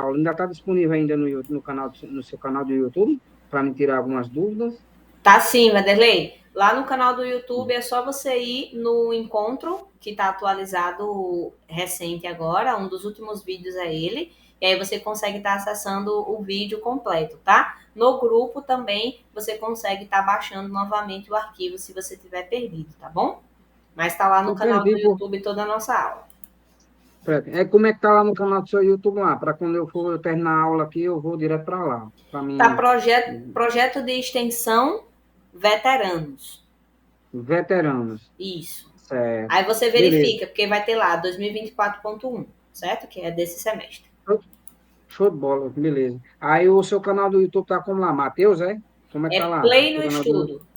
aula. Ainda está disponível ainda no canal, no seu canal do YouTube, para me tirar algumas dúvidas? Tá sim, Vanderlei. Lá no canal do YouTube é só você ir no encontro, que está atualizado recente agora, um dos últimos vídeos é ele, e aí você consegue estar acessando o vídeo completo, tá? No grupo também você consegue estar baixando novamente o arquivo se você tiver perdido, tá bom? Mas está lá no Eu canal perdi do por. YouTube toda a nossa aula. É como é que tá lá no canal do seu YouTube lá? Para quando eu for terminar a aula aqui, eu vou direto para lá. Para Tá mim. projeto de extensão veteranos. Veteranos. Isso. Certo. Aí você Beleza. verifica, porque vai ter lá 2024.1, certo? Que é desse semestre. Show de bola. Beleza. Aí o seu canal do YouTube tá como lá? Matheus, é? Como é que É tá lá? Play no Seu canal do YouTube. Estudo.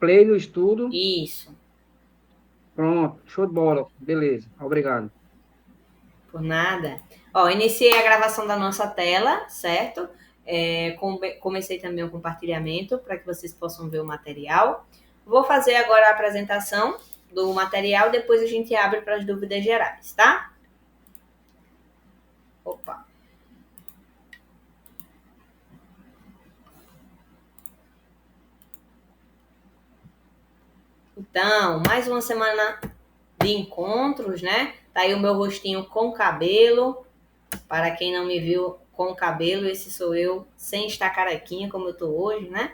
Play no Estudo. Isso. Pronto. Show de bola. Beleza. Obrigado. Por nada. Ó, iniciei a gravação da nossa tela, certo? Comecei também o compartilhamento para que vocês possam ver o material. Vou fazer agora a apresentação do material, depois a gente abre para as dúvidas gerais, tá? Opa. Então, mais uma semana de encontros, né? Tá aí o meu rostinho com cabelo. Para quem não me viu com cabelo, esse sou eu sem estar carequinha como eu tô hoje, né?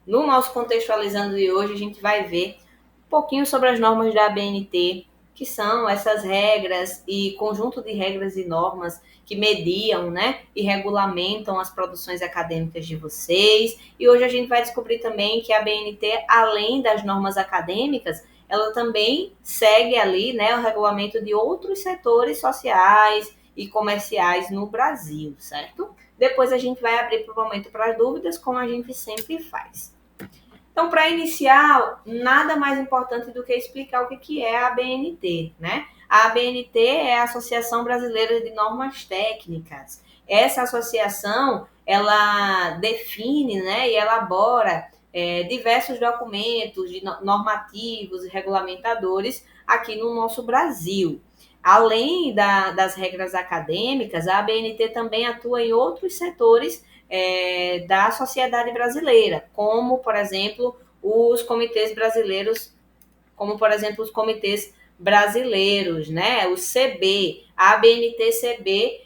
No nosso contextualizando de hoje, a gente vai ver um pouquinho sobre as normas da ABNT, que são essas regras e conjunto de regras e normas que mediam, né, e regulamentam as produções acadêmicas de vocês. E hoje a gente vai descobrir também que a ABNT, além das normas acadêmicas, ela também segue ali, né, o regulamento de outros setores sociais e comerciais no Brasil, certo? Depois a gente vai abrir para o momento para as dúvidas, como a gente sempre faz. Então, para iniciar, nada mais importante do que explicar o que é a ABNT, né? A ABNT é a Associação Brasileira de Normas Técnicas. Essa associação, ela define, né, e elabora diversos documentos normativos e regulamentadores aqui no nosso Brasil. Além das regras acadêmicas, a ABNT também atua em outros setores da sociedade brasileira, como, por exemplo, os comitês brasileiros, como, por exemplo, os comitês brasileiros, né? O CB, a ABNT-CB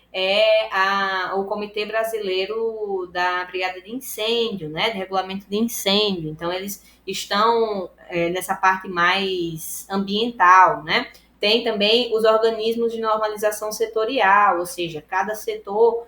o Comitê Brasileiro da Brigada de Incêndio, né? De regulamento de incêndio. Então, eles estão nessa parte mais ambiental, né? Tem também os organismos de normalização setorial, ou seja, cada setor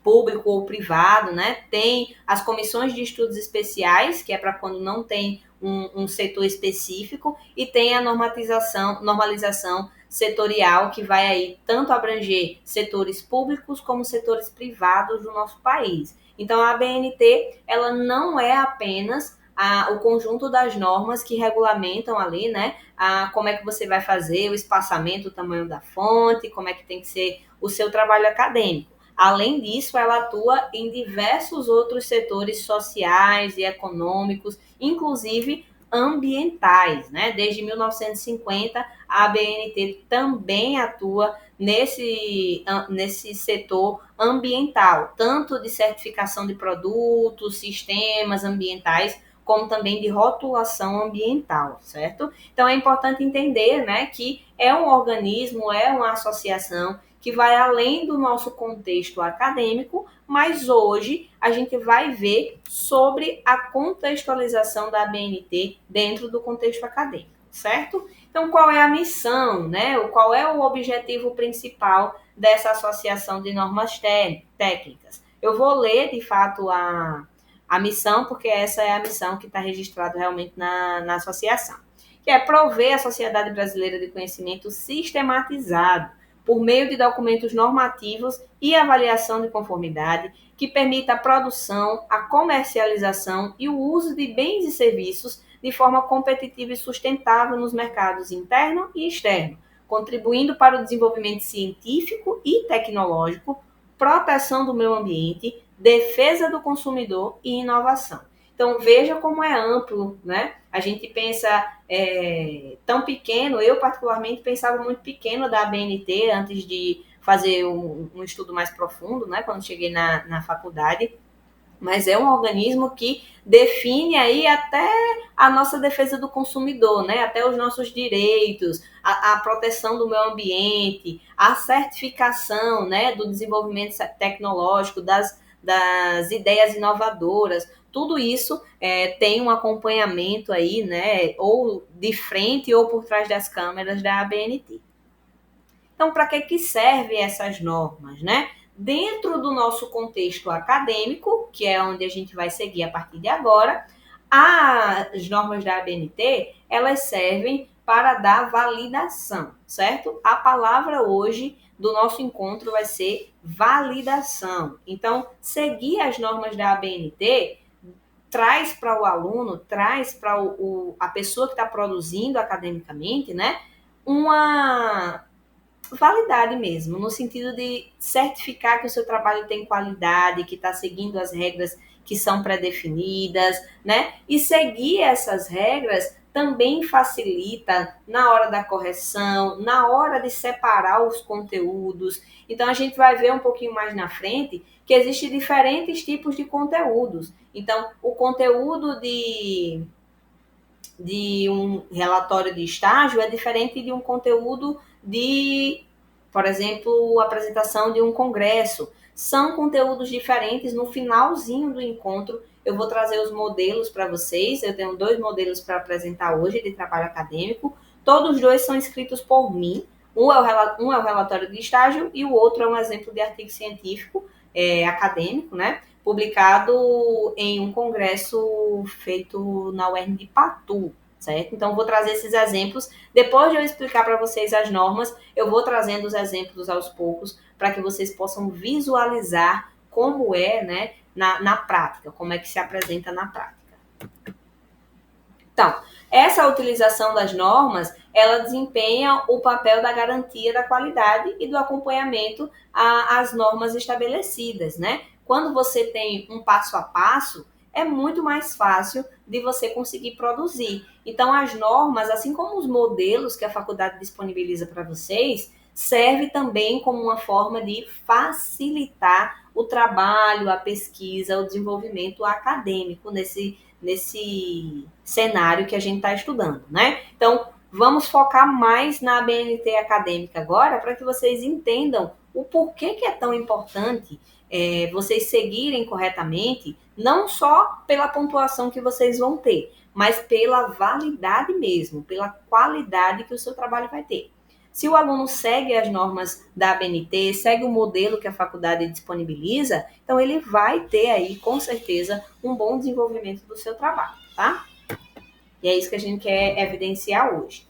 público ou privado, né? Tem as comissões de estudos especiais, que é para quando não tem um setor específico, e tem a normalização setorial, que vai aí tanto abranger setores públicos como setores privados do nosso país. Então, a ABNT, ela não é apenas o conjunto das normas que regulamentam ali, né? Como é que você vai fazer o espaçamento, o tamanho da fonte, como é que tem que ser o seu trabalho acadêmico. Além disso, ela atua em diversos outros setores sociais e econômicos, inclusive ambientais, né? Desde 1950, a ABNT também atua nesse setor ambiental, tanto de certificação de produtos, sistemas ambientais, como também de rotulação ambiental, certo? Então é importante entender, né, que é um organismo, é uma associação que vai além do nosso contexto acadêmico, mas hoje a gente vai ver sobre a contextualização da ABNT dentro do contexto acadêmico, certo? Então, qual é a missão, né? Qual é o objetivo principal dessa associação de normas técnicas? Eu vou ler, de fato, a missão, porque essa é a missão que está registrada realmente na associação, que é prover a sociedade brasileira de conhecimento sistematizado por meio de documentos normativos e avaliação de conformidade, que permita a produção, a comercialização e o uso de bens e serviços de forma competitiva e sustentável nos mercados interno e externo, contribuindo para o desenvolvimento científico e tecnológico, proteção do meio ambiente, defesa do consumidor e inovação. Então, veja como é amplo, né? A gente pensa tão pequeno, eu particularmente pensava muito pequeno da ABNT antes de fazer um estudo mais profundo, né? Quando cheguei na faculdade, mas é um organismo que define aí até a nossa defesa do consumidor, né? Até os nossos direitos, a proteção do meio ambiente, a certificação, né, do desenvolvimento tecnológico, das ideias inovadoras. Tudo isso tem um acompanhamento aí, né, ou de frente ou por trás das câmeras da ABNT. Então, para que servem essas normas, né? Dentro do nosso contexto acadêmico, que é onde a gente vai seguir a partir de agora, as normas da ABNT, elas servem para dar validação, certo? A palavra hoje do nosso encontro vai ser validação. Então, seguir as normas da ABNT traz para o aluno, traz para a pessoa que está produzindo academicamente, né, uma validade mesmo, no sentido de certificar que o seu trabalho tem qualidade, que está seguindo as regras que são pré-definidas, né? E seguir essas regras também facilita na hora da correção, na hora de separar os conteúdos. Então, a gente vai ver um pouquinho mais na frente que existem diferentes tipos de conteúdos. Então, o conteúdo de um relatório de estágio é diferente de um conteúdo de, por exemplo, apresentação de um congresso. São conteúdos diferentes. No finalzinho do encontro, eu vou trazer os modelos para vocês. Eu tenho 2 modelos para apresentar hoje de trabalho acadêmico. Todos 2 são escritos por mim. Um é o relatório de estágio e o outro é um exemplo de artigo científico acadêmico, né? Publicado em um congresso feito na UERN de Patu, certo? Então, vou trazer esses exemplos. Depois de eu explicar para vocês as normas, eu vou trazendo os exemplos aos poucos para que vocês possam visualizar como é, né, na prática, como é que se apresenta na prática. Então, essa utilização das normas, ela desempenha o papel da garantia da qualidade e do acompanhamento às normas estabelecidas, né? Quando você tem um passo a passo, é muito mais fácil de você conseguir produzir. Então, as normas, assim como os modelos que a faculdade disponibiliza para vocês, serve também como uma forma de facilitar o trabalho, a pesquisa, o desenvolvimento acadêmico nesse cenário que a gente está estudando, né? Então, vamos focar mais na ABNT acadêmica agora para que vocês entendam o porquê que é tão importante vocês seguirem corretamente, não só pela pontuação que vocês vão ter, mas pela validade mesmo, pela qualidade que o seu trabalho vai ter. Se o aluno segue as normas da ABNT, segue o modelo que a faculdade disponibiliza, então ele vai ter aí, com certeza, um bom desenvolvimento do seu trabalho, tá? E é isso que a gente quer evidenciar hoje.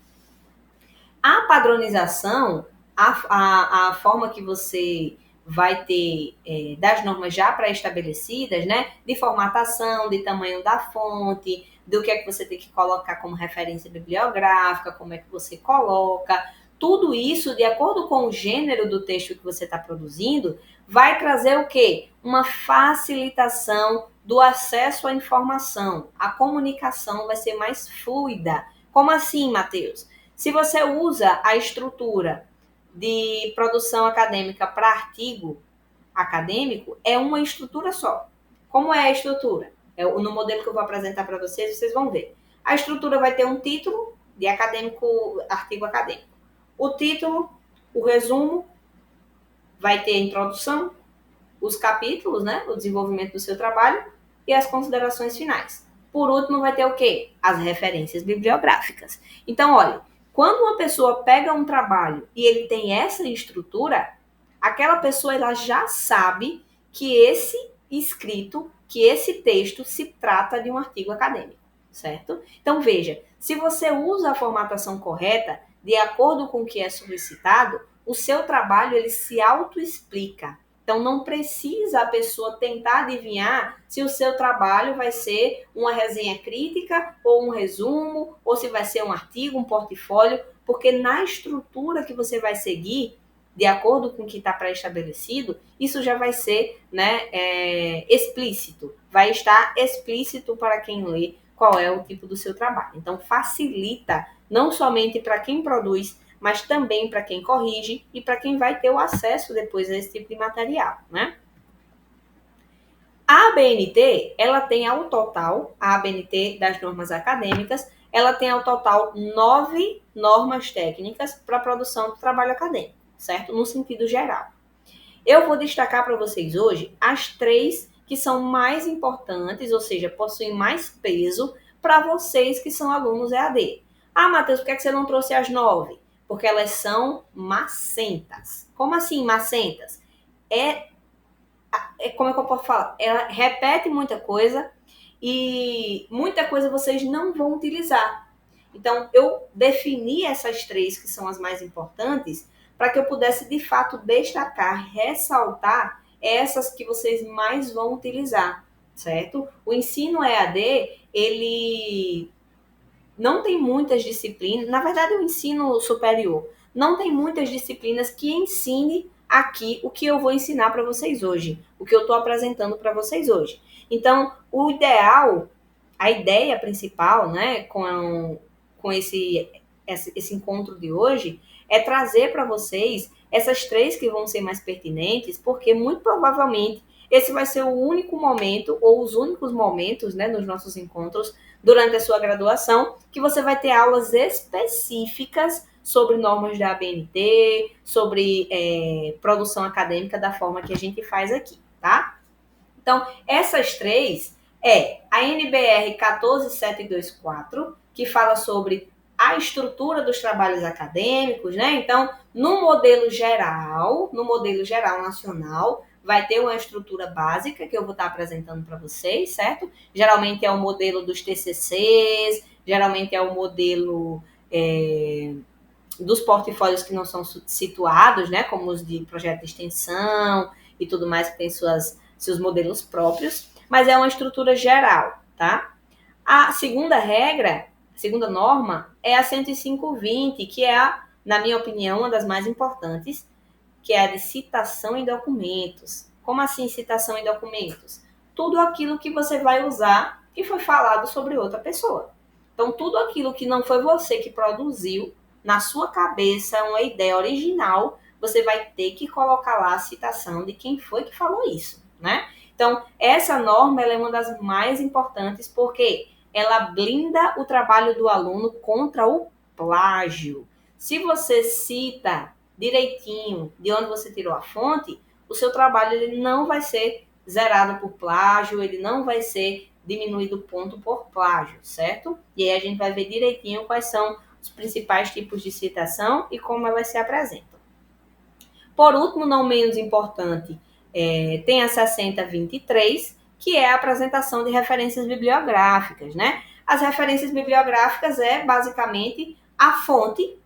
A padronização, a forma que você vai ter das normas já pré-estabelecidas, né? De formatação, de tamanho da fonte, do que é que você tem que colocar como referência bibliográfica, como é que você coloca. Tudo isso, de acordo com o gênero do texto que você está produzindo, vai trazer o quê? Uma facilitação do acesso à informação. A comunicação vai ser mais fluida. Como assim, Matheus? Se você usa a estrutura de produção acadêmica para artigo acadêmico, é uma estrutura só. Como é a estrutura? No modelo que eu vou apresentar para vocês, vocês vão ver. A estrutura vai ter um título de artigo acadêmico. O título, o resumo, vai ter a introdução, os capítulos, né, o desenvolvimento do seu trabalho e as considerações finais. Por último, vai ter o quê? As referências bibliográficas. Então, olha, quando uma pessoa pega um trabalho e ele tem essa estrutura, aquela pessoa ela já sabe que esse escrito, que esse texto se trata de um artigo acadêmico, certo? Então, veja, se você usa a formatação correta, de acordo com o que é solicitado, o seu trabalho ele se autoexplica. Então, não precisa a pessoa tentar adivinhar se o seu trabalho vai ser uma resenha crítica ou um resumo, ou se vai ser um artigo, um portfólio, porque na estrutura que você vai seguir, de acordo com o que está pré-estabelecido, isso já vai ser, né, explícito, vai estar explícito para quem lê qual é o tipo do seu trabalho. Então, facilita não somente para quem produz, mas também para quem corrige e para quem vai ter o acesso depois a esse tipo de material, né? A ABNT, ela tem ao total, a ABNT das normas acadêmicas, ela tem ao total 9 normas técnicas para a produção do trabalho acadêmico, certo? No sentido geral. Eu vou destacar para vocês hoje as 3 que são mais importantes, ou seja, possuem mais peso para vocês que são alunos EAD. Ah, Matheus, por que você não trouxe as 9? Porque elas são macentas. Como assim macentas? Como é que eu posso falar? Ela repete muita coisa e muita coisa vocês não vão utilizar. Então, eu defini essas 3 que são as mais importantes para que eu pudesse, de fato, destacar, ressaltar essas que vocês mais vão utilizar, certo? O ensino EAD, ele não tem muitas disciplinas, na verdade, o ensino superior não tem muitas disciplinas que ensine aqui o que eu vou ensinar para vocês hoje, o que eu estou apresentando para vocês hoje. Então, o ideal, a ideia principal, né, com esse encontro de hoje, é trazer para vocês essas 3 que vão ser mais pertinentes, porque muito provavelmente esse vai ser o único momento, ou os únicos momentos, né, nos nossos encontros, durante a sua graduação, que você vai ter aulas específicas sobre normas da ABNT, sobre produção acadêmica da forma que a gente faz aqui, tá? Então, essas 3 a NBR 14724, que fala sobre a estrutura dos trabalhos acadêmicos, né? Então, no modelo geral nacional, vai ter uma estrutura básica que eu vou estar apresentando para vocês, certo? Geralmente é o modelo dos TCCs, geralmente é o modelo dos portfólios que não são situados, né? Como os de projeto de extensão e tudo mais, que tem seus modelos próprios, mas é uma estrutura geral, tá? A segunda regra, a segunda norma, é a 10520, que é, na minha opinião, uma das mais importantes, que é a de citação em documentos. Como assim citação em documentos? Tudo aquilo que você vai usar que foi falado sobre outra pessoa. Então, tudo aquilo que não foi você que produziu, na sua cabeça, uma ideia original, você vai ter que colocar lá a citação de quem foi que falou isso, né? Então, essa norma ela é uma das mais importantes porque ela blinda o trabalho do aluno contra o plágio. Se você cita direitinho de onde você tirou a fonte, o seu trabalho ele não vai ser zerado por plágio, ele não vai ser diminuído ponto por plágio, certo? E aí a gente vai ver direitinho quais são os principais tipos de citação e como elas se apresentam. Por último, não menos importante, tem a 6023, que é a apresentação de referências bibliográficas, né? As referências bibliográficas é basicamente a fonte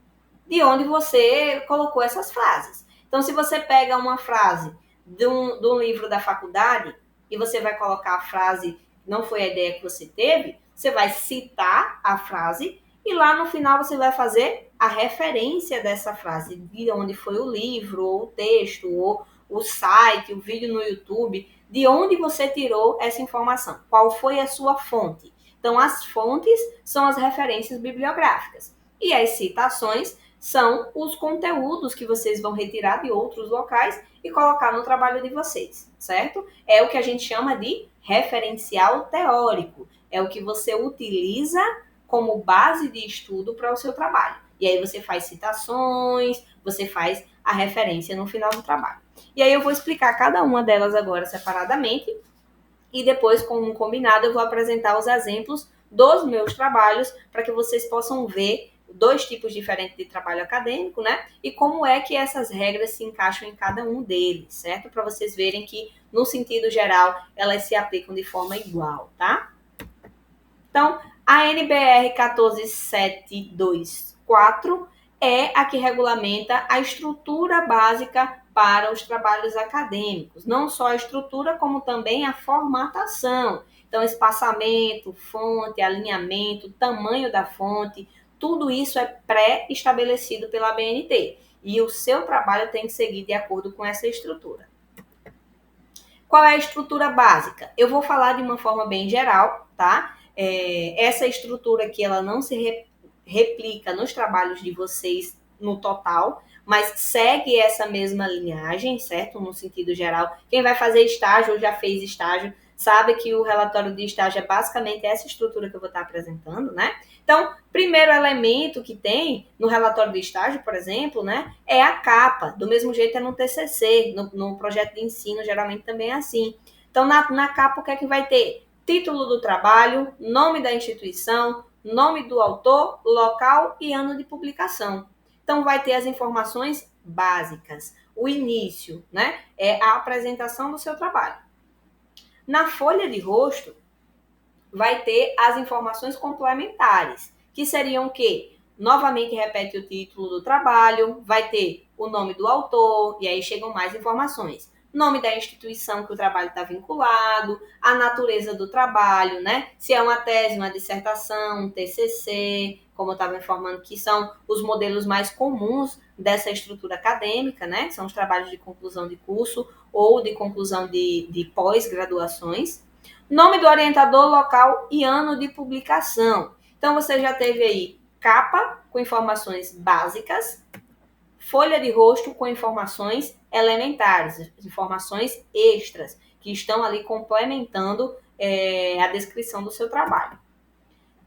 de onde você colocou essas frases. Então, se você pega uma frase de um livro da faculdade e você vai colocar a frase, não foi a ideia que você teve, você vai citar a frase e lá no final você vai fazer a referência dessa frase, de onde foi o livro, ou o texto, ou o site, o vídeo no YouTube, de onde você tirou essa informação, qual foi a sua fonte. Então, as fontes são as referências bibliográficas e as citações são os conteúdos que vocês vão retirar de outros locais e colocar no trabalho de vocês, certo? É o que a gente chama de referencial teórico. É o que você utiliza como base de estudo para o seu trabalho. E aí você faz citações, você faz a referência no final do trabalho. E aí eu vou explicar cada uma delas agora separadamente e depois, com um combinado, eu vou apresentar os exemplos dos meus trabalhos para que vocês possam ver 2 tipos diferentes de trabalho acadêmico, né? E como é que essas regras se encaixam em cada um deles, certo? Para vocês verem que, no sentido geral, elas se aplicam de forma igual, tá? Então, a NBR 14724 é a que regulamenta a estrutura básica para os trabalhos acadêmicos. Não só a estrutura, como também a formatação. Então, espaçamento, fonte, alinhamento, tamanho da fonte, tudo isso é pré-estabelecido pela ABNT. E o seu trabalho tem que seguir de acordo com essa estrutura. Qual é a estrutura básica? Eu vou falar de uma forma bem geral, tá? Essa estrutura aqui, ela não se replica nos trabalhos de vocês no total, mas segue essa mesma linhagem, certo? No sentido geral. Quem vai fazer estágio ou já fez estágio, sabe que o relatório de estágio é basicamente essa estrutura que eu vou estar apresentando, né? Então, primeiro elemento que tem no relatório de estágio, por exemplo, né, é a capa. Do mesmo jeito é no TCC, no projeto de ensino, geralmente também é assim. Então, na capa, o que é que vai ter? Título do trabalho, nome da instituição, nome do autor, local e ano de publicação. Então, vai ter as informações básicas. O início, né, é a apresentação do seu trabalho. Na folha de rosto, vai ter as informações complementares, que seriam o quê? Novamente repete o título do trabalho, vai ter o nome do autor, e aí chegam mais informações. Nome da instituição que o trabalho está vinculado, a natureza do trabalho, né? Se é uma tese, uma dissertação, um TCC, como eu estava informando, que são os modelos mais comuns dessa estrutura acadêmica, né? Que são os trabalhos de conclusão de curso ou de conclusão de pós-graduações. Nome do orientador, local e ano de publicação. Então, você já teve aí capa com informações básicas, folha de rosto com informações elementares, informações extras, que estão ali complementando a descrição do seu trabalho.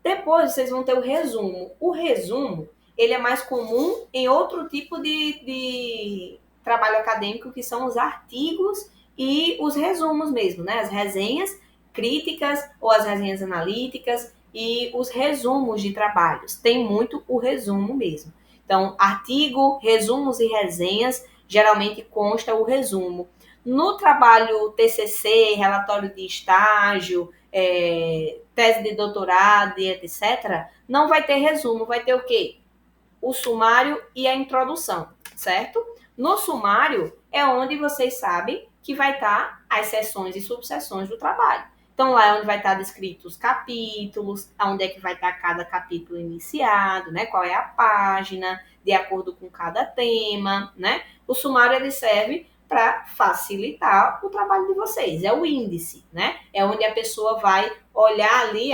Depois, vocês vão ter o resumo. O resumo, ele é mais comum em outro tipo de trabalho acadêmico, que são os artigos e os resumos mesmo, né? As resenhas críticas ou as resenhas analíticas e os resumos de trabalhos. Tem muito o resumo mesmo. Então, artigo, resumos e resenhas, geralmente consta o resumo. No trabalho TCC, relatório de estágio, tese de doutorado e etc., não vai ter resumo, vai ter o quê? O sumário e a introdução, certo? No sumário é onde vocês sabem que vai estar as seções e subseções do trabalho. Então, lá é onde vai estar descritos os capítulos, onde é que vai estar cada capítulo iniciado, né? Qual é a página, de acordo com cada tema, né? O sumário, ele serve para facilitar o trabalho de vocês. É o índice, né? É onde a pessoa vai olhar ali,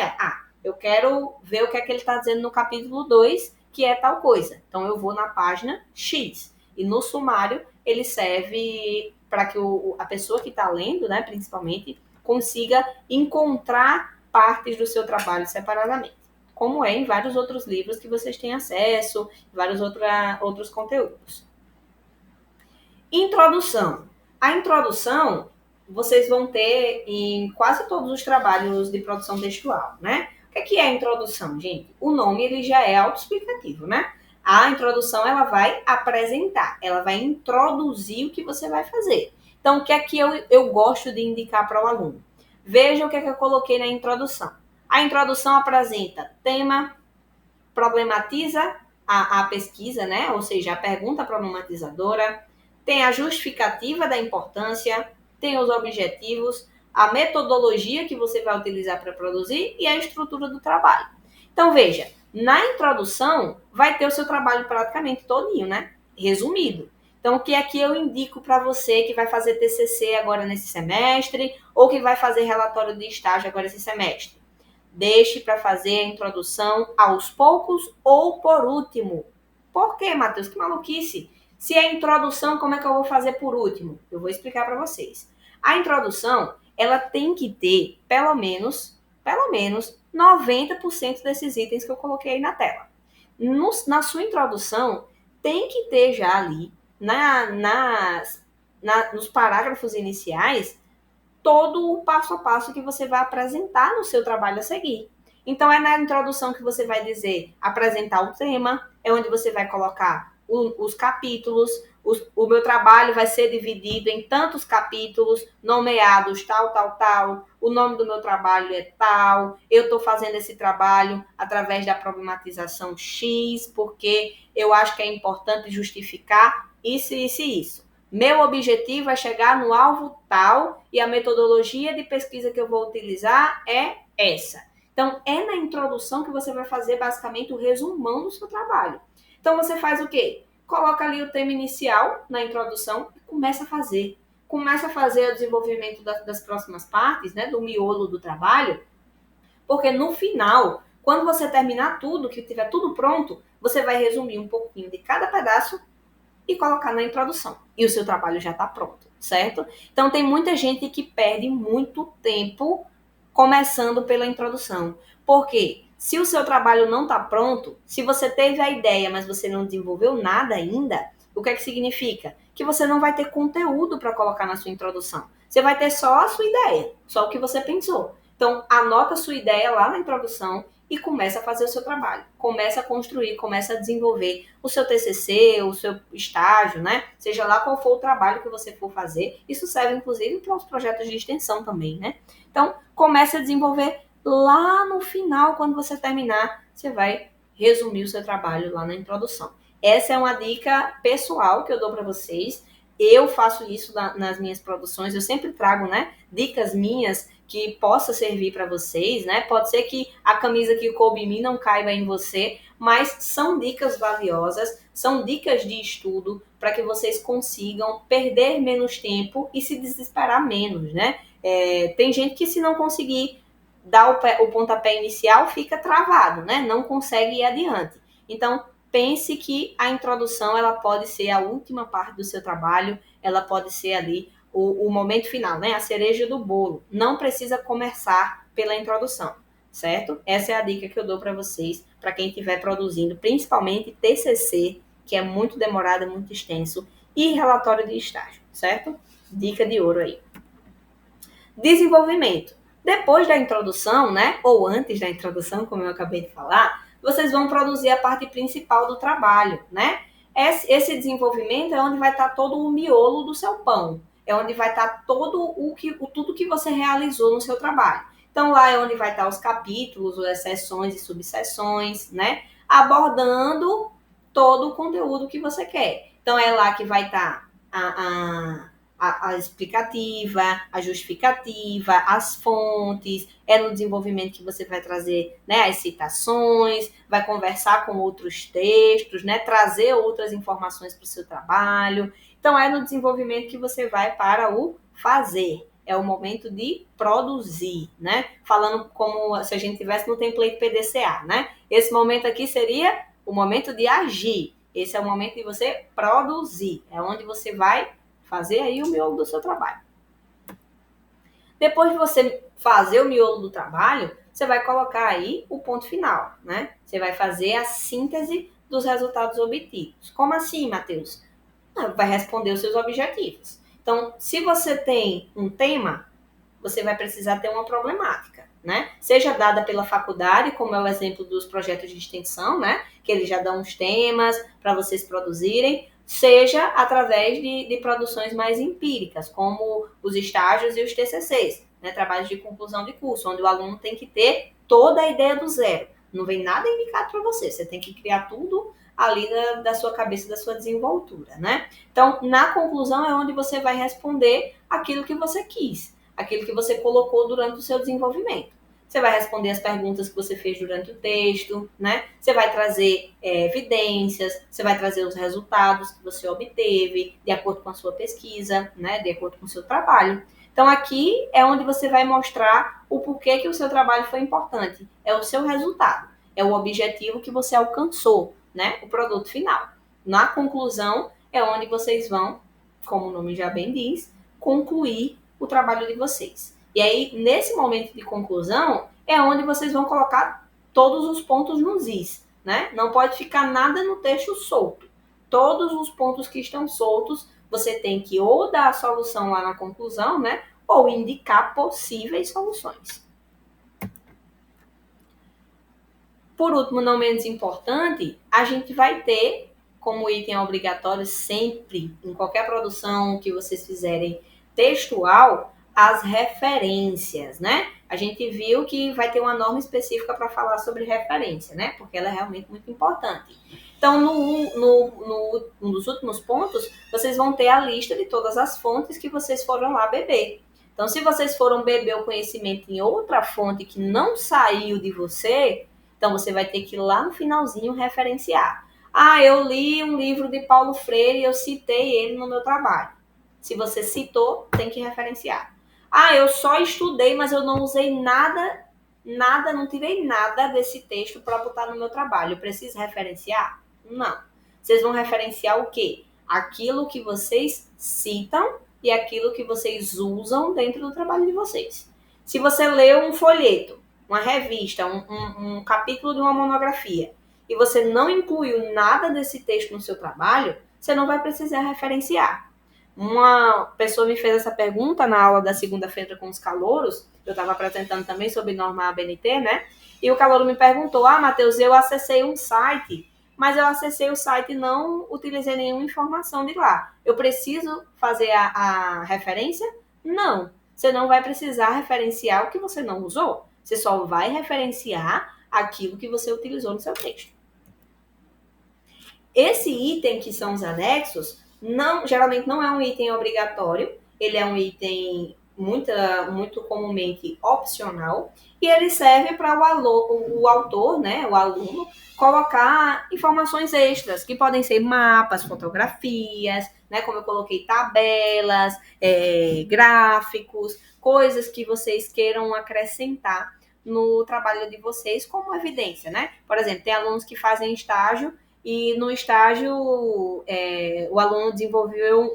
eu quero ver o que é que ele está dizendo no capítulo 2, que é tal coisa. Então, eu vou na página X. E no sumário, ele serve para que a pessoa que está lendo, né, principalmente, consiga encontrar partes do seu trabalho separadamente, como é em vários outros livros que vocês têm acesso, vários outros conteúdos. Introdução. A introdução vocês vão ter em quase todos os trabalhos de produção textual, né? O que é a introdução, gente? O nome, ele já é autoexplicativo, né? A introdução, ela vai apresentar, ela vai introduzir o que você vai fazer. Então, o que é que eu gosto de indicar para o aluno? Veja o que é que eu coloquei na introdução. A introdução apresenta tema, problematiza a pesquisa, né? Ou seja, a pergunta problematizadora, tem a justificativa da importância, tem os objetivos, a metodologia que você vai utilizar para produzir e a estrutura do trabalho. Então, veja, na introdução vai ter o seu trabalho praticamente todinho, né? Resumido. Então, o que é que eu indico para você que vai fazer TCC agora nesse semestre ou que vai fazer relatório de estágio agora esse semestre? Deixe para fazer a introdução aos poucos ou por último. Por quê, Matheus? Que maluquice! Se é introdução, como é que eu vou fazer por último? Eu vou explicar para vocês. A introdução, ela tem que ter pelo menos 90% desses itens que eu coloquei aí na tela. Na sua introdução, tem que ter já ali, nos parágrafos iniciais, todo o passo a passo que você vai apresentar no seu trabalho a seguir. Então, é na introdução que você vai dizer, apresentar o tema, é onde você vai colocar os capítulos, o meu trabalho vai ser dividido em tantos capítulos, nomeados tal, tal, tal, o nome do meu trabalho é tal, eu estou fazendo esse trabalho através da problematização X, porque eu acho que é importante justificar isso, isso e isso. Meu objetivo é chegar no alvo tal e a metodologia de pesquisa que eu vou utilizar é essa. Então, é na introdução que você vai fazer basicamente o resumão do seu trabalho. Então, você faz o quê? coloca ali o tema inicial na introdução e começa a fazer. Começa a fazer o desenvolvimento das próximas partes, né, do miolo do trabalho, porque no final, quando você terminar tudo, que tiver tudo pronto, você vai resumir um pouquinho de cada pedaço e colocar na introdução. E o seu trabalho já está pronto, certo? Então tem muita gente que perde muito tempo começando pela introdução. Por quê? Se o seu trabalho não está pronto, se você teve a ideia, mas você não desenvolveu nada ainda, o que é que significa? Que você não vai ter conteúdo para colocar na sua introdução. Você vai ter só a sua ideia, só o que você pensou. Então, anota a sua ideia lá na introdução e começa a fazer o seu trabalho. Começa a construir, começa a desenvolver o seu TCC, o seu estágio, né? Seja lá qual for o trabalho que você for fazer. Isso serve, inclusive, para os projetos de extensão também, né? Então, comece a desenvolver lá no final, quando você terminar, você vai resumir o seu trabalho lá na introdução. Essa é uma dica pessoal que eu dou para vocês. Eu faço isso nas minhas produções, eu sempre trago, né, dicas minhas que possa servir para vocês, né? Pode ser que a camisa que coube em mim não caiba em você, mas são dicas valiosas, são dicas de estudo para que vocês consigam perder menos tempo e se desesperar menos, né? Tem gente que se não conseguir dar o pontapé inicial fica travado, né? Não consegue ir adiante. Então, pense que a introdução ela pode ser a última parte do seu trabalho, ela pode ser ali o momento final, né? A cereja do bolo. Não precisa começar pela introdução, certo? Essa é a dica que eu dou para vocês, para quem estiver produzindo, principalmente TCC, que é muito demorado, muito extenso, e relatório de estágio, certo? Dica de ouro aí. Desenvolvimento. Depois da introdução, né? Ou antes da introdução, como eu acabei de falar, vocês vão produzir a parte principal do trabalho, né? Esse desenvolvimento é onde vai estar todo o miolo do seu pão. É onde vai estar tudo que você realizou no seu trabalho. Então, lá é onde vai estar os capítulos, as seções e subseções, né? Abordando todo o conteúdo que você quer. Então, é lá que vai estar a explicativa, a justificativa, as fontes, é no desenvolvimento que você vai trazer, né, as citações, vai conversar com outros textos, né, trazer outras informações para o seu trabalho. Então, é no desenvolvimento que você vai para o fazer. É o momento de produzir, né? Falando como se a gente tivesse no template PDCA, né? Esse momento aqui seria o momento de agir. Esse é o momento de você produzir. É onde você vai fazer aí o miolo do seu trabalho. Depois de você fazer o miolo do trabalho, você vai colocar aí o ponto final, né? Você vai fazer a síntese dos resultados obtidos. Como assim, Matheus? Vai responder os seus objetivos. Então, se você tem um tema, você vai precisar ter uma problemática, né? Seja dada pela faculdade, como é o exemplo dos projetos de extensão, né? Que eles já dão os temas para vocês produzirem, seja através de produções mais empíricas, como os estágios e os TCCs, né? Trabalhos de conclusão de curso, onde o aluno tem que ter toda a ideia do zero. Não vem nada indicado para você, você tem que criar tudo ali da sua cabeça, da sua desenvoltura, né? Então, na conclusão é onde você vai responder aquilo que você quis, aquilo que você colocou durante o seu desenvolvimento. Você vai responder as perguntas que você fez durante o texto, né? Você vai trazer evidências, você vai trazer os resultados que você obteve, de acordo com a sua pesquisa, né? De acordo com o seu trabalho. Então, aqui é onde você vai mostrar o porquê que o seu trabalho foi importante. É o seu resultado, é o objetivo que você alcançou, né? O produto final. Na conclusão, é onde vocês vão, como o nome já bem diz, concluir o trabalho de vocês. E aí, nesse momento de conclusão, é onde vocês vão colocar todos os pontos nos is, né? Não pode ficar nada no texto solto. Todos os pontos que estão soltos, você tem que ou dar a solução lá na conclusão, né? Ou indicar possíveis soluções. Por último, não menos importante, a gente vai ter como item obrigatório sempre, em qualquer produção que vocês fizerem textual, as referências, né? A gente viu que vai ter uma norma específica para falar sobre referência, né? Porque ela é realmente muito importante. Então, um dos últimos pontos, vocês vão ter a lista de todas as fontes que vocês foram lá beber. Então, se vocês foram beber o conhecimento em outra fonte que não saiu de você, então você vai ter que ir lá no finalzinho referenciar. Ah, eu li um livro de Paulo Freire e eu citei ele no meu trabalho. Se você citou, tem que referenciar. Ah, eu só estudei, mas eu não usei nada, não tirei nada desse texto para botar no meu trabalho. Eu preciso referenciar? Não. Vocês vão referenciar o quê? Aquilo que vocês citam e aquilo que vocês usam dentro do trabalho de vocês. Se você leu um folheto, uma revista, um capítulo de uma monografia, e você não incluiu nada desse texto no seu trabalho, você não vai precisar referenciar. Uma pessoa me fez essa pergunta na aula da segunda-feira com os calouros, eu estava apresentando também sobre norma ABNT, né? E o calouro me perguntou, Matheus, eu acessei um site, mas eu acessei o site e não utilizei nenhuma informação de lá. Eu preciso fazer a referência? Não. Você não vai precisar referenciar o que você não usou. Você só vai referenciar aquilo que você utilizou no seu texto. Esse item que são os anexos, geralmente não é um item obrigatório, ele é um item muito comumente opcional, e ele serve para o autor, né, o aluno, colocar informações extras, que podem ser mapas, fotografias, né, como eu coloquei, tabelas, gráficos, coisas que vocês queiram acrescentar no trabalho de vocês como evidência, né? Por exemplo, tem alunos que fazem estágio e no estágio o aluno desenvolveu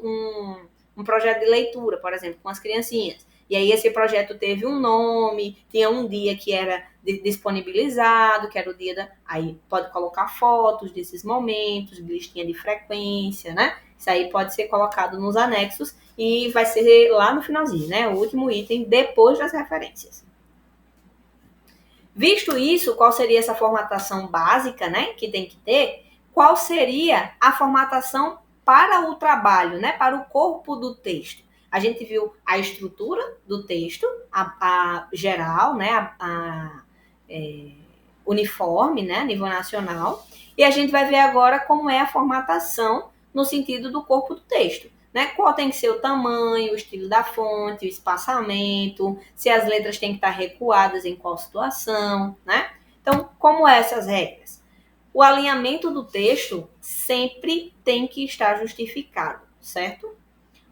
um projeto de leitura, por exemplo, com as criancinhas. E aí esse projeto teve um nome, tinha um dia que era disponibilizado, que era o dia da... Aí pode colocar fotos desses momentos, listinha de frequência, né? Isso aí pode ser colocado nos anexos e vai ser lá no finalzinho, né? O último item depois das referências. Visto isso, qual seria essa formatação básica, né, que tem que ter? Qual seria a formatação para o trabalho, né, para o corpo do texto? A gente viu a estrutura do texto, a geral, né, uniforme, né, a nível nacional, e a gente vai ver agora como é a formatação no sentido do corpo do texto. Né? Qual tem que ser o tamanho, o estilo da fonte, o espaçamento, se as letras têm que estar recuadas em qual situação, né? Então, como essas regras? O alinhamento do texto sempre tem que estar justificado, certo?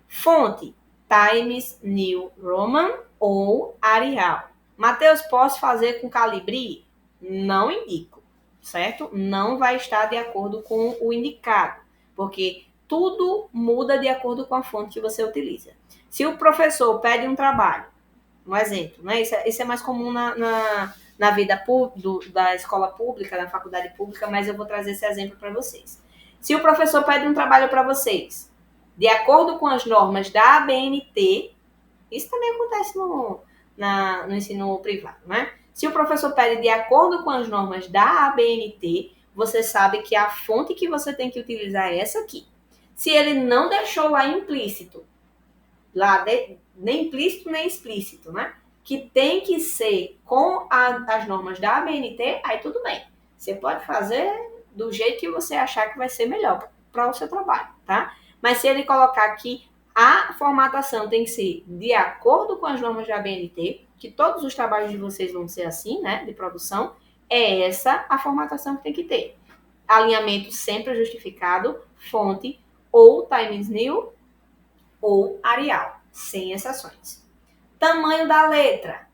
Fonte, Times New Roman ou Arial. Mateus, posso fazer com Calibri? Não indico, certo? Não vai estar de acordo com o indicado, porque tudo muda de acordo com a fonte que você utiliza. Se o professor pede um trabalho, um exemplo, né? Isso é mais comum na vida da escola pública, da faculdade pública, mas eu vou trazer esse exemplo para vocês. Se o professor pede um trabalho para vocês, de acordo com as normas da ABNT, isso também acontece no ensino privado, né? Se o professor pede de acordo com as normas da ABNT, você sabe que a fonte que você tem que utilizar é essa aqui. Se ele não deixou lá implícito, nem implícito nem explícito, né? Que tem que ser com as normas da ABNT, aí tudo bem. Você pode fazer do jeito que você achar que vai ser melhor para o seu trabalho, tá? Mas se ele colocar aqui, a formatação tem que ser de acordo com as normas da ABNT, que todos os trabalhos de vocês vão ser assim, né? De produção, é essa a formatação que tem que ter. Alinhamento sempre justificado, fonte ou Times New ou Arial, sem exceções. Tamanho da letra.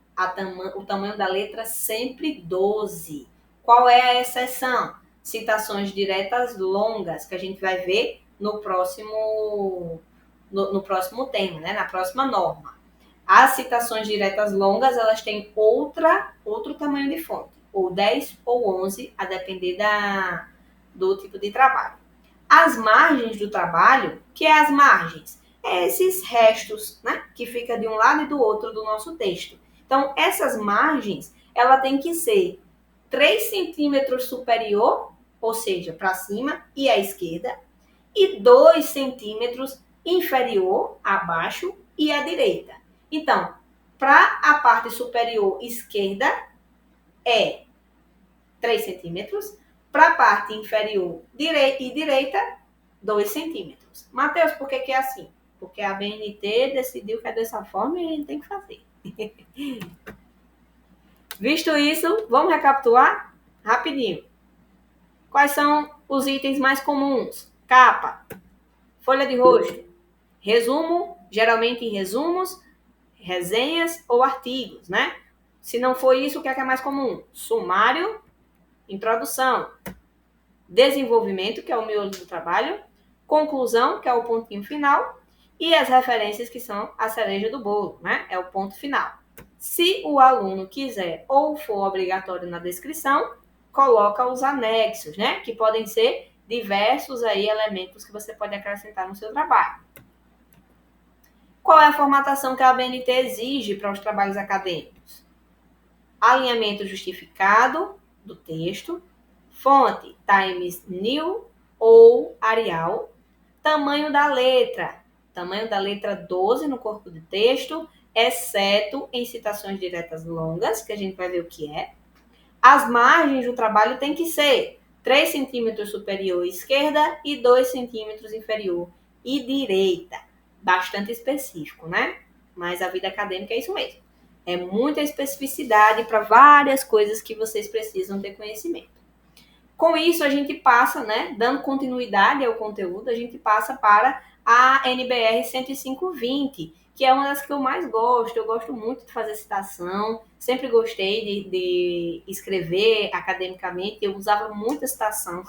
O tamanho da letra sempre 12. Qual é a exceção? Citações diretas longas, que a gente vai ver no próximo tema, né? Na próxima norma. As citações diretas longas, elas têm outro tamanho de fonte, ou 10 ou 11, a depender do tipo de trabalho. As margens do trabalho, que é as margens? Esses restos, né, que fica de um lado e do outro do nosso texto. Então, essas margens, ela tem que ser 3 centímetros superior, ou seja, para cima e à esquerda, e 2 centímetros inferior, abaixo e à direita. Então, para a parte superior esquerda, é 3 centímetros, para a parte inferior direita, 2 centímetros. Mateus, por que é assim? Porque a BNT decidiu que é dessa forma e a gente tem que fazer. Visto isso, vamos recapitular rapidinho. Quais são os itens mais comuns: capa, folha de rosto, resumo, geralmente resumos, resenhas ou artigos, né? Se não for isso, o que é mais comum? Sumário, introdução, desenvolvimento, que é o miolo do trabalho, conclusão, que é o pontinho final, e as referências, que são a cereja do bolo, né? É o ponto final. Se o aluno quiser ou for obrigatório na descrição, coloca os anexos, né? Que podem ser diversos aí elementos que você pode acrescentar no seu trabalho. Qual é a formatação que a ABNT exige para os trabalhos acadêmicos? Alinhamento justificado do texto, fonte Times New ou Arial, tamanho da letra 12 no corpo do texto, exceto em citações diretas longas, que a gente vai ver o que é. As margens do trabalho tem que ser 3 centímetros superior à esquerda e 2 centímetros inferior e direita. Bastante específico, né? Mas a vida acadêmica é isso mesmo. É muita especificidade para várias coisas que vocês precisam ter conhecimento. Com isso, a gente passa, né, dando continuidade ao conteúdo, a gente passa para a NBR 10520, que é uma das que eu mais gosto. Eu gosto muito de fazer citação, sempre gostei de escrever academicamente, eu usava muita citação.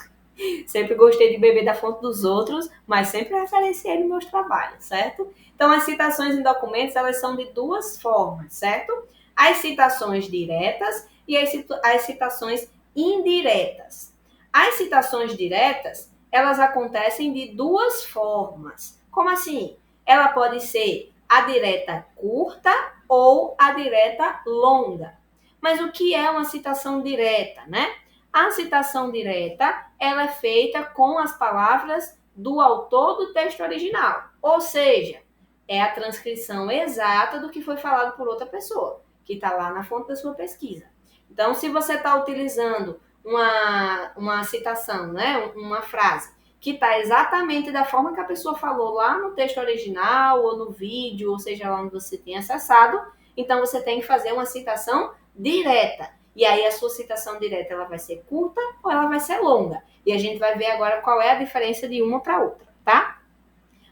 Sempre gostei de beber da fonte dos outros, mas sempre referenciei nos meus trabalhos, certo? Então, as citações em documentos, elas são de duas formas, certo? As citações diretas e as citações indiretas. As citações diretas, elas acontecem de duas formas. Como assim? Ela pode ser a direta curta ou a direta longa. Mas o que é uma citação direta, né? A citação direta, ela é feita com as palavras do autor do texto original. Ou seja, é a transcrição exata do que foi falado por outra pessoa, que está lá na fonte da sua pesquisa. Então, se você está utilizando uma citação, né, uma frase, que está exatamente da forma que a pessoa falou lá no texto original, ou no vídeo, ou seja lá onde você tem acessado, então você tem que fazer uma citação direta. E aí a sua citação direta, ela vai ser curta ou ela vai ser longa. E a gente vai ver agora qual é a diferença de uma para outra, tá?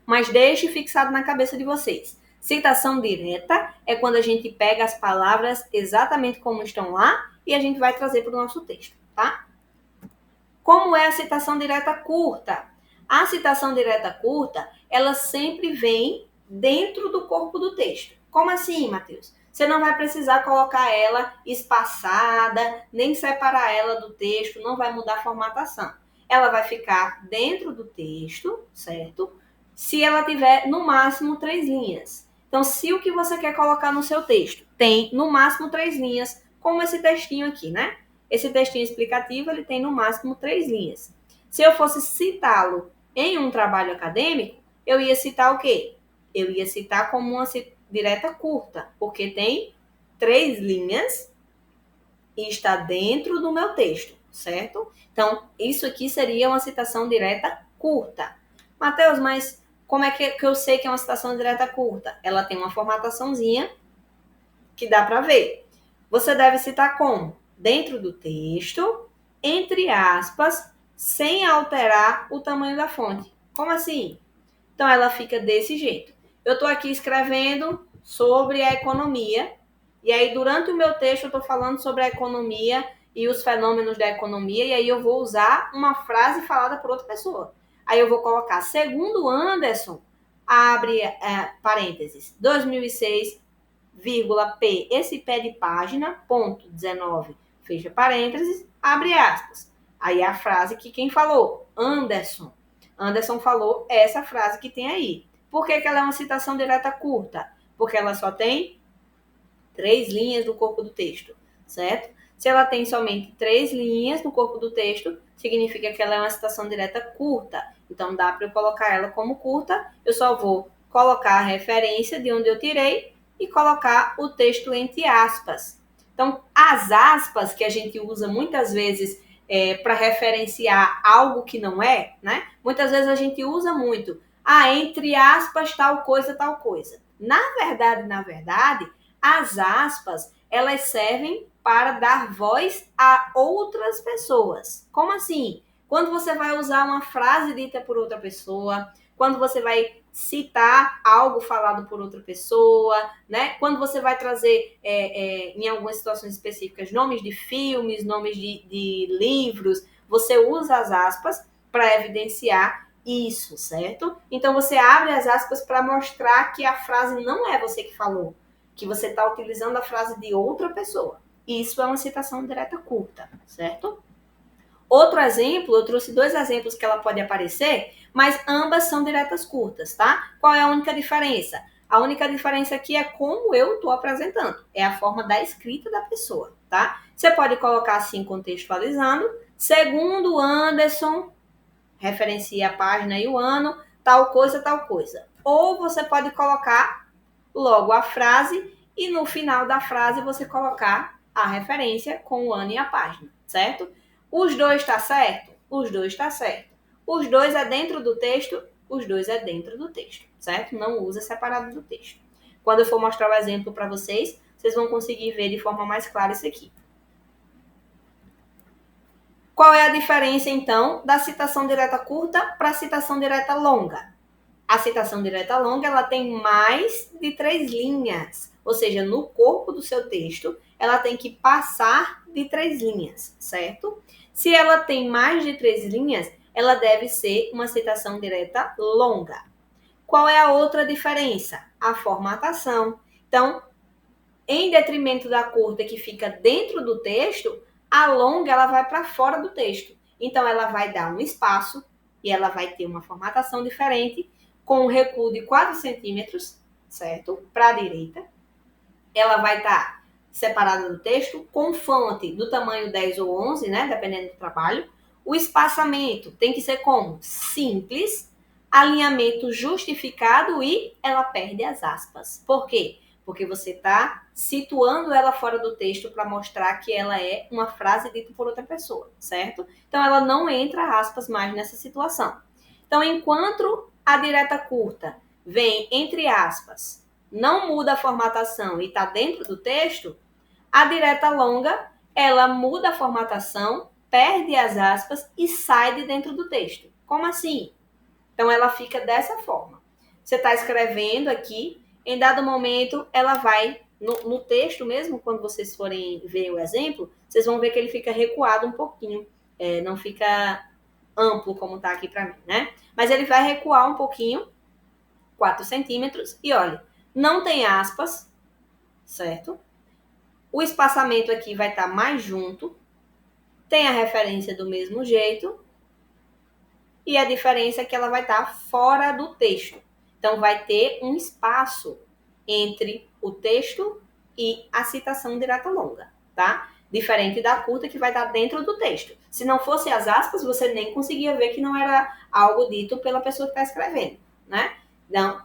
Mas deixe fixado na cabeça de vocês. Citação direta é quando a gente pega as palavras exatamente como estão lá e a gente vai trazer para o nosso texto, tá? Como é a citação direta curta? A citação direta curta, ela sempre vem dentro do corpo do texto. Como assim, Matheus? Você não vai precisar colocar ela espaçada, nem separar ela do texto, não vai mudar a formatação. Ela vai ficar dentro do texto, certo? Se ela tiver no máximo 3 linhas. Então, se o que você quer colocar no seu texto tem no máximo 3 linhas, como esse textinho aqui, né? Esse textinho explicativo, ele tem no máximo 3 linhas. Se eu fosse citá-lo em um trabalho acadêmico, eu ia citar o quê? Eu ia citar como uma direta curta, porque tem 3 linhas e está dentro do meu texto, certo? Então, isso aqui seria uma citação direta curta. Matheus, mas como é que eu sei que é uma citação direta curta? Ela tem uma formataçãozinha que dá para ver. Você deve citar como? Dentro do texto, entre aspas, sem alterar o tamanho da fonte. Como assim? Então, ela fica desse jeito. Eu estou aqui escrevendo sobre a economia, e aí, durante o meu texto, eu estou falando sobre a economia e os fenômenos da economia, e aí eu vou usar uma frase falada por outra pessoa. Aí eu vou colocar, segundo Anderson, abre parênteses, 2006, P, esse pé de página, ponto 19, fecha parênteses, abre aspas. Aí a frase que quem falou? Anderson. Anderson falou essa frase que tem aí. Por que ela é uma citação direta curta? Porque ela só tem 3 linhas no corpo do texto, certo? Se ela tem somente 3 linhas no corpo do texto, significa que ela é uma citação direta curta. Então, dá para eu colocar ela como curta, eu só vou colocar a referência de onde eu tirei e colocar o texto entre aspas. Então, as aspas que a gente usa muitas vezes para referenciar algo que não é, né? Muitas vezes a gente usa muito, entre aspas, tal coisa, tal coisa. Na verdade, as aspas, elas servem para dar voz a outras pessoas. Como assim? Quando você vai usar uma frase dita por outra pessoa, quando você vai citar algo falado por outra pessoa, né? Quando você vai trazer, em algumas situações específicas, nomes de filmes, nomes de livros, você usa as aspas para evidenciar isso, certo? Então você abre as aspas para mostrar que a frase não é você que falou, que você está utilizando a frase de outra pessoa. Isso é uma citação direta curta, certo? Outro exemplo, eu trouxe 2 exemplos que ela pode aparecer, mas ambas são diretas curtas, tá? Qual é a única diferença? A única diferença aqui é como eu estou apresentando, é a forma da escrita da pessoa, tá? Você pode colocar assim, contextualizando, segundo Anderson, referencia a página e o ano, tal coisa, tal coisa. Ou você pode colocar logo a frase e no final da frase você colocar a referência com o ano e a página, certo? Os dois está certo? Os dois está certo. Os dois é dentro do texto? Os dois é dentro do texto, certo? Não usa separado do texto. Quando eu for mostrar o exemplo para vocês, vocês vão conseguir ver de forma mais clara isso aqui. Qual é a diferença, então, da citação direta curta para a citação direta longa? A citação direta longa, ela tem mais de 3 linhas, ou seja, no corpo do seu texto, ela tem que passar de 3 linhas, certo? Se ela tem mais de 3 linhas, ela deve ser uma citação direta longa. Qual é a outra diferença? A formatação. Então, em detrimento da curta que fica dentro do texto, a longa ela vai para fora do texto. Então, ela vai dar um espaço e ela vai ter uma formatação diferente, com um recuo de 4 centímetros, certo? Para a direita. Ela vai estar separada do texto, com fonte do tamanho 10 ou 11, né? Dependendo do trabalho. O espaçamento tem que ser como? Simples, alinhamento justificado e ela perde as aspas. Por quê? Porque você está situando ela fora do texto para mostrar que ela é uma frase dita por outra pessoa, certo? Então, ela não entra aspas mais nessa situação. Então, enquanto a direta curta vem entre aspas, não muda a formatação e está dentro do texto, a direta longa, ela muda a formatação, perde as aspas e sai de dentro do texto. Como assim? Então, ela fica dessa forma. Você está escrevendo aqui, em dado momento, ela vai, no texto mesmo, quando vocês forem ver o exemplo, vocês vão ver que ele fica recuado um pouquinho, não fica amplo como está aqui para mim, né? Mas ele vai recuar um pouquinho, 4 centímetros, e olha, não tem aspas, certo? O espaçamento aqui vai estar mais junto, tem a referência do mesmo jeito, e a diferença é que ela vai estar fora do texto. Então, vai ter um espaço entre o texto e a citação direta longa, tá? Diferente da curta, que vai estar dentro do texto. Se não fosse as aspas, você nem conseguia ver que não era algo dito pela pessoa que está escrevendo, né? Então,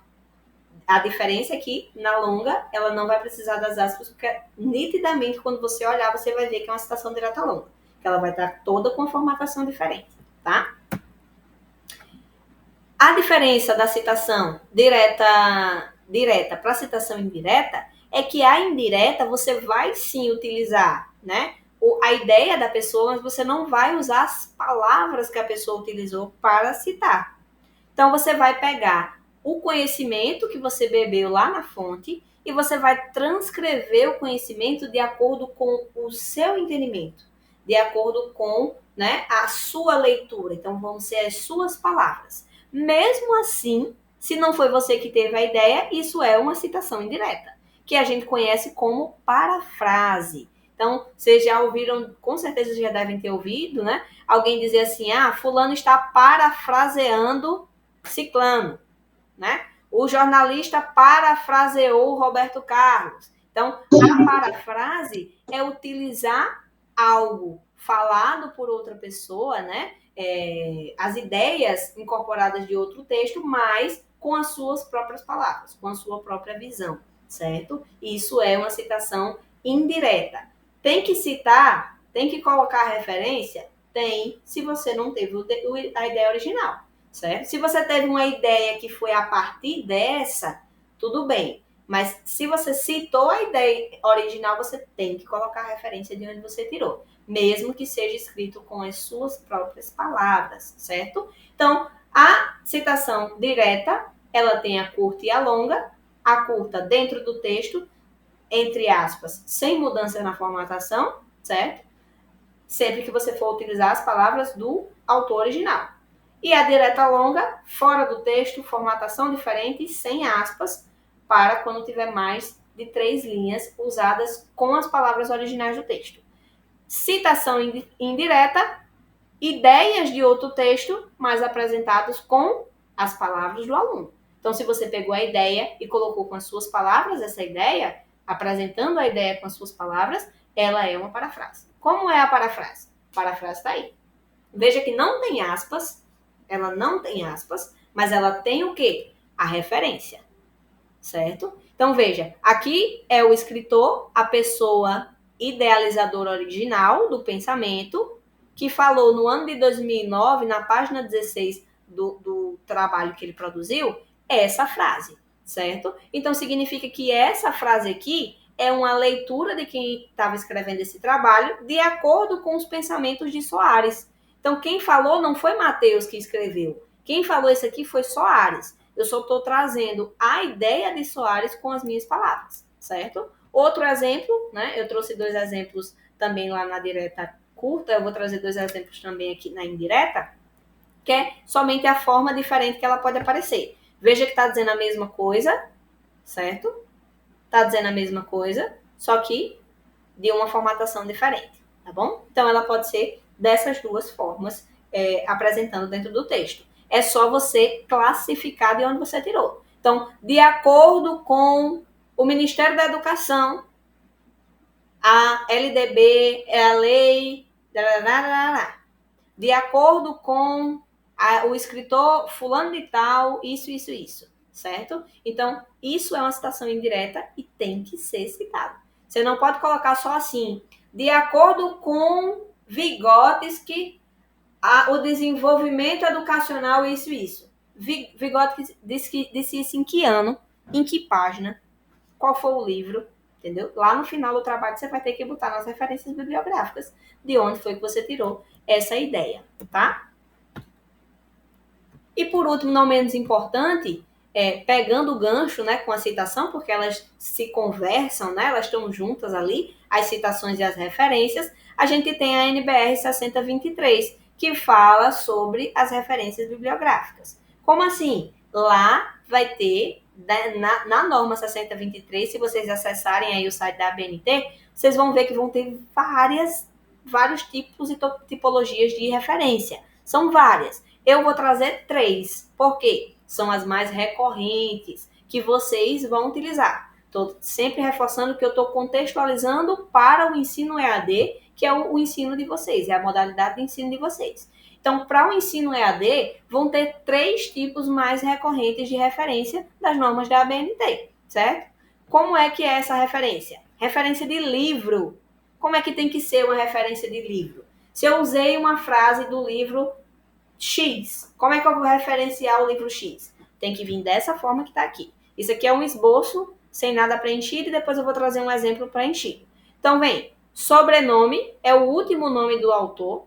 a diferença é que na longa, ela não vai precisar das aspas, porque nitidamente, quando você olhar, você vai ver que é uma citação direta longa. Que ela vai estar toda com uma formatação diferente, tá? A diferença da citação direta para a citação indireta é que a indireta você vai sim utilizar, né? A ideia da pessoa, mas você não vai usar as palavras que a pessoa utilizou para citar. Então, você vai pegar o conhecimento que você bebeu lá na fonte e você vai transcrever o conhecimento de acordo com o seu entendimento, de acordo com, né, a sua leitura. Então, vão ser as suas palavras. Mesmo assim, se não foi você que teve a ideia, isso é uma citação indireta, que a gente conhece como parafrase. Então, vocês já ouviram, com certeza já devem ter ouvido, né? Alguém dizer assim, fulano está parafraseando ciclano, né? O jornalista parafraseou Roberto Carlos. Então, a parafrase é utilizar algo falado por outra pessoa, né? As ideias incorporadas de outro texto, mas com as suas próprias palavras, com a sua própria visão, certo? Isso é uma citação indireta. Tem que citar, tem que colocar a referência? Tem, se você não teve a ideia original, certo? Se você teve uma ideia que foi a partir dessa, tudo bem. Mas se você citou a ideia original, você tem que colocar a referência de onde você tirou, mesmo que seja escrito com as suas próprias palavras, certo? Então, a citação direta, ela tem a curta e a longa. A curta dentro do texto, entre aspas, sem mudança na formatação, certo? Sempre que você for utilizar as palavras do autor original. E a direta longa, fora do texto, formatação diferente, sem aspas, para quando tiver mais de 3 linhas usadas com as palavras originais do texto. Citação indireta, ideias de outro texto, mas apresentados com as palavras do aluno. Então, se você pegou a ideia e colocou com as suas palavras essa ideia, apresentando a ideia com as suas palavras, ela é uma parafrase. Como é a parafrase? A parafrase está aí. Veja que não tem aspas, ela não tem aspas, mas ela tem o quê? A referência, certo? Então, veja, aqui é o escritor, a pessoa idealizadora original do pensamento, que falou no ano de 2009, na página 16 do trabalho que ele produziu, essa frase, certo? Então, significa que essa frase aqui é uma leitura de quem estava escrevendo esse trabalho de acordo com os pensamentos de Soares. Então, quem falou não foi Mateus que escreveu. Quem falou isso aqui foi Soares. Eu só estou trazendo a ideia de Soares com as minhas palavras, certo? Outro exemplo, né? Eu trouxe 2 exemplos também lá na direta curta, eu vou trazer 2 exemplos também aqui na indireta, que é somente a forma diferente que ela pode aparecer. Veja que está dizendo a mesma coisa, certo? Está dizendo a mesma coisa, só que de uma formatação diferente, tá bom? Então, ela pode ser dessas 2 formas, apresentando dentro do texto. É só você classificar de onde você tirou. Então, de acordo com o Ministério da Educação, a LDB é a lei... De acordo com o escritor fulano de tal, isso, certo? Então, isso é uma citação indireta e tem que ser citado. Você não pode colocar só assim, de acordo com Vygotsky, o desenvolvimento educacional, isso. Vygotsky disse isso em que ano, em que página, qual foi o livro, entendeu? Lá no final do trabalho você vai ter que botar nas referências bibliográficas de onde foi que você tirou essa ideia, tá? E por último, não menos importante, pegando o gancho, né, com a citação, porque elas se conversam, né, elas estão juntas ali, as citações e as referências, a gente tem a NBR 6023, que fala sobre as referências bibliográficas. Como assim? Lá vai ter, na norma 6023, se vocês acessarem aí o site da ABNT, vocês vão ver que vão ter vários tipos e tipologias de referência. São várias. Eu vou trazer 3, porque são as mais recorrentes que vocês vão utilizar. Estou sempre reforçando que eu estou contextualizando para o ensino EAD, que é o ensino de vocês, é a modalidade de ensino de vocês. Então, para o ensino EAD, vão ter 3 tipos mais recorrentes de referência das normas da ABNT, certo? Como é que é essa referência? Referência de livro. Como é que tem que ser uma referência de livro? Se eu usei uma frase do livro X, como é que eu vou referenciar o livro X? Tem que vir dessa forma que está aqui. Isso aqui é um esboço sem nada preenchido e depois eu vou trazer um exemplo preenchido. Então, vem, sobrenome é o último nome do autor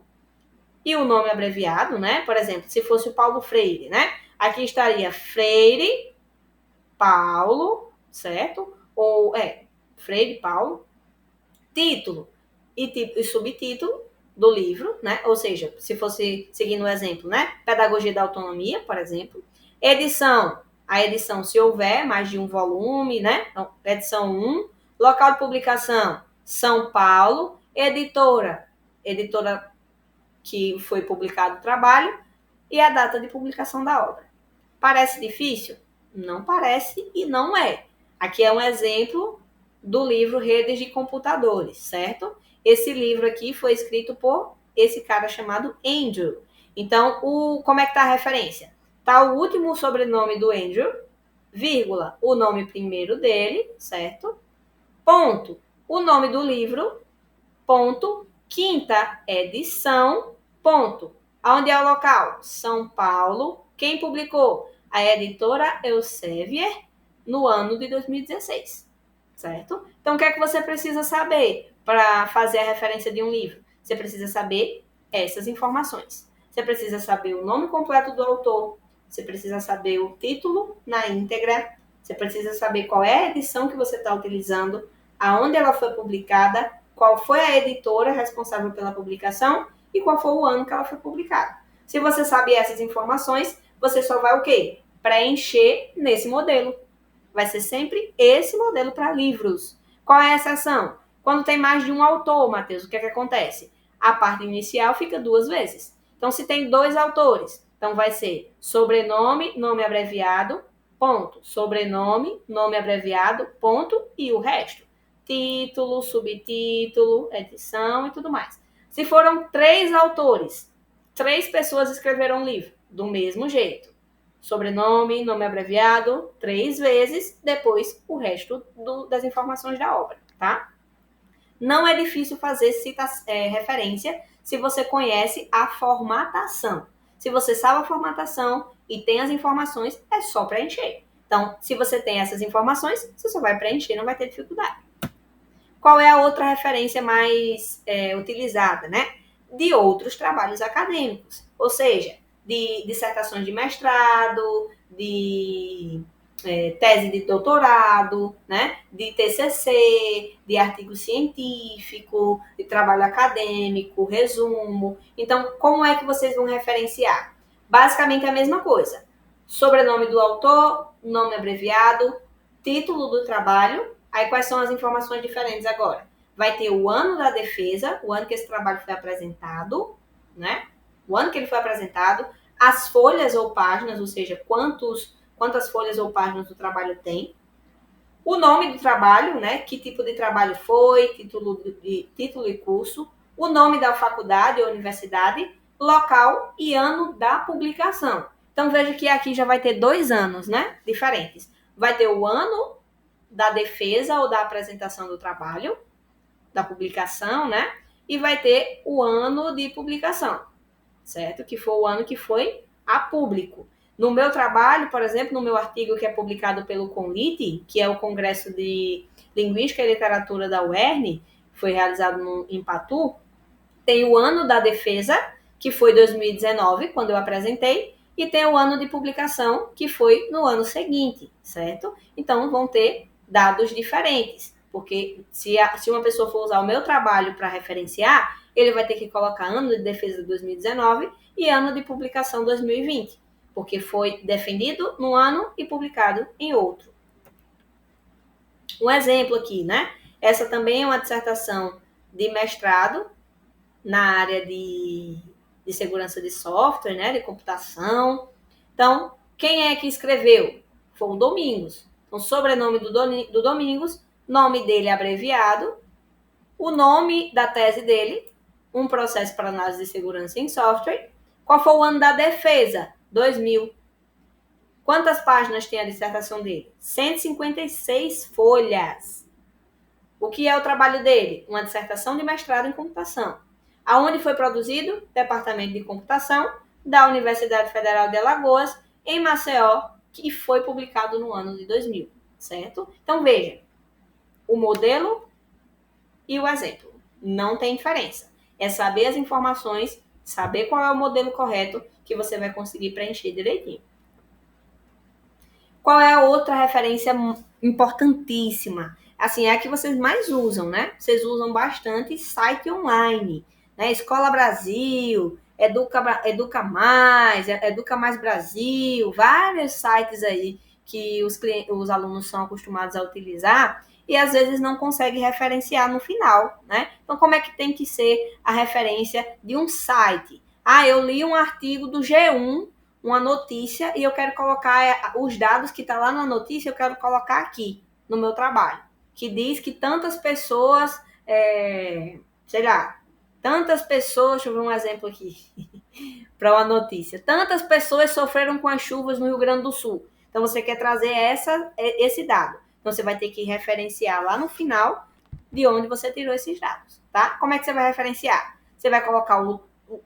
e o nome abreviado, né? Por exemplo, se fosse o Paulo Freire, né? Aqui estaria Freire, Paulo, certo? Ou, Freire, Paulo. Título e subtítulo do livro, né? Ou seja, se fosse seguindo o exemplo, né? Pedagogia da Autonomia, por exemplo. Edição, a edição, se houver mais de um volume, né? Então, edição 1. Local de publicação, São Paulo. Editora que foi publicado o trabalho e a data de publicação da obra. Parece difícil? Não parece e não é. Aqui é um exemplo do livro Redes de Computadores, certo? Esse livro aqui foi escrito por esse cara chamado Andrew. Então, como é que está a referência? Está o último sobrenome do Andrew, vírgula, o nome primeiro dele, certo? Ponto, o nome do livro, ponto, quinta edição, ponto. Onde é o local? São Paulo. Quem publicou? A editora Elsevier, no ano de 2016, certo? Então, o que é que você precisa saber para fazer a referência de um livro? Você precisa saber essas informações. Você precisa saber o nome completo do autor, você precisa saber o título na íntegra, você precisa saber qual é a edição que você está utilizando, aonde ela foi publicada, qual foi a editora responsável pela publicação e qual foi o ano que ela foi publicada. Se você sabe essas informações, você só vai o quê? Preencher nesse modelo. Vai ser sempre esse modelo para livros. Qual é a exceção? Quando tem mais de um autor, Matheus, o que é que acontece? A parte inicial fica duas vezes. Então, se tem dois autores, então vai ser sobrenome, nome abreviado, ponto. Sobrenome, nome abreviado, ponto, e o resto. Título, subtítulo, edição e tudo mais. Se foram três autores, três pessoas escreveram um livro, do mesmo jeito. Sobrenome, nome abreviado, 3 vezes, depois o resto das informações da obra, tá? Não é difícil fazer referência se você conhece a formatação. Se você sabe a formatação e tem as informações, é só preencher. Então, se você tem essas informações, você só vai preencher, não vai ter dificuldade. Qual é a outra referência mais utilizada, né? De outros trabalhos acadêmicos, ou seja, de dissertações de mestrado, de tese de doutorado, né? De TCC, de artigo científico, de trabalho acadêmico, resumo. Então, como é que vocês vão referenciar? Basicamente a mesma coisa. Sobrenome do autor, nome abreviado, título do trabalho. Aí quais são as informações diferentes agora? Vai ter o ano da defesa, o ano que esse trabalho foi apresentado, né? O ano que ele foi apresentado, as folhas ou páginas, ou seja, quantas folhas ou páginas do trabalho tem, o nome do trabalho, né? Que tipo de trabalho foi, título e curso, o nome da faculdade ou universidade, local e ano da publicação. Então veja que aqui já vai ter 2 anos, né? Diferentes. Vai ter o ano da defesa ou da apresentação do trabalho, da publicação, né? E vai ter o ano de publicação, certo? Que foi o ano que foi a público. No meu trabalho, por exemplo, no meu artigo que é publicado pelo CONLIT, que é o Congresso de Linguística e Literatura da UERN, foi realizado em Patu, tem o ano da defesa, que foi 2019, quando eu apresentei, e tem o ano de publicação, que foi no ano seguinte, certo? Então, vão ter dados diferentes, porque se uma pessoa for usar o meu trabalho para referenciar, ele vai ter que colocar ano de defesa 2019 e ano de publicação 2020, porque foi defendido num ano e publicado em outro. Um exemplo aqui, né? Essa também é uma dissertação de mestrado na área de segurança de software, né? De computação. Então, quem é que escreveu? Foi o Domingos. Então, sobrenome do Domingos, nome dele abreviado, o nome da tese dele, um processo para análise de segurança em software. Qual foi o ano da defesa? 2000. Quantas páginas tem a dissertação dele? 156 folhas. O que é o trabalho dele? Uma dissertação de mestrado em computação. Aonde foi produzido? Departamento de Computação da Universidade Federal de Alagoas, em Maceió, que foi publicado no ano de 2000, certo? Então, veja, o modelo e o exemplo. Não tem diferença. É saber as informações, saber qual é o modelo correto que você vai conseguir preencher direitinho. Qual é a outra referência importantíssima? Assim, é a que vocês mais usam, né? Vocês usam bastante site online, né? Escola Brasil, Educa Mais, Educa Mais Brasil, vários sites aí que os alunos são acostumados a utilizar e às vezes não conseguem referenciar no final, né? Então, como é que tem que ser a referência de um site? Ah, eu li um artigo do G1, uma notícia, e eu quero colocar os dados que está lá na notícia, eu quero colocar aqui no meu trabalho, que diz que tantas pessoas, sei lá, tantas pessoas, deixa eu ver um exemplo aqui, para uma notícia, tantas pessoas sofreram com as chuvas no Rio Grande do Sul. Então, você quer trazer esse dado. Então, você vai ter que referenciar lá no final de onde você tirou esses dados, tá? Como é que você vai referenciar? Você vai colocar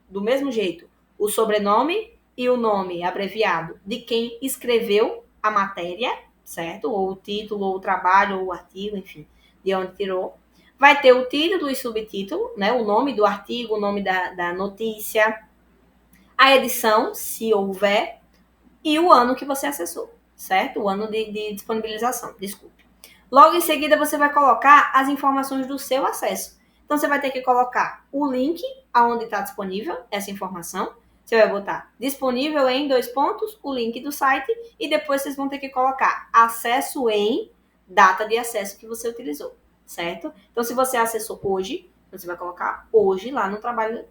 do mesmo jeito o sobrenome e o nome abreviado de quem escreveu a matéria, certo? Ou o título, ou o trabalho, ou o artigo, enfim, de onde tirou. Vai ter o título e subtítulo, né? O nome do artigo, o nome da notícia, a edição, se houver, e o ano que você acessou, certo? O ano de disponibilização, desculpe. Logo em seguida, você vai colocar as informações do seu acesso. Então, você vai ter que colocar o link aonde está disponível essa informação. Você vai botar disponível em 2 pontos, o link do site, e depois vocês vão ter que colocar acesso em data de acesso que você utilizou, certo? Então, se você acessou hoje, você vai colocar hoje lá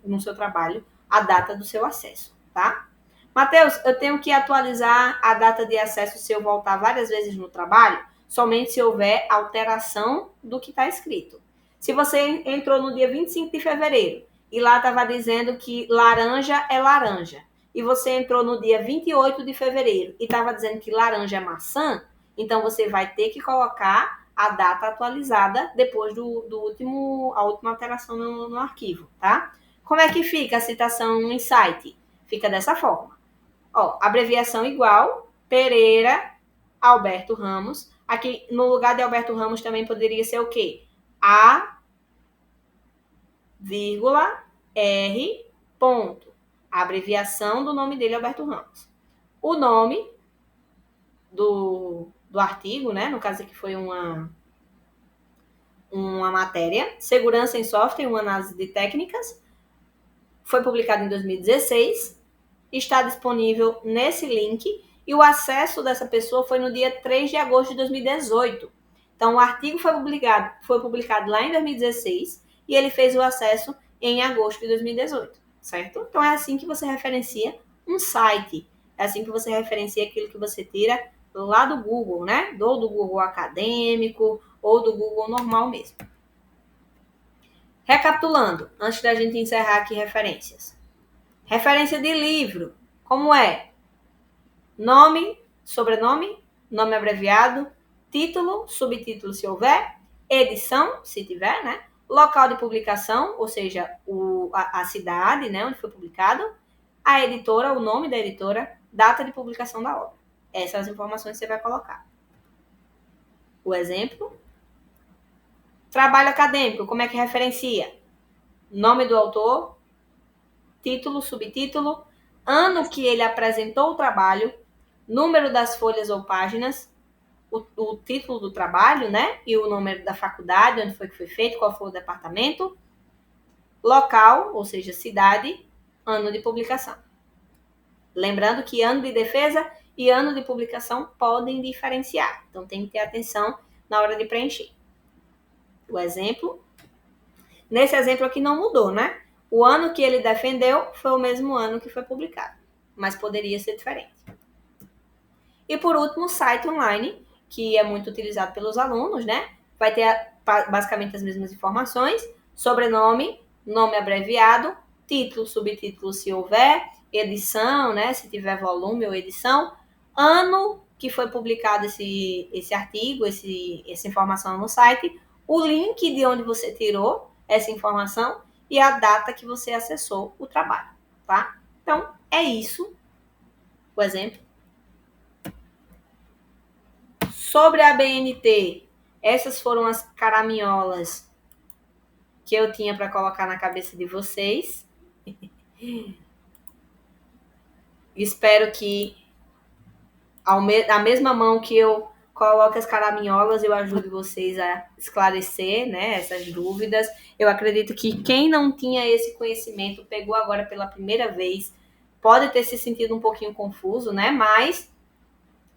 no seu trabalho, a data do seu acesso, tá? Matheus, eu tenho que atualizar a data de acesso se eu voltar várias vezes no trabalho? Somente se houver alteração do que está escrito. Se você entrou no dia 25 de fevereiro e lá estava dizendo que laranja é laranja, e você entrou no dia 28 de fevereiro e estava dizendo que laranja é maçã, então você vai ter que colocar a data atualizada depois a última alteração no arquivo, tá? Como é que fica a citação em site? Fica dessa forma. Ó, abreviação igual, Pereira, Alberto Ramos. Aqui, no lugar de Alberto Ramos, também poderia ser o quê? A, vírgula, R, ponto. A abreviação do nome dele é Alberto Ramos. O nome do artigo, né? No caso aqui foi uma matéria, Segurança em Software, uma análise de técnicas. Foi publicado em 2016. Está disponível nesse link. E o acesso dessa pessoa foi no dia 3 de agosto de 2018. Então, o artigo foi publicado lá em 2016 e ele fez o acesso em agosto de 2018, certo? Então, é assim que você referencia um site. É assim que você referencia aquilo que você tira lá do Google, né? Ou do Google acadêmico, ou do Google normal mesmo. Recapitulando, antes da gente encerrar aqui referências. Referência de livro, como é? Nome, sobrenome, nome abreviado, título, subtítulo se houver, edição, se tiver, né? Local de publicação, ou seja, a cidade, né, onde foi publicado, a editora, o nome da editora, data de publicação da obra. Essas são as informações que você vai colocar. O exemplo. Trabalho acadêmico, como é que referencia? Nome do autor, título, subtítulo, ano que ele apresentou o trabalho, número das folhas ou páginas, o título do trabalho, né? E o número da faculdade, onde foi que foi feito, qual foi o departamento, local, ou seja, cidade, ano de publicação. Lembrando que ano de defesa e ano de publicação podem diferenciar. Então, tem que ter atenção na hora de preencher. O exemplo. Nesse exemplo aqui não mudou, né? O ano que ele defendeu foi o mesmo ano que foi publicado, mas poderia ser diferente. E por último, o site online, que é muito utilizado pelos alunos, né? Vai ter basicamente as mesmas informações, sobrenome, nome abreviado, título, subtítulo se houver, edição, né? Se tiver volume ou edição, ano que foi publicado esse artigo, essa informação no site, o link de onde você tirou essa informação e a data que você acessou o trabalho, tá? Então, é isso. O exemplo. Sobre a BNT, essas foram as caraminholas que eu tinha para colocar na cabeça de vocês. Espero que a mesma mão que eu coloque as caraminholas, eu ajude vocês a esclarecer, né, essas dúvidas. Eu acredito que quem não tinha esse conhecimento, pegou agora pela primeira vez, pode ter se sentido um pouquinho confuso, né, mas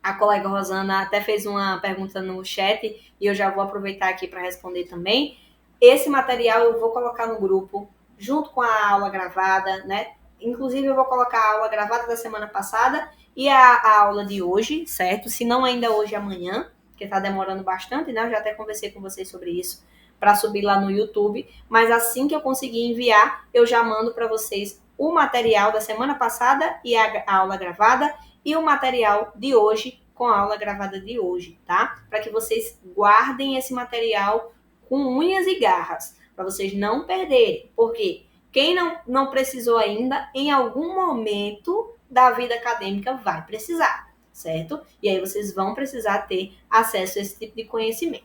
a colega Rosana até fez uma pergunta no chat e eu já vou aproveitar aqui para responder também. Esse material eu vou colocar no grupo, junto com a aula gravada, né? Inclusive, eu vou colocar a aula gravada da semana passada e a aula de hoje, certo? Se não ainda hoje, amanhã, porque está demorando bastante, né? Eu já até conversei com vocês sobre isso, para subir lá no YouTube. Mas assim que eu conseguir enviar, eu já mando para vocês o material da semana passada e a aula gravada e o material de hoje com a aula gravada de hoje, tá? Para que vocês guardem esse material com unhas e garras, para vocês não perderem. Porque quem não precisou ainda, em algum momento da vida acadêmica vai precisar, certo? E aí vocês vão precisar ter acesso a esse tipo de conhecimento.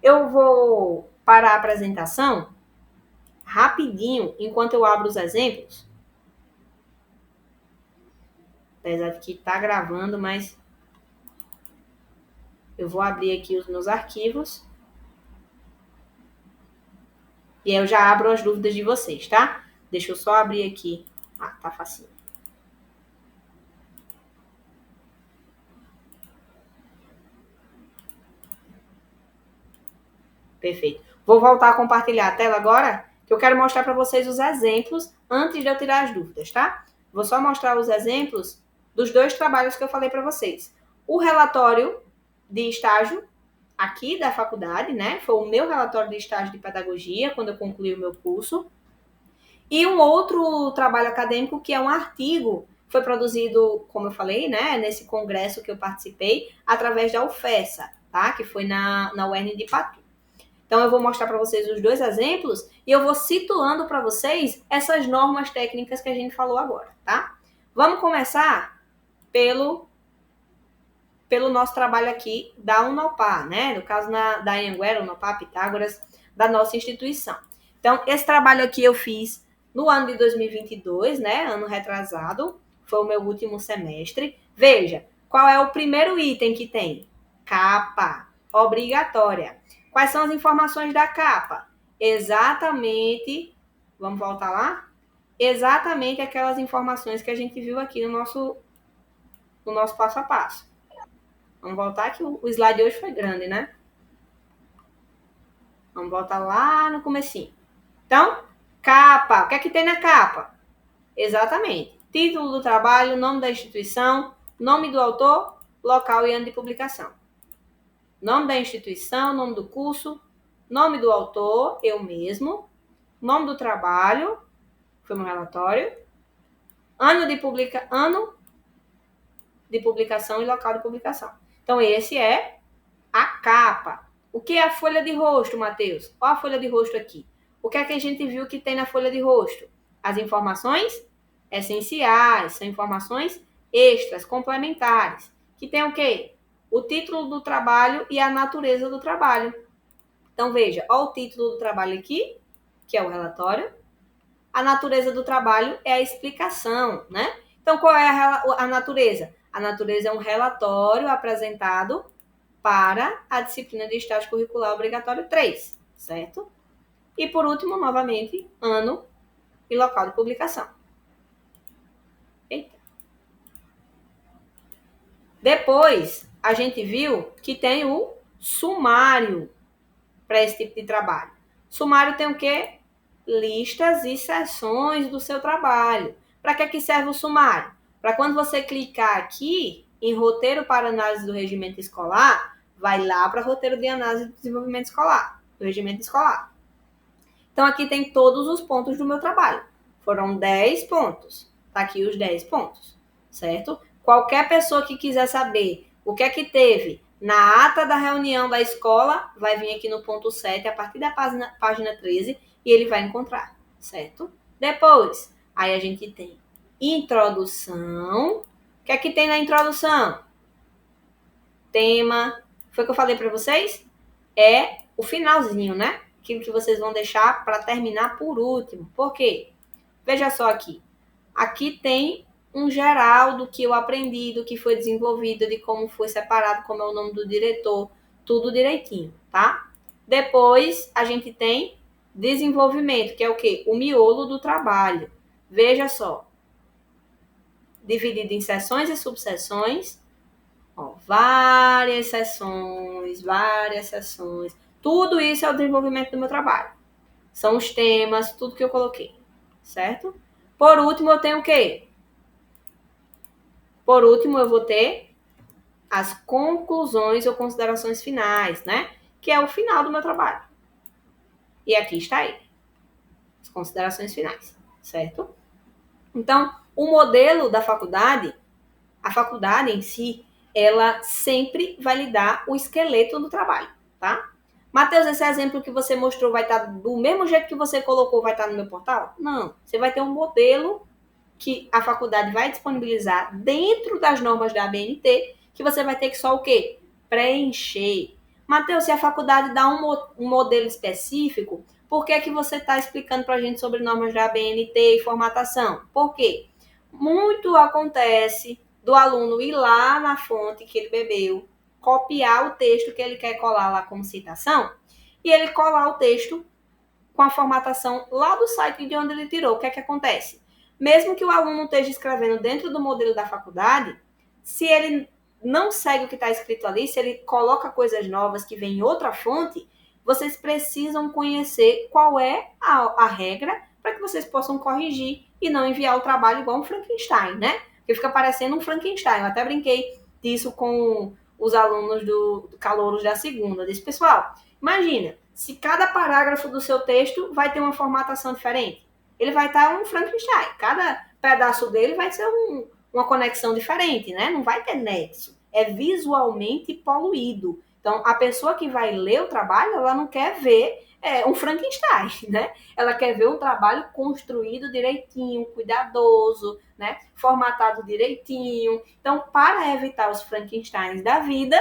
Eu vou parar a apresentação rapidinho, enquanto eu abro os exemplos. Apesar de que está gravando, mas eu vou abrir aqui os meus arquivos. E aí eu já abro as dúvidas de vocês, tá? Deixa eu só abrir aqui. Ah, tá facinho. Perfeito. Vou voltar a compartilhar a tela agora, que eu quero mostrar para vocês os exemplos antes de eu tirar as dúvidas, tá? Vou só mostrar os exemplos dos 2 trabalhos que eu falei para vocês. O relatório de estágio aqui da faculdade, né? Foi o meu relatório de estágio de pedagogia, quando eu concluí o meu curso. E um outro trabalho acadêmico, que é um artigo, foi produzido, como eu falei, né? Nesse congresso que eu participei, através da UFESA, tá? Que foi na UERN de Patu. Então, eu vou mostrar para vocês os 2 exemplos e eu vou situando para vocês essas normas técnicas que a gente falou agora, tá? Vamos começar pelo nosso trabalho aqui da Unopar, né? No caso, da Anhanguera, Unopar, Pitágoras, da nossa instituição. Então, esse trabalho aqui eu fiz no ano de 2022, né? Ano retrasado, foi o meu último semestre. Veja, qual é o primeiro item que tem? Capa obrigatória. Quais são as informações da capa? Exatamente, vamos voltar lá? Exatamente aquelas informações que a gente viu aqui no nosso passo a passo. Vamos voltar que o slide hoje foi grande, né? Vamos voltar lá no comecinho. Então, capa. O que é que tem na capa? Exatamente. Título do trabalho, nome da instituição, nome do autor, local e ano de publicação. Nome da instituição, nome do curso, nome do autor, eu mesmo, nome do trabalho, foi meu relatório, ano de publicação e local de publicação. Então, esse é a capa. O que é a folha de rosto, Matheus? Olha a folha de rosto aqui. O que é que a gente viu que tem na folha de rosto? As informações essenciais, são informações extras, complementares. Que tem o quê? O título do trabalho e a natureza do trabalho. Então, veja, olha o título do trabalho aqui, que é o relatório. A natureza do trabalho é a explicação, né? Então, qual é a natureza? A natureza é um relatório apresentado para a disciplina de estágio curricular obrigatório 3, certo? E, por último, novamente, ano e local de publicação. Eita. Depois, a gente viu que tem o sumário para esse tipo de trabalho. Sumário tem o quê? Listas e seções do seu trabalho. Para que serve o sumário? Para quando você clicar aqui em roteiro para análise do regimento escolar, vai lá para roteiro de análise do desenvolvimento escolar, do regimento escolar. Então, aqui tem todos os pontos do meu trabalho. Foram 10 pontos. Está aqui os 10 pontos, certo? Qualquer pessoa que quiser saber o que é que teve na ata da reunião da escola, vai vir aqui no ponto 7, a partir da página 13, e ele vai encontrar, certo? Depois, aí a gente tem introdução. O que é que tem na introdução? Tema. Foi o que eu falei para vocês? É o finalzinho, né? Aquilo que vocês vão deixar para terminar por último. Por quê? Veja só aqui. Aqui tem um geral do que eu aprendi, do que foi desenvolvido, de como foi separado, como é o nome do diretor, tudo direitinho, tá? Depois, a gente tem desenvolvimento, que é o quê? O miolo do trabalho. Veja só. Dividido em seções e subseções. Ó, várias seções. Tudo isso é o desenvolvimento do meu trabalho. São os temas, tudo que eu coloquei, certo? Por último, eu tenho o quê? Por último, eu vou ter as conclusões ou considerações finais, né? Que é o final do meu trabalho. E aqui está ele. As considerações finais, certo? Então, o modelo da faculdade, a faculdade em si, ela sempre vai lhe dar o esqueleto do trabalho, tá? Matheus, esse exemplo que você mostrou vai estar do mesmo jeito que você colocou, vai estar no meu portal? Não. Você vai ter um modelo que a faculdade vai disponibilizar dentro das normas da ABNT, que você vai ter que só o quê? Preencher. Mateus, se a faculdade dá um modelo específico, por que que você está explicando para a gente sobre normas da ABNT e formatação? Por quê? Muito acontece do aluno ir lá na fonte que ele bebeu, copiar o texto que ele quer colar lá como citação, e ele colar o texto com a formatação lá do site de onde ele tirou. O que é que acontece? Mesmo que o aluno esteja escrevendo dentro do modelo da faculdade, se ele não segue o que está escrito ali, se ele coloca coisas novas que vêm em outra fonte, vocês precisam conhecer qual é a regra para que vocês possam corrigir e não enviar o trabalho igual um Frankenstein, né? Porque fica parecendo um Frankenstein. Eu até brinquei disso com os alunos do Calouros da segunda. Eu disse, pessoal, imagina, se cada parágrafo do seu texto vai ter uma formatação diferente. Ele vai estar um Frankenstein. Cada pedaço dele vai ser uma conexão diferente, né? Não vai ter nexo. É visualmente poluído. Então, a pessoa que vai ler o trabalho, ela não quer ver um Frankenstein, né? Ela quer ver um trabalho construído direitinho, cuidadoso, né? Formatado direitinho. Então, para evitar os Frankensteins da vida,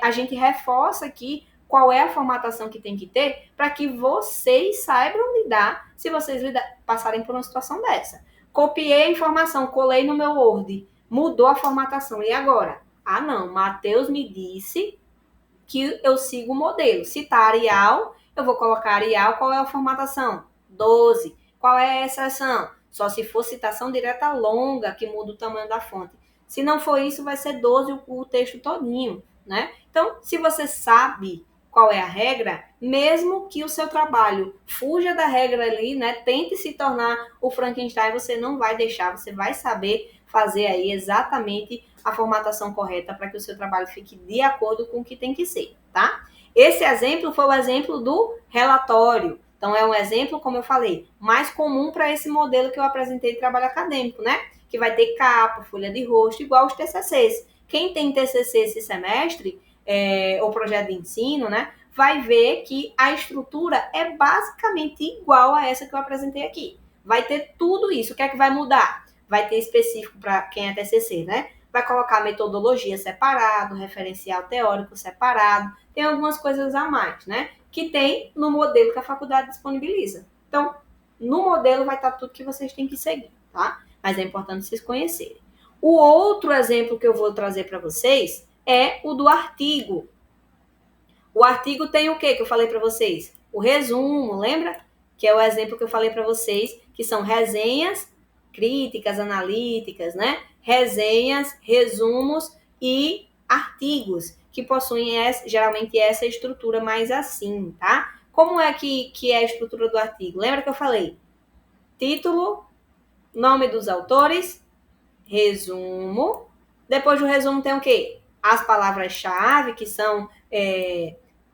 a gente reforça aqui qual é a formatação que tem que ter para que vocês saibam lidar se vocês passarem por uma situação dessa. Copiei a informação, colei no meu Word, mudou a formatação. E agora? Ah, não, Mateus me disse que eu sigo o modelo. Se está Arial, eu vou colocar Arial. Qual é a formatação? 12. Qual é a exceção? Só se for citação direta longa, que muda o tamanho da fonte. Se não for isso, vai ser 12 o texto todinho, né? Então, se você sabe qual é a regra, mesmo que o seu trabalho fuja da regra ali, né? Tente se tornar o Frankenstein, você não vai deixar, você vai saber fazer aí exatamente a formatação correta para que o seu trabalho fique de acordo com o que tem que ser, tá? Esse exemplo foi o exemplo do relatório. Então, é um exemplo, como eu falei, mais comum para esse modelo que eu apresentei de trabalho acadêmico, né? Que vai ter capa, folha de rosto, igual os TCCs. Quem tem TCC esse semestre, ou projeto de ensino, né? Vai ver que a estrutura é basicamente igual a essa que eu apresentei aqui. Vai ter tudo isso. O que é que vai mudar? Vai ter específico para quem é TCC, né? Vai colocar metodologia separado, referencial teórico separado, tem algumas coisas a mais, né? Que tem no modelo que a faculdade disponibiliza. Então, no modelo vai estar tudo que vocês têm que seguir, tá? Mas é importante vocês conhecerem. O outro exemplo que eu vou trazer para vocês é o do artigo. O artigo tem o que eu falei para vocês? O resumo, lembra? Que é o exemplo que eu falei para vocês, que são resenhas, críticas, analíticas, né? Resenhas, resumos e artigos, que possuem geralmente essa estrutura mais assim, tá? Como é que é a estrutura do artigo? Lembra que eu falei? Título, nome dos autores, resumo. Depois do resumo tem o quê? As palavras-chave, que são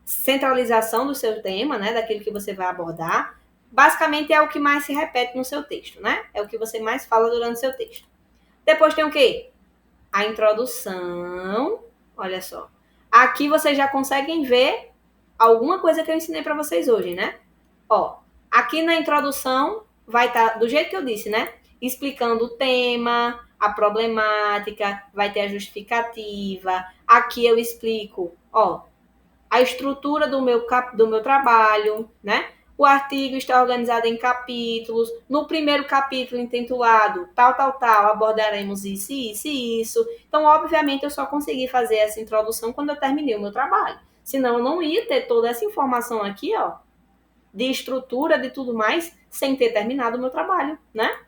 centralização do seu tema, né? Daquilo que você vai abordar. Basicamente é o que mais se repete no seu texto, né? É o que você mais fala durante o seu texto. Depois tem o quê? A introdução. Olha só. Aqui vocês já conseguem ver alguma coisa que eu ensinei para vocês hoje, né? Ó, aqui na introdução vai estar do jeito que eu disse, né? Explicando o tema, a problemática, vai ter a justificativa. Aqui eu explico, ó, a estrutura do meu trabalho, né? O artigo está organizado em capítulos. No primeiro capítulo, intitulado tal, abordaremos isso, isso e isso. Então, obviamente, eu só consegui fazer essa introdução quando eu terminei o meu trabalho. Senão, eu não ia ter toda essa informação aqui, ó, de estrutura, de tudo mais, sem ter terminado o meu trabalho, né?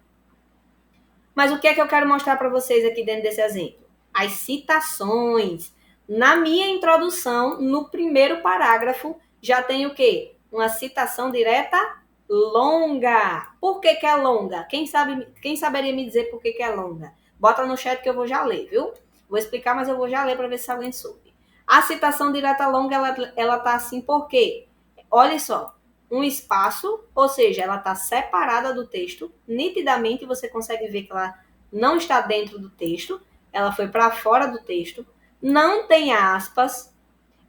Mas o que é que eu quero mostrar para vocês aqui dentro desse exemplo? As citações. Na minha introdução, no primeiro parágrafo, já tem o quê? Uma citação direta longa. Por que é longa? Quem saberia me dizer por que é longa? Bota no chat que eu vou já ler, viu? Vou explicar, mas eu vou já ler para ver se alguém soube. A citação direta longa, ela tá assim por quê? Olha só, um espaço, ou seja, ela está separada do texto, nitidamente você consegue ver que ela não está dentro do texto, ela foi para fora do texto, não tem aspas,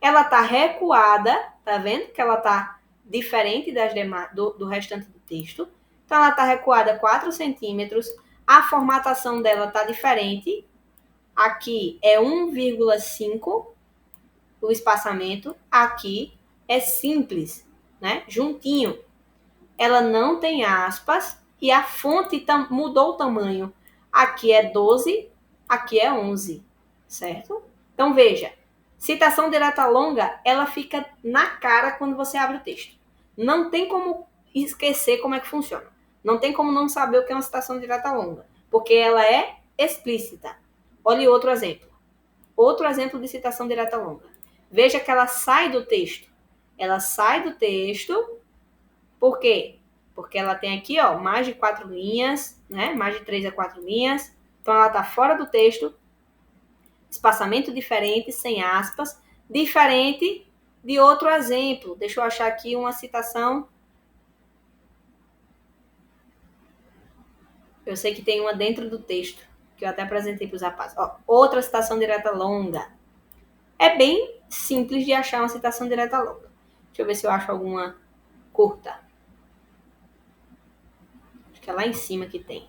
ela está recuada, tá vendo que ela está diferente das demais, do restante do texto, então ela está recuada 4 centímetros, a formatação dela está diferente, aqui é 1,5 o espaçamento, aqui é simples, né? Juntinho. Ela não tem aspas e a fonte mudou o tamanho. Aqui é 12, aqui é 11, certo? Então, veja, citação direta longa, ela fica na cara quando você abre o texto. Não tem como esquecer como é que funciona. Não tem como não saber o que é uma citação direta longa, porque ela é explícita. Olhe outro exemplo. Outro exemplo de citação direta longa. Veja que ela sai do texto. Ela sai do texto, por quê? Porque ela tem aqui, ó, mais de 4 linhas, né? Mais de 3 a 4 linhas. Então, ela está fora do texto. Espaçamento diferente, sem aspas. Diferente de outro exemplo. Deixa eu achar aqui uma citação. Eu sei que tem uma dentro do texto, que eu até apresentei para os rapazes. Ó, outra citação direta longa. É bem simples de achar uma citação direta longa. Deixa eu ver se eu acho alguma curta. Acho que é lá em cima que tem.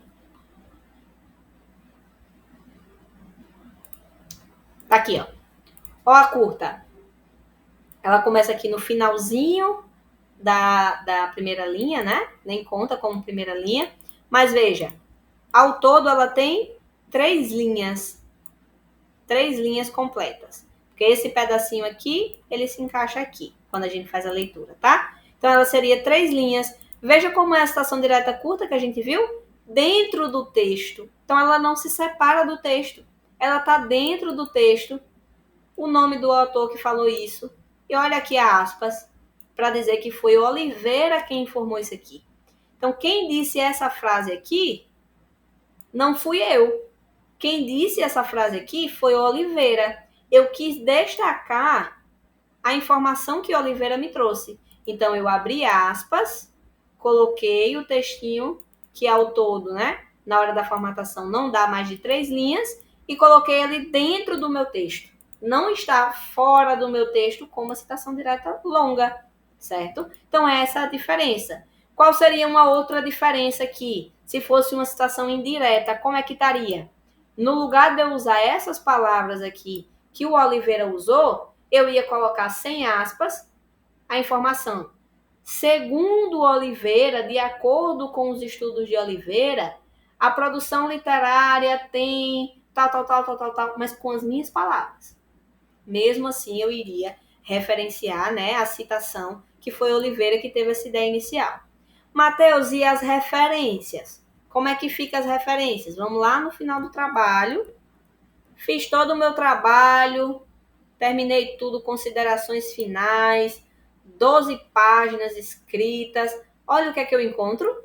Tá aqui, ó. Ó a curta. Ela começa aqui no finalzinho da primeira linha, né? Nem conta como primeira linha. Mas veja, ao todo ela tem 3 linhas. 3 linhas completas. Porque esse pedacinho aqui, ele se encaixa aqui, quando a gente faz a leitura, tá? Então, ela seria 3 linhas. Veja como é a citação direta curta que a gente viu? Dentro do texto. Então, ela não se separa do texto. Ela está dentro do texto. O nome do autor que falou isso. E olha aqui aspas, para dizer que foi Oliveira quem informou isso aqui. Então, quem disse essa frase aqui, não fui eu. Quem disse essa frase aqui foi Oliveira. Eu quis destacar a informação que Oliveira me trouxe. Então, eu abri aspas, coloquei o textinho, que ao todo, né, na hora da formatação não dá mais de 3 linhas, e coloquei ele dentro do meu texto. Não está fora do meu texto como uma citação direta longa, certo? Então, essa é a diferença. Qual seria uma outra diferença aqui? Se fosse uma citação indireta, como é que estaria? No lugar de eu usar essas palavras aqui que o Oliveira usou, eu ia colocar sem aspas a informação. Segundo Oliveira, de acordo com os estudos de Oliveira, a produção literária tem tal, mas com as minhas palavras. Mesmo assim, eu iria referenciar, né, a citação que foi Oliveira que teve essa ideia inicial. Mateus, e as referências? Como é que fica as referências? Vamos lá no final do trabalho. Fiz todo o meu trabalho, terminei tudo, considerações finais, 12 páginas escritas. Olha o que é que eu encontro?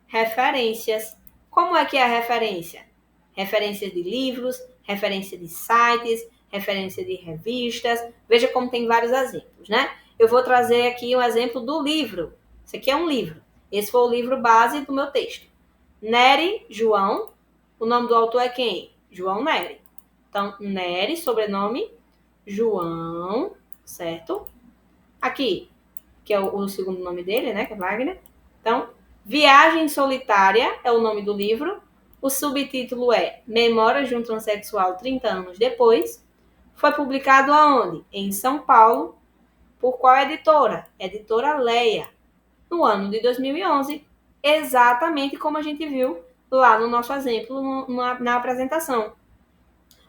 Referências. Como é que é a referência? Referências de livros, referência de sites, referência de revistas. Veja como tem vários exemplos, né? Eu vou trazer aqui um exemplo do livro. Esse aqui é um livro. Esse foi o livro base do meu texto. Nery, João. O nome do autor é quem? João Nery. Então, Nery, sobrenome, João, certo? Aqui, que é o segundo nome dele, né, que é Wagner. Então, Viagem Solitária é o nome do livro. O subtítulo é Memórias de um Transsexual 30 anos depois. Foi publicado aonde? Em São Paulo. Por qual editora? Editora Leia. No ano de 2011. Exatamente como a gente viu lá no nosso exemplo, na apresentação.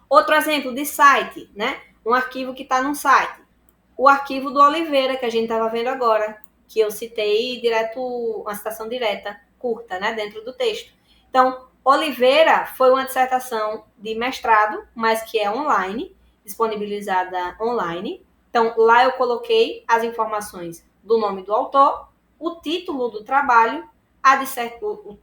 Outro exemplo de site, né? Um arquivo que está num site. O arquivo do Oliveira, que a gente estava vendo agora, que eu citei direto, uma citação direta, curta, né? Dentro do texto. Então, Oliveira foi uma dissertação de mestrado, mas que é online, disponibilizada online. Então, lá eu coloquei as informações do nome do autor, o título do trabalho,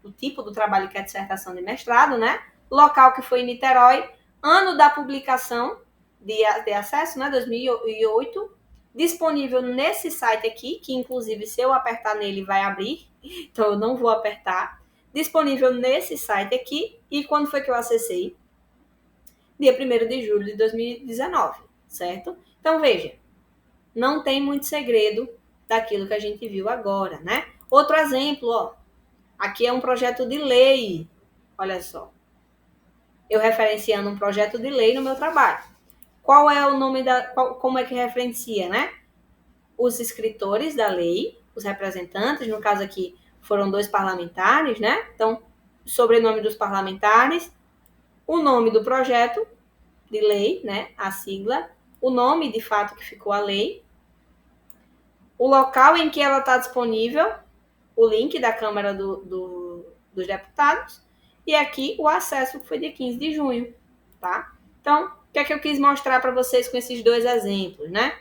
o tipo do trabalho que é a dissertação de mestrado, né? Local que foi em Niterói, ano da publicação de acesso, né, 2008, disponível nesse site aqui, que inclusive se eu apertar nele vai abrir, então eu não vou apertar, disponível nesse site aqui, e quando foi que eu acessei? Dia 1º de julho de 2019, certo? Então veja, não tem muito segredo daquilo que a gente viu agora, né? Outro exemplo, ó, aqui é um projeto de lei, olha só. eu referenciando um projeto de lei no meu trabalho. Qual é o nome como é que referencia, né? Os escritores da lei, os representantes, no caso aqui foram 2 parlamentares, né? Então, sobrenome dos parlamentares, o nome do projeto de lei, né? A sigla, o nome de fato que ficou a lei, o local em que ela está disponível, o link da Câmara dos Deputados, e aqui o acesso que foi dia 15 de junho, tá? Então, o que é que eu quis mostrar para vocês com esses 2 exemplos, né?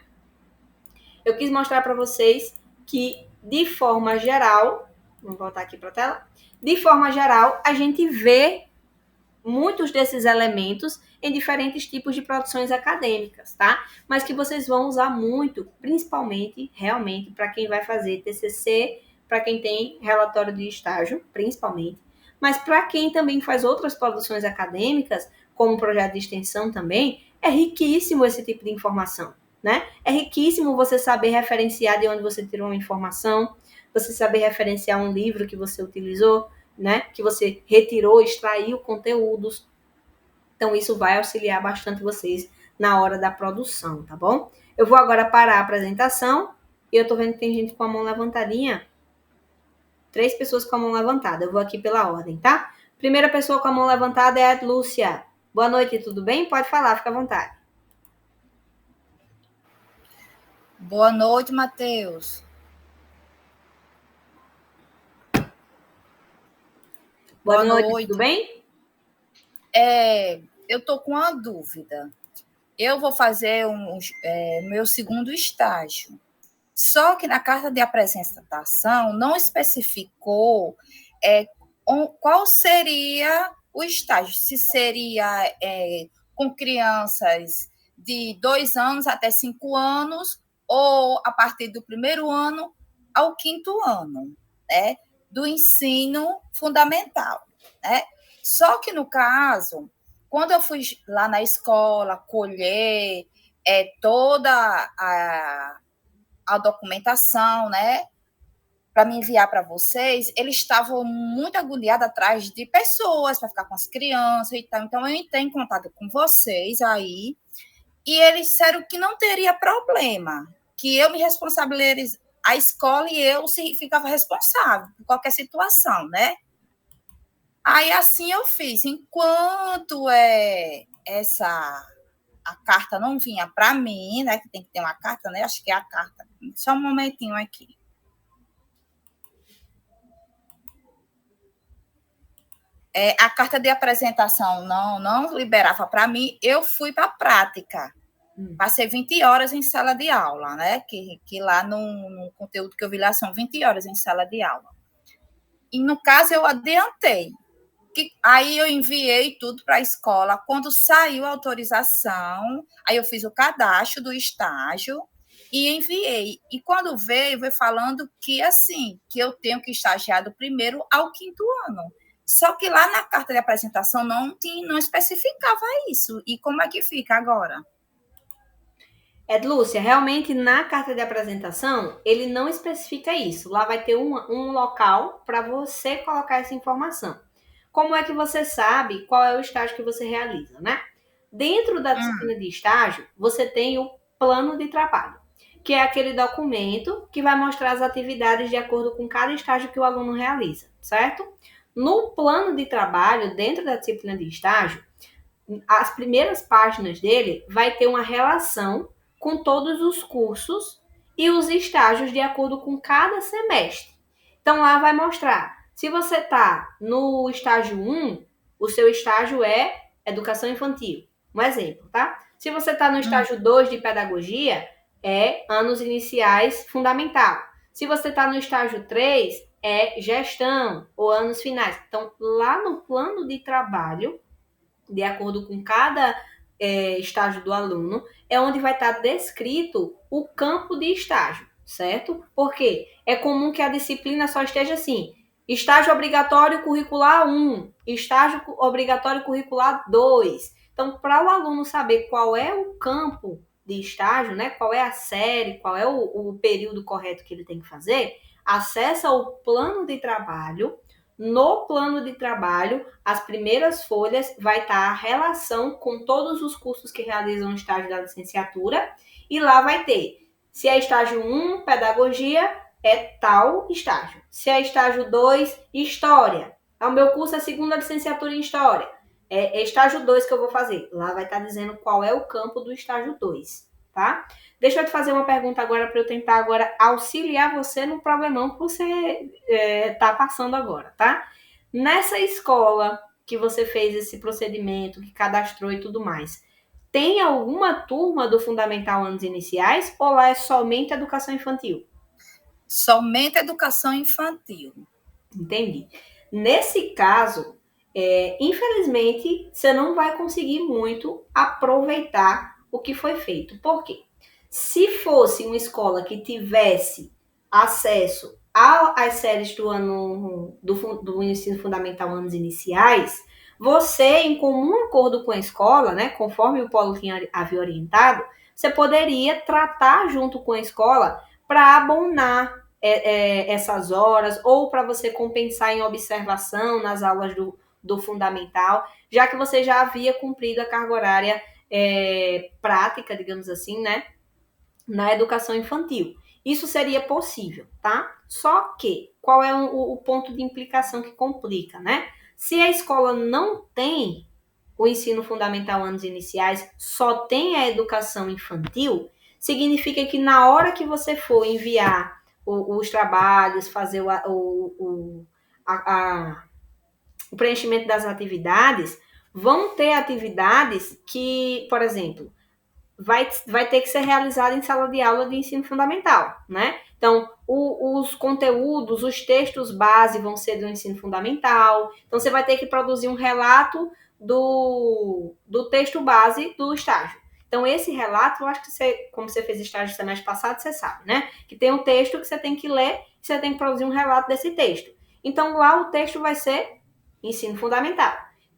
Eu quis mostrar para vocês que, de forma geral, vamos voltar aqui para a tela, de forma geral, a gente vê muitos desses elementos em diferentes tipos de produções acadêmicas, tá? Mas que vocês vão usar muito, principalmente, realmente, para quem vai fazer TCC, para quem tem relatório de estágio, principalmente, mas para quem também faz outras produções acadêmicas, como projeto de extensão também, é riquíssimo esse tipo de informação, né? É riquíssimo você saber referenciar de onde você tirou uma informação, você saber referenciar um livro que você utilizou, né? Que você retirou, extraiu conteúdos. Então, isso vai auxiliar bastante vocês na hora da produção, tá bom? Eu vou agora parar a apresentação e eu tô vendo que tem gente com a mão levantadinha. 3 pessoas com a mão levantada. Eu vou aqui pela ordem, tá? Primeira pessoa com a mão levantada é a Lúcia. Boa noite, tudo bem? Pode falar, fica à vontade. Boa noite, Matheus. Boa noite, tudo bem? Eu estou com uma dúvida. Eu vou fazer meu segundo estágio. Só que na carta de apresentação não especificou qual seria o estágio. Se seria com crianças de 2 anos até 5 anos ou a partir do primeiro ano ao 5º ano, né, do ensino fundamental, né? Só que, no caso, quando eu fui lá na escola colher toda a documentação, né, para me enviar para vocês, eles estavam muito agoniados atrás de pessoas para ficar com as crianças e tal. Então, eu entrei em contato com vocês aí e eles disseram que não teria problema, que eu me responsabilizaria, a escola e eu ficava responsável por qualquer situação, né? Aí, assim, eu fiz. Enquanto a carta não vinha para mim, né? Que tem que ter uma carta, né? Acho que é a carta. Só um momentinho aqui. A carta de apresentação não liberava para mim. Eu fui para a prática. Passei 20 horas em sala de aula, né? Que lá no conteúdo que eu vi lá são 20 horas em sala de aula. E, no caso, eu adiantei. Aí eu enviei tudo para a escola. Quando saiu a autorização, aí eu fiz o cadastro do estágio e enviei. E quando veio falando que, assim, que eu tenho que estagiar do 1º ao 5º ano. Só que lá na carta de apresentação não especificava isso. E como é que fica agora? Lúcia, realmente na carta de apresentação, ele não especifica isso. Lá vai ter um local para você colocar essa informação. Como é que você sabe qual é o estágio que você realiza, né? Dentro da disciplina de estágio, você tem o plano de trabalho, que é aquele documento que vai mostrar as atividades de acordo com cada estágio que o aluno realiza, certo? No plano de trabalho, dentro da disciplina de estágio, as primeiras páginas dele vai ter uma relação com todos os cursos e os estágios de acordo com cada semestre. Então, lá vai mostrar. Se você está no estágio 1, o seu estágio é educação infantil. Um exemplo, tá? Se você está no estágio 2 de pedagogia, é anos iniciais fundamental. Se você está no estágio 3, é gestão ou anos finais. Então, lá no plano de trabalho, de acordo com cada estágio do aluno, é onde vai estar descrito o campo de estágio, certo? Porque é comum que a disciplina só esteja assim, estágio obrigatório curricular 1, estágio obrigatório curricular 2. Então, para o aluno saber qual é o campo de estágio, né, qual é a série, qual é o período correto que ele tem que fazer, acessa o plano de trabalho. no plano de trabalho, as primeiras folhas vai estar a relação com todos os cursos que realizam o estágio da licenciatura, e lá vai ter, se é estágio 1, pedagogia, é tal estágio. Se é estágio 2, história. O meu curso é segunda licenciatura em história. É estágio 2 que eu vou fazer. Lá vai estar dizendo qual é o campo do estágio 2, tá? Deixa eu te fazer uma pergunta agora para eu tentar agora auxiliar você no problemão que você está passando agora, tá? Nessa escola que você fez esse procedimento, que cadastrou e tudo mais, tem alguma turma do Fundamental Anos Iniciais ou lá é somente educação infantil? Somente educação infantil. Entendi. Nesse caso, infelizmente, você não vai conseguir muito aproveitar o que foi feito. Por quê? Se fosse uma escola que tivesse acesso às séries do ensino fundamental anos iniciais, você, em comum acordo com a escola, né, conforme o Polo havia orientado, você poderia tratar junto com a escola para abonar essas horas, ou para você compensar em observação nas aulas do fundamental, já que você já havia cumprido a carga horária prática, digamos assim, né, na educação infantil. Isso seria possível, tá? Só que, qual é o ponto de implicação que complica, né? Se a escola não tem o ensino fundamental anos iniciais, só tem a educação infantil, significa que na hora que você for enviar os trabalhos, fazer o preenchimento das atividades, vão ter atividades que, por exemplo, vai ter que ser realizada em sala de aula de ensino fundamental, né? Então, os conteúdos, os textos base vão ser do ensino fundamental. Então, você vai ter que produzir um relato do texto base do estágio. Então, esse relato, eu acho que você, como você fez estágio no semestre passado, você sabe, né? Que tem um texto que você tem que ler, você tem que produzir um relato desse texto. Então, lá o texto vai ser ensino fundamental.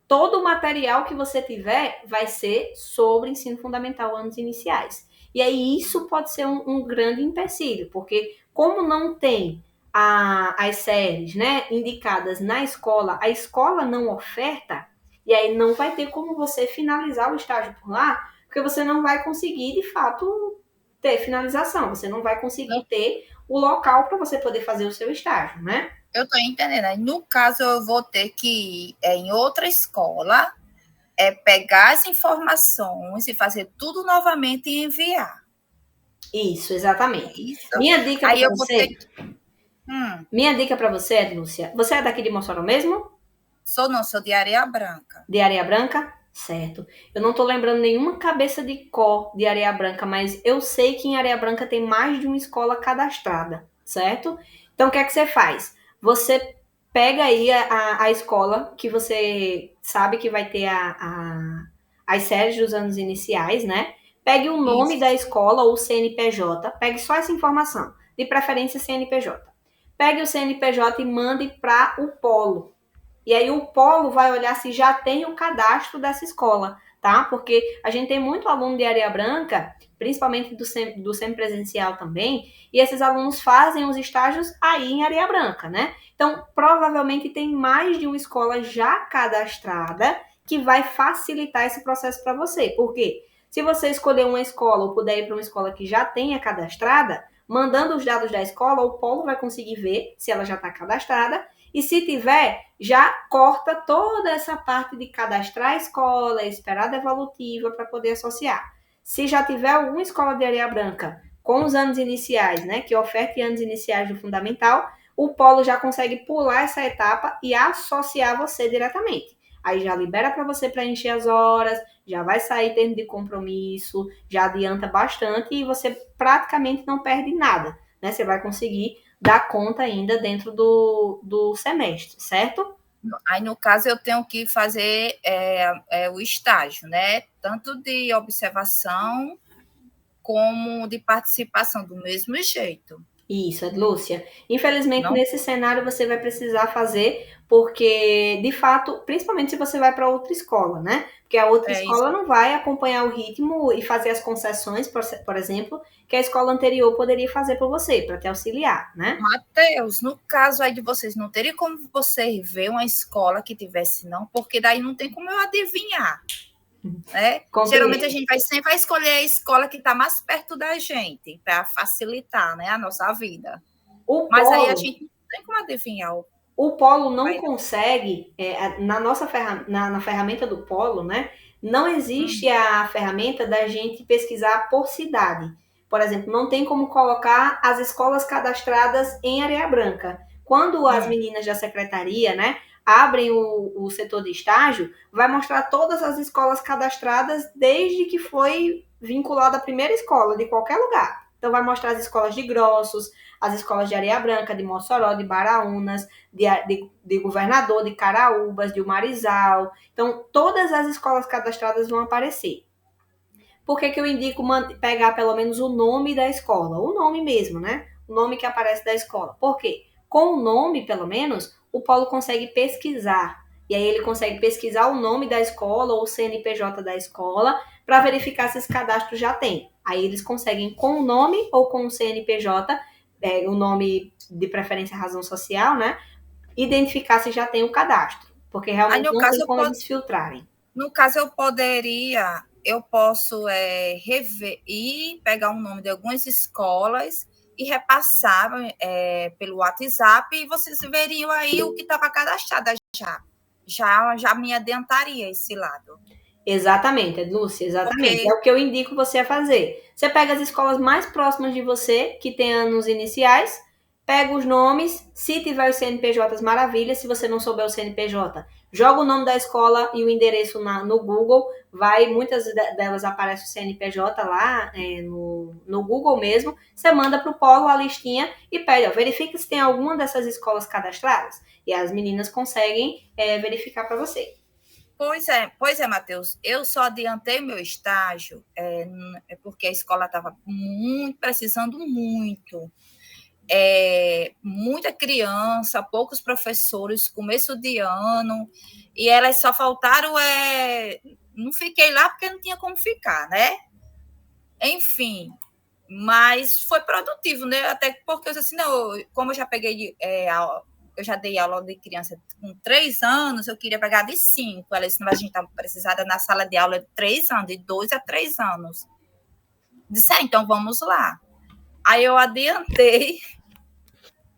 Todo o material que você tiver vai ser sobre ensino fundamental, anos iniciais. E aí isso pode ser um grande empecilho, porque como não tem as séries, né, indicadas na escola, a escola não oferta, e aí não vai ter como você finalizar o estágio por lá, porque você não vai conseguir, de fato, ter finalização, você não vai conseguir ter o local para você poder fazer o seu estágio, né? Eu estou entendendo. No caso, eu vou ter que ir em outra escola, pegar as informações e fazer tudo novamente e enviar. Isso, exatamente. Isso. Minha dica Aí para eu vou você. ter que... Minha dica para você, Lúcia. Você é daqui de Mossoró mesmo? Sou de Areia Branca. De Areia Branca? Certo. Eu não tô lembrando nenhuma cabeça de cor de Areia Branca, mas eu sei que em Areia Branca tem mais de uma escola cadastrada, certo? Então, o que é que você faz? Você pega aí a escola que você sabe que vai ter as séries dos anos iniciais, né? Pegue o nome da escola ou CNPJ, pegue só essa informação, de preferência CNPJ. Pegue o CNPJ e mande para o polo. E aí o polo vai olhar se já tem o cadastro dessa escola, tá? Porque a gente tem muito aluno de Areia Branca, principalmente do semipresencial também, e esses alunos fazem os estágios aí em Areia Branca, né? Então, provavelmente tem mais de uma escola já cadastrada que vai facilitar esse processo para você. Por quê? Se você escolher uma escola ou puder ir para uma escola que já tenha cadastrada, mandando os dados da escola, o polo vai conseguir ver se ela já está cadastrada. E se tiver, já corta toda essa parte de cadastrar a escola, esperar a devolutiva para poder associar. Se já tiver alguma escola de Areia Branca com os anos iniciais, né, que oferte anos iniciais do fundamental, o polo já consegue pular essa etapa e associar você diretamente. Aí já libera para você preencher as horas, já vai sair termo de compromisso, já adianta bastante e você praticamente não perde nada, né? Você vai conseguir dar conta ainda dentro do semestre, certo? Aí, no caso, eu tenho que fazer o estágio, né? Tanto de observação como de participação, do mesmo jeito. Isso, Lúcia. Infelizmente, nesse cenário, você vai precisar fazer porque, de fato, principalmente se você vai para outra escola, né? Porque a outra escola isso. não vai acompanhar o ritmo e fazer as concessões, por exemplo, que a escola anterior poderia fazer por você, para te auxiliar, né? Mateus, no caso aí de vocês, não teria como você ver uma escola que tivesse, não? Porque daí não tem como eu adivinhar, né? Geralmente a Compreendo. gente sempre vai escolher a escola que está mais perto da gente, para facilitar, né, a nossa vida. O Mas aí a polo gente não tem como adivinhar o O Polo não pai, consegue, na nossa na ferramenta do Polo, né? Não existe a ferramenta da gente pesquisar por cidade. Por exemplo, não tem como colocar as escolas cadastradas em Areia Branca. Quando as meninas da secretaria, né, abrem o setor de estágio, vai mostrar todas as escolas cadastradas desde que foi vinculada à primeira escola, de qualquer lugar. Então, vai mostrar as escolas de Grossos, as escolas de Areia Branca, de Mossoró, de Baraunas, de Governador, de Caraúbas, de Umarizal. Então, todas as escolas cadastradas vão aparecer. Por que eu indico pegar pelo menos o nome da escola? O nome mesmo, né? O nome que aparece da escola. Por quê? Com o nome, pelo menos, o Polo consegue pesquisar. E aí ele consegue pesquisar o nome da escola ou o CNPJ da escola para verificar se esse cadastro já tem. Aí eles conseguem com o nome ou com o CNPJ, o nome de preferência razão social, né? Identificar se já tem o cadastro, porque aí, realmente não tem como eles filtrarem. no caso, eu posso rever e pegar o nome de algumas escolas e repassar pelo WhatsApp e vocês veriam aí o que estava cadastrado já. Já me adiantaria esse lado. Exatamente, Lúcia, exatamente. É Porque o que eu indico você a fazer. Você pega as escolas mais próximas de você, que tem anos iniciais, pega os nomes, se tiver os CNPJs, maravilha. Se você não souber o CNPJ, joga o nome da escola e o endereço no Google, muitas delas aparecem o CNPJ lá no Google mesmo. Você manda para o Polo a listinha e pede, verifica se tem alguma dessas escolas cadastradas. E as meninas conseguem verificar para você. Pois é, Matheus. Eu só adiantei meu estágio porque a escola estava precisando muito. Muita criança, poucos professores, começo de ano, e elas só faltaram. Não fiquei lá porque não tinha como ficar, né? Enfim, mas foi produtivo, né? Até porque eu disse assim, não, como eu já peguei eu já dei aula de criança com 3 anos, eu queria pegar de 5. Ela disse, a gente está precisada na sala de aula de 3 anos, de 2 a 3 anos. Disse, então vamos lá. Aí eu adiantei,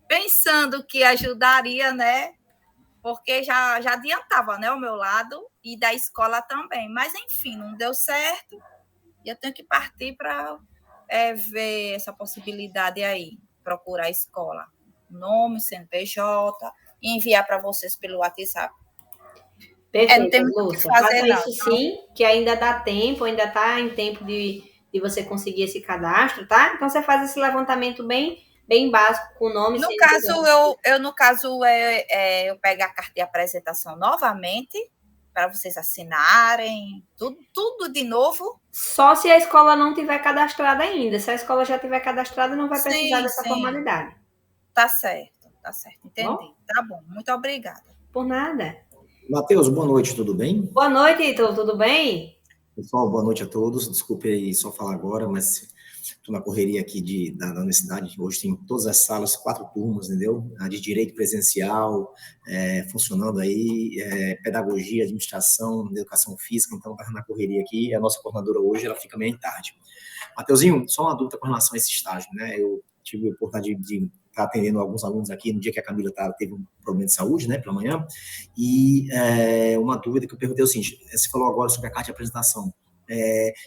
pensando que ajudaria, né? Porque já adiantava, né, o meu lado e da escola também. Mas, enfim, não deu certo e eu tenho que partir para ver essa possibilidade aí, procurar a escola. Nome, CNPJ, e enviar para vocês pelo WhatsApp. Não Perfeito, tem muito o que Lúcia. fazer, Faça não. isso sim, que ainda dá tempo, ainda está em tempo de você conseguir esse cadastro, tá? Então você faz esse levantamento bem básico com o nome No caso, CNPJ. eu pego a carta de apresentação novamente para vocês assinarem, tudo de novo. Só se a escola não tiver cadastrada ainda. Se a escola já tiver cadastrada, não vai precisar Sim, dessa sim. formalidade. Tá certo, Bom? entendi. Tá bom, muito obrigada. Por nada. Matheus, boa noite, tudo bem? Boa noite, Ítalo, tudo bem? Pessoal, boa noite a todos. Desculpe aí só falar agora, mas estou na correria aqui da universidade. Hoje tem todas as salas, 4 turmas, entendeu? A de direito presencial, funcionando aí, pedagogia, administração, educação física, então está na correria aqui. A nossa coordenadora hoje, ela fica meio tarde. Mateuzinho, só uma dúvida com relação a esse estágio, né? Eu tive a oportunidade de estar atendendo alguns alunos aqui no dia que a Camila teve um problema de saúde, né, pela manhã, e uma dúvida que eu perguntei é o seguinte, você falou agora sobre a carta de apresentação,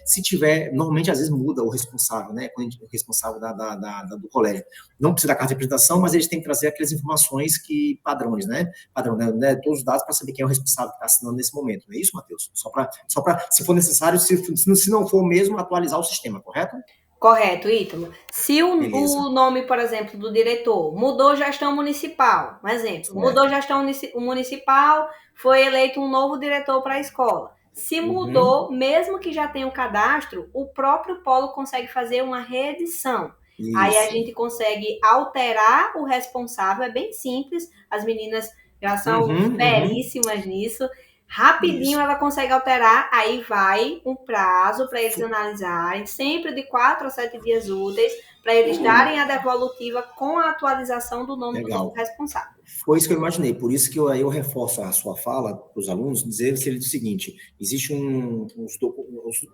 se tiver, normalmente às vezes muda o responsável, né, o responsável do colégio, não precisa da carta de apresentação, mas eles têm que trazer aquelas informações padrões, né, todos os dados para saber quem é o responsável que está assinando nesse momento, não é isso, Matheus? Só para, se for necessário, se não for mesmo, atualizar o sistema, correto? Correto, Ítalo. Se o nome, por exemplo, do diretor mudou gestão municipal, um exemplo, mudou gestão municipal, foi eleito um novo diretor para a escola. Se mudou, mesmo que já tenha um cadastro, o próprio polo consegue fazer uma reedição. Isso. Aí a gente consegue alterar o responsável, é bem simples, as meninas Já são Uhum. feríssimas nisso. Rapidinho Isso. ela consegue alterar, aí vai um prazo para eles analisarem, sempre de 4 a 7 dias úteis, para eles darem a devolutiva com a atualização do nome do novo Legal. responsável. Foi isso que eu imaginei, por isso que eu reforço a sua fala para os alunos, dizer o seguinte: existe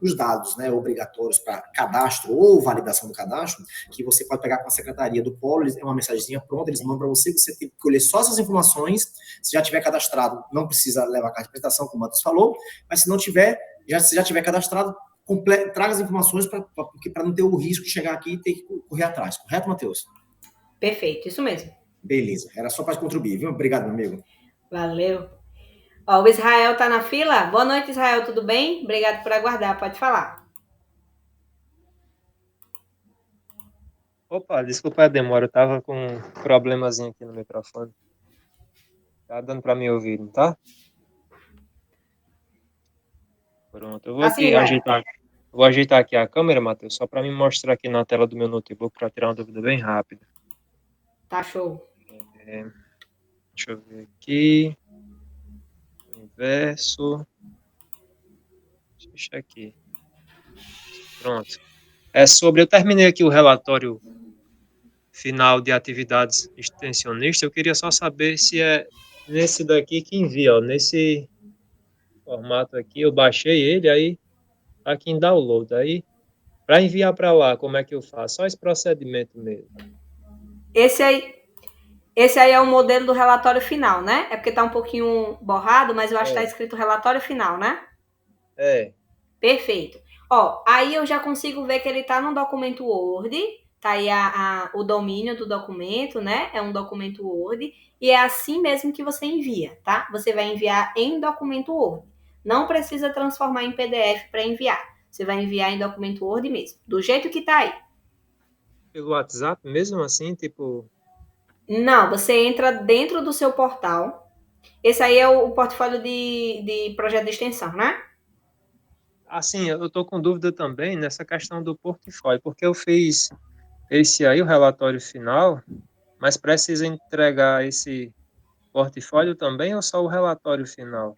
os dados, né, obrigatórios para cadastro ou validação do cadastro, que você pode pegar com a secretaria do Polo, é uma mensagenzinha pronta, eles mandam para você, você tem que colher só essas informações. Se já tiver cadastrado, não precisa levar a carta de apresentação, como o Matheus falou, mas se não tiver, se já tiver cadastrado, traga as informações para não ter o risco de chegar aqui e ter que correr atrás. Correto, Matheus? Perfeito, isso mesmo. Beleza, era só para contribuir, viu? Obrigado, meu amigo. Valeu. Ó, o Israel tá na fila. Boa noite, Israel, tudo bem? Obrigado por aguardar, pode falar. Opa, desculpa a demora, eu tava com um problemazinho aqui no microfone. Tá dando para me ouvir, não tá? Pronto, eu vou Assim, aqui Israel. vou ajeitar aqui a câmera, Matheus, só para me mostrar aqui na tela do meu notebook para tirar uma dúvida bem rápida. Tá show. Deixa eu ver aqui. Inverso. Deixa aqui. Pronto. Eu terminei aqui o relatório final de atividades extensionistas. Eu queria só saber se é nesse daqui que envia, ó, nesse formato aqui. Eu baixei ele, aí tá aqui em download. Aí, para enviar para lá, como é que eu faço? Só esse procedimento mesmo. Esse aí é o modelo do relatório final, né? É porque tá um pouquinho borrado, mas eu acho que tá escrito relatório final, né? É. Perfeito. Ó, aí eu já consigo ver que ele tá no documento Word, tá aí o domínio do documento, né? É um documento Word, e é assim mesmo que você envia, tá? Você vai enviar em documento Word. Não precisa transformar em PDF para enviar. Você vai enviar em documento Word mesmo, do jeito que tá aí. Pelo WhatsApp mesmo assim, tipo. Não, você entra dentro do seu portal. Esse aí é o portfólio de projeto de extensão, né? Assim, eu tô com dúvida também nessa questão do portfólio, porque eu fiz esse aí, o relatório final, mas precisa entregar esse portfólio também ou só o relatório final?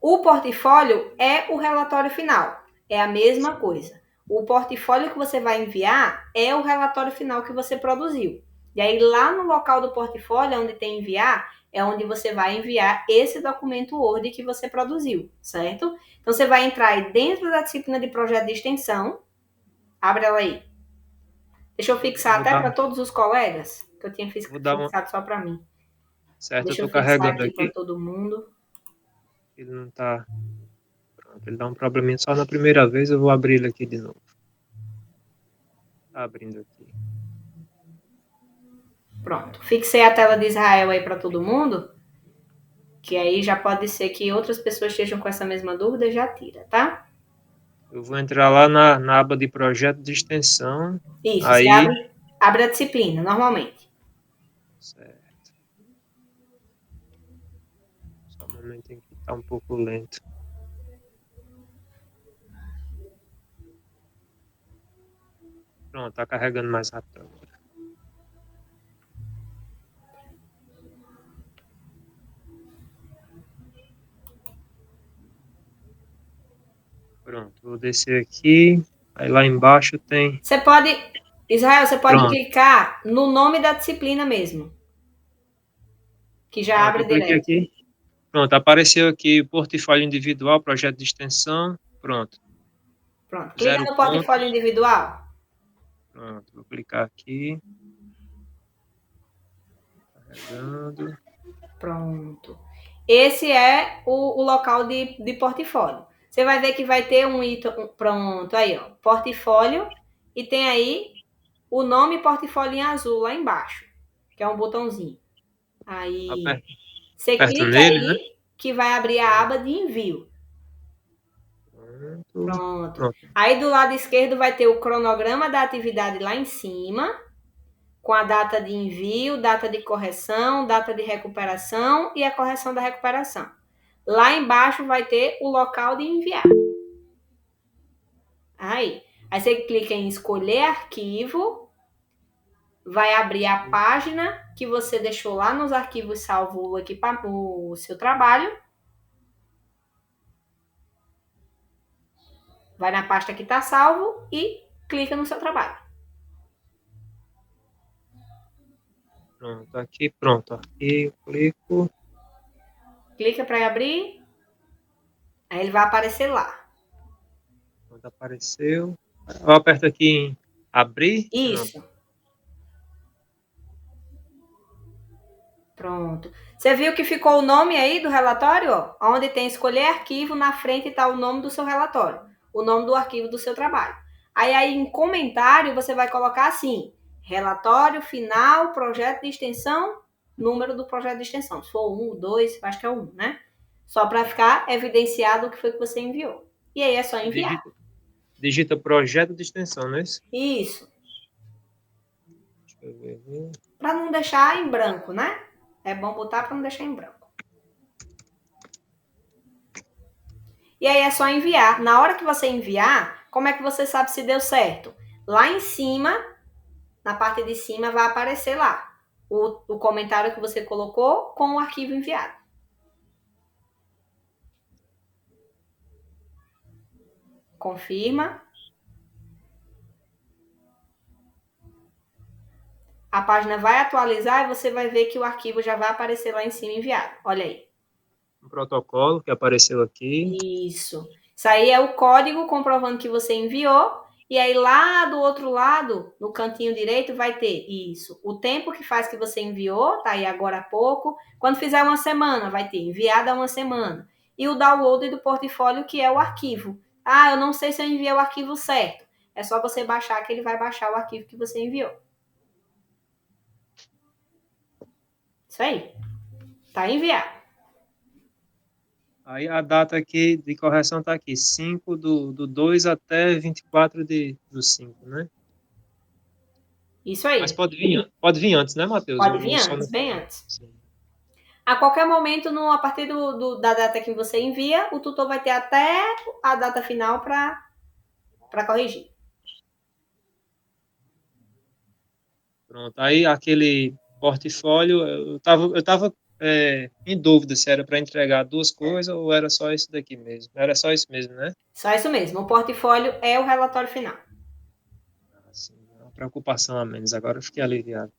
O portfólio é o relatório final. É a mesma coisa. O portfólio que você vai enviar é o relatório final que você produziu. E aí, lá no local do portfólio, onde tem enviar, é onde você vai enviar esse documento Word que você produziu, certo? Então, você vai entrar aí dentro da disciplina de projeto de extensão. Abre ela aí. Deixa eu fixar Vou até dar, para todos os colegas, que eu tinha vou dar uma. fixado só para mim. Certo, eu Deixa eu tô fixar carregando aqui para aqui. todo mundo. Ele não tá. Pronto, ele dá um probleminha só na primeira vez, eu vou abrir ele aqui de novo. Tá abrindo aqui. Pronto. Fixei a tela de Israel aí para todo mundo. Que aí já pode ser que outras pessoas estejam com essa mesma dúvida, já tira, tá? Eu vou entrar lá na aba de projeto de extensão. Isso, você Aí. abre a disciplina, normalmente. Certo. Só um momentinho que tá um pouco lento. Pronto, tá carregando mais rápido agora. Pronto, vou descer aqui. Aí lá embaixo tem. Você pode, Israel, você pode Pronto, clicar no nome da disciplina mesmo, que já pronto, abre eu cliquei direto. aqui. Pronto, apareceu aqui portfólio individual, projeto de extensão. Pronto, Pronto, clica zero no ponto. portfólio individual. Pronto, vou clicar aqui. Carregando. Pronto. Esse é o local de portfólio. Você vai ver que vai ter um item, pronto, aí, ó, portfólio, e tem aí o nome portfólio em azul lá embaixo, que é um botãozinho. Aí, Aperto, você aperto clica nele, né? aí que vai abrir a aba de envio. Pronto. Pronto. Pronto. Aí do lado esquerdo vai ter o cronograma da atividade lá em cima, com a data de envio, data de correção, data de recuperação e a correção da recuperação. Lá embaixo vai ter o local de enviar. Aí você clica em escolher arquivo. vai abrir a página que você deixou lá nos arquivos salvo o seu trabalho. Vai na pasta que está salvo e clica no seu trabalho. Pronto, aqui, pronto. Aqui, eu clico. Clica para abrir. Aí ele vai aparecer lá. Pronto, apareceu. Eu aperto aqui em abrir. Isso. Pronto. Você viu que ficou o nome aí do relatório? Ó? Onde tem escolher arquivo, na frente está o nome do seu relatório. O nome do arquivo do seu trabalho. Aí em comentário você vai colocar assim, relatório final, projeto de extensão, número do projeto de extensão. Se for 1, 2, acho que é 1, né? Só para ficar evidenciado o que foi que você enviou. E aí é só enviar. Digita projeto de extensão, não é isso? Isso. Deixa eu ver. Para não deixar em branco, né? É bom botar para não deixar em branco. E aí é só enviar. Na hora que você enviar, como é que você sabe se deu certo? Lá em cima, na parte de cima, vai aparecer lá o comentário que você colocou com o arquivo enviado. Confirma. A página vai atualizar e você vai ver que o arquivo já vai aparecer lá em cima enviado. Olha aí. Um protocolo que apareceu aqui. Isso. Isso aí é o código comprovando que você enviou. E aí lá do outro lado, no cantinho direito, vai ter isso. O tempo que faz que você enviou, tá aí agora há pouco. Quando fizer uma semana, vai ter enviado há uma semana. E o download do portfólio, que é o arquivo. Ah, eu não sei se eu enviei o arquivo certo. É só você baixar que ele vai baixar o arquivo que você enviou. Isso aí. Tá enviado. Aí a data aqui de correção está aqui, 5 do 2 até 24 do 5, né? Isso aí. Mas pode vir antes, né, Matheus? Pode vir antes, bem antes. Sim. A qualquer momento, a partir da data que você envia, o tutor vai ter até a data final para corrigir. Pronto. Aí aquele portfólio, eu tava em dúvida se era para entregar duas coisas ou era só isso daqui mesmo. Era só isso mesmo, né? Só isso mesmo. O portfólio é o relatório final. Assim, uma preocupação a menos. Agora eu fiquei aliviado.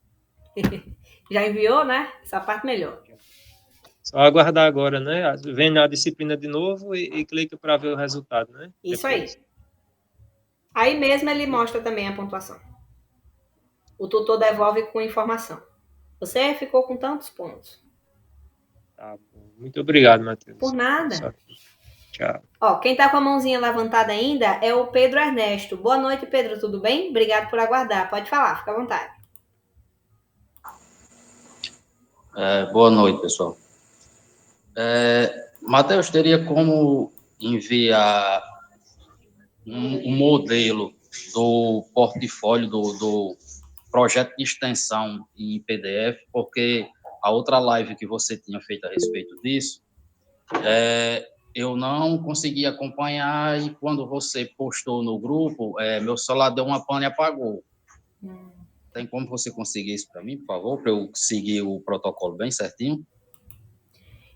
Já enviou, né? Essa parte melhor. Só aguardar agora, né? Vem na disciplina de novo e clica para ver o resultado, né? Isso Depois. Aí. Aí mesmo ele mostra também a pontuação. O tutor devolve com informação. Você ficou com tantos pontos. Tá bom. Muito obrigado, Matheus. Por nada. Tchau. Ó, quem tá com a mãozinha levantada ainda é o Pedro Ernesto. Boa noite, Pedro. Tudo bem? Obrigado por aguardar. Pode falar, fica à vontade. Boa noite, pessoal. Matheus, teria como enviar um modelo do portfólio do projeto de extensão em PDF, porque a outra live que você tinha feito a respeito disso, eu não consegui acompanhar e quando você postou no grupo, meu celular deu uma pane e apagou. Tem como você conseguir isso para mim, por favor, para eu seguir o protocolo bem certinho?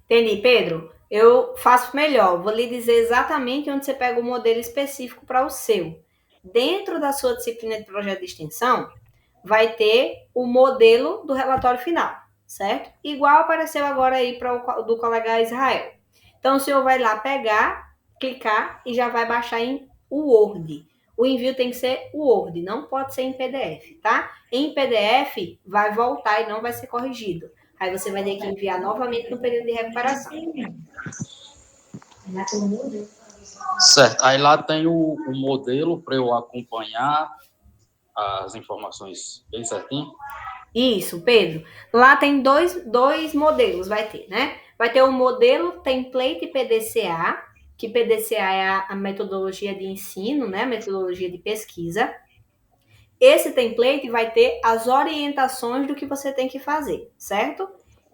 Entendi, Pedro. Eu faço melhor. Vou lhe dizer exatamente onde você pega o modelo específico para o seu. Dentro da sua disciplina de projeto de extensão, vai ter o modelo do relatório final, certo? Igual apareceu agora aí do colega Israel. Então, o senhor vai lá pegar, clicar e já vai baixar em Word. O envio tem que ser Word, não pode ser em PDF, tá? Em PDF, vai voltar e não vai ser corrigido. Aí você vai ter que enviar novamente no período de recuperação. Certo. Aí lá tem o modelo para eu acompanhar as informações bem certinho. Isso, Pedro. Lá tem dois modelos, vai ter, né? Vai ter o modelo template PDCA, que PDCA é a metodologia de ensino, né? A metodologia de pesquisa. Esse template vai ter as orientações do que você tem que fazer, certo?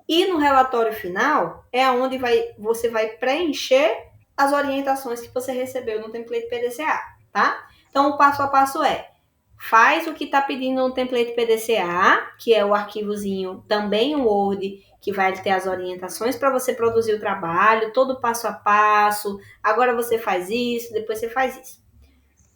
E no relatório final é onde você vai preencher as orientações que você recebeu no template PDCA, tá? Então, o passo a passo é faz o que está pedindo no template PDCA, que é o arquivozinho, também o Word, que vai ter as orientações para você produzir o trabalho, todo passo a passo. Agora você faz isso, depois você faz isso.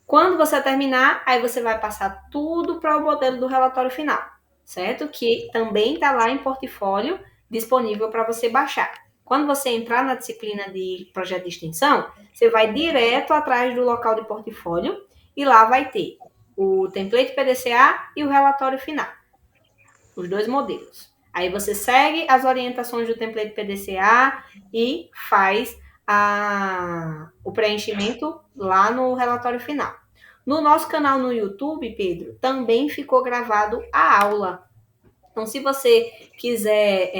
Quando você terminar, aí você vai passar tudo para o modelo do relatório final, certo? Que também está lá em portfólio, disponível para você baixar. Quando você entrar na disciplina de projeto de extensão, você vai direto atrás do local de portfólio e lá vai ter o template PDCA e o relatório final, os dois modelos. Aí você segue as orientações do template PDCA e faz o preenchimento lá no relatório final. No nosso canal no YouTube, Pedro, também ficou gravado a aula. Então, se você quiser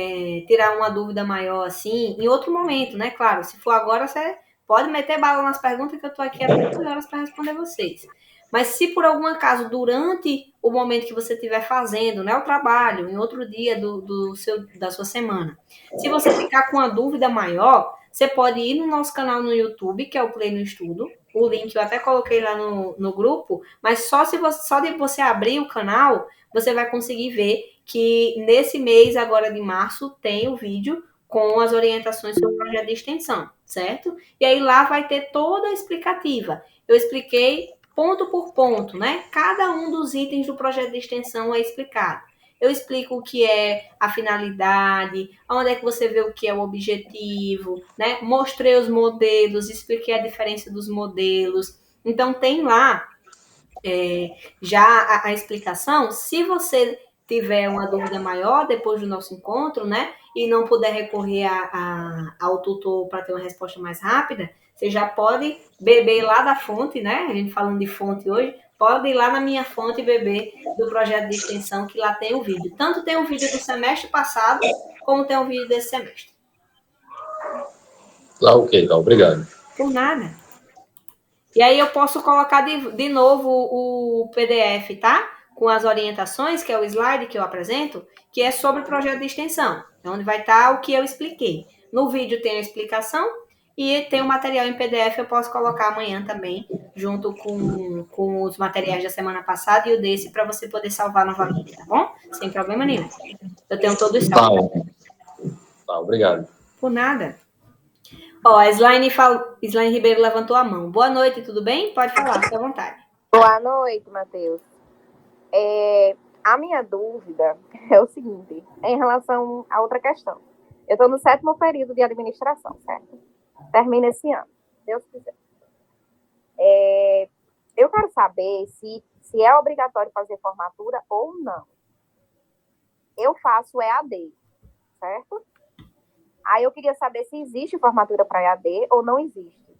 tirar uma dúvida maior assim, em outro momento, né? Claro, se for agora, você pode meter bala nas perguntas que eu estou aqui até 2 horas para responder vocês. Mas se por algum acaso, durante o momento que você estiver fazendo, né, o trabalho, em outro dia da sua semana, se você ficar com uma dúvida maior, você pode ir no nosso canal no YouTube, que é o Play no Estudo. O link eu até coloquei lá no grupo, mas só de você abrir o canal, você vai conseguir ver que nesse mês agora de março tem o vídeo com as orientações sobre o projeto de extensão, certo? E aí lá vai ter toda a explicativa. Eu expliquei ponto por ponto, né? Cada um dos itens do projeto de extensão é explicado. Eu explico o que é a finalidade, onde é que você vê o que é o objetivo, né? Mostrei os modelos, expliquei a diferença dos modelos. Então, tem lá já a explicação. Se você tiver uma dúvida maior depois do nosso encontro, né? E não puder recorrer ao tutor para ter uma resposta mais rápida, você já pode beber lá da fonte, né? A gente falando de fonte hoje, pode ir lá na minha fonte e beber do projeto de extensão, que lá tem o vídeo. Tanto tem o vídeo do semestre passado, como tem o vídeo desse semestre. Tá ok, tá, obrigado. Por nada. E aí eu posso colocar de novo o PDF, tá? Com as orientações, que é o slide que eu apresento, que é sobre o projeto de extensão, onde vai estar o que eu expliquei. No vídeo tem a explicação e tem o material em PDF, eu posso colocar amanhã também, junto com os materiais da semana passada e o desse, para você poder salvar novamente, tá bom? Sem problema nenhum. Eu tenho todos salvos. Tá, obrigado. Por nada. Ó, a Slaine Ribeiro levantou a mão. Boa noite, tudo bem? Pode falar, fique à vontade. Boa noite, Matheus. A minha dúvida é o seguinte, em relação a outra questão. Eu estou no 7º período de administração, certo? Termina esse ano, se Deus quiser. Eu quero saber se é obrigatório fazer formatura ou não. Eu faço EAD, certo? Aí eu queria saber se existe formatura para EAD ou não existe,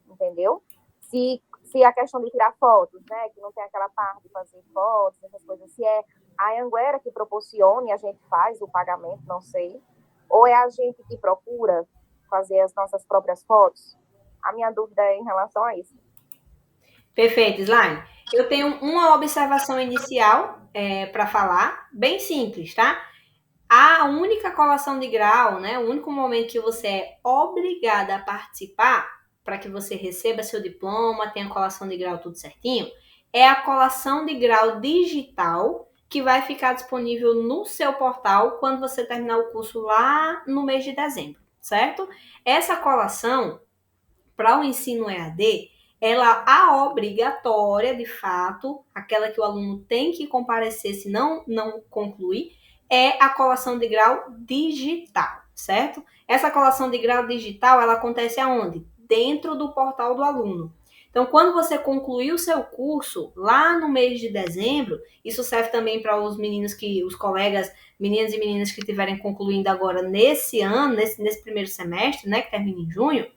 entendeu? Se a questão de tirar fotos, né, que não tem aquela parte de fazer fotos, essas coisas, se é a Anguera que proporciona e a gente faz o pagamento, não sei, ou é a gente que procura fazer as nossas próprias fotos. A minha dúvida é em relação a isso. Perfeito, Slaine. Eu tenho uma observação inicial para falar, bem simples, tá? A única colação de grau, né, o único momento que você é obrigada a participar para que você receba seu diploma, tenha colação de grau tudo certinho, é a colação de grau digital que vai ficar disponível no seu portal quando você terminar o curso lá no mês de dezembro, certo? Essa colação para o ensino EAD, ela a obrigatória, de fato, aquela que o aluno tem que comparecer se não concluir, é a colação de grau digital, certo? Essa colação de grau digital, ela acontece aonde? Dentro do portal do aluno. Então, quando você concluir o seu curso, lá no mês de dezembro, isso serve também para os meninos os colegas, meninas e meninas que estiverem concluindo agora nesse ano, nesse primeiro semestre, né, que termina em junho,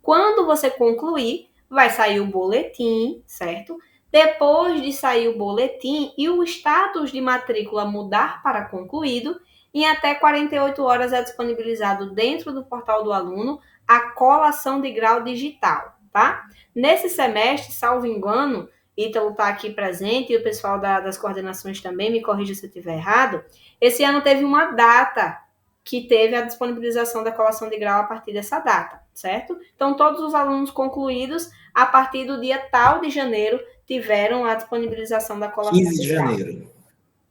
quando você concluir, vai sair o boletim, certo? Depois de sair o boletim e o status de matrícula mudar para concluído, em até 48 horas é disponibilizado dentro do portal do aluno a colação de grau digital, tá? Nesse semestre, salvo engano, Ítalo está aqui presente e o pessoal das coordenações também, me corrija se eu estiver errado, esse ano teve uma data que teve a disponibilização da colação de grau a partir dessa data. certo? Então, todos os alunos concluídos, a partir do dia tal de janeiro, tiveram a disponibilização da colação 15 de de grau. janeiro.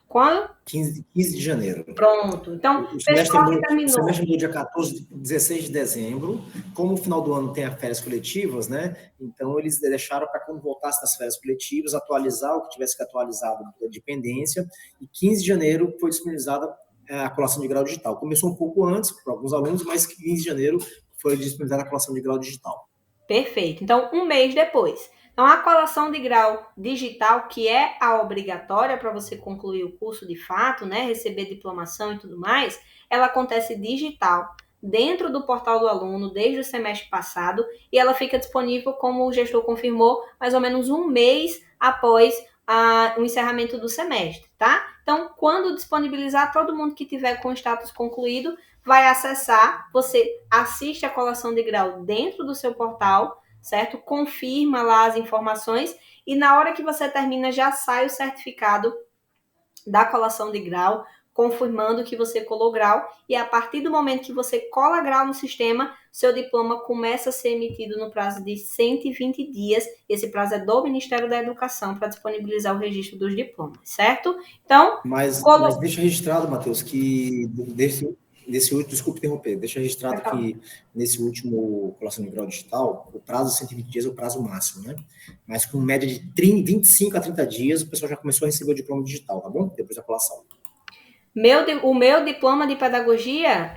Quando? 15 de janeiro. Pronto. Então, O pessoal que terminou. semestre mudou dia 14, 16 de dezembro. Como o final do ano tem as férias coletivas, né? Então, eles deixaram para quando voltasse das férias coletivas, atualizar o que tivesse que atualizar da dependência. E 15 de janeiro foi disponibilizada a colação de grau digital. Começou um pouco antes, para alguns alunos, mas 15 de janeiro foi disponibilizada a colação de grau digital. Perfeito. Então, um mês depois. Então, a colação de grau digital, que é a obrigatória para você concluir o curso de fato, né, receber diplomação e tudo mais, ela acontece digital, dentro do portal do aluno, desde o semestre passado, e ela fica disponível, como o gestor confirmou, mais ou menos um mês após o encerramento do semestre, tá? Então, quando disponibilizar, todo mundo que tiver com o status concluído vai acessar, você assiste a colação de grau dentro do seu portal, certo? Confirma lá as informações e na hora que você termina já sai o certificado da colação de grau, confirmando que você colou grau e a partir do momento que você cola grau no sistema, seu diploma começa a ser emitido no prazo de 120 dias. Esse prazo é do Ministério da Educação para disponibilizar o registro dos diplomas, certo? Então, mas deixa registrado, Matheus, que desse último, desculpe interromper, deixa registrado que nesse último colação de grau digital, o prazo de 120 dias é o prazo máximo, né? Mas com média de 25 a 30 dias, o pessoal já começou a receber o diploma digital, tá bom? Depois da colação. O meu diploma de pedagogia,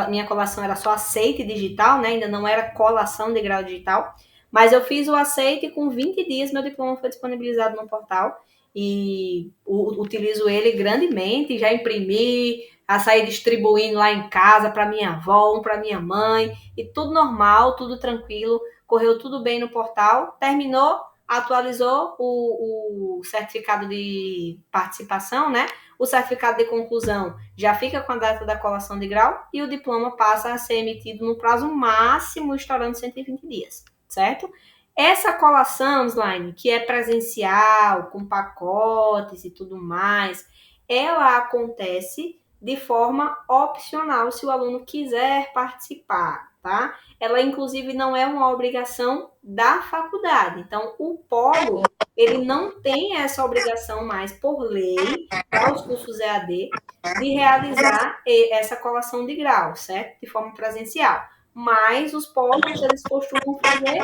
minha colação era só aceite digital, né? Ainda não era colação de grau digital, mas eu fiz o aceite e com 20 dias meu diploma foi disponibilizado no portal e utilizo ele grandemente, já imprimi, a sair distribuindo lá em casa para minha avó, para minha mãe, e tudo normal, tudo tranquilo, correu tudo bem no portal, terminou, atualizou o certificado de participação, né? O certificado de conclusão já fica com a data da colação de grau e o diploma passa a ser emitido no prazo máximo, estourando 120 dias, certo? Essa colação, Slaine, que é presencial, com pacotes e tudo mais, ela acontece de forma opcional, se o aluno quiser participar, tá? Ela, inclusive, não é uma obrigação da faculdade. Então, o polo, ele não tem essa obrigação mais por lei, para os cursos EAD, de realizar essa colação de grau, certo? De forma presencial. Mas os polos, eles costumam fazer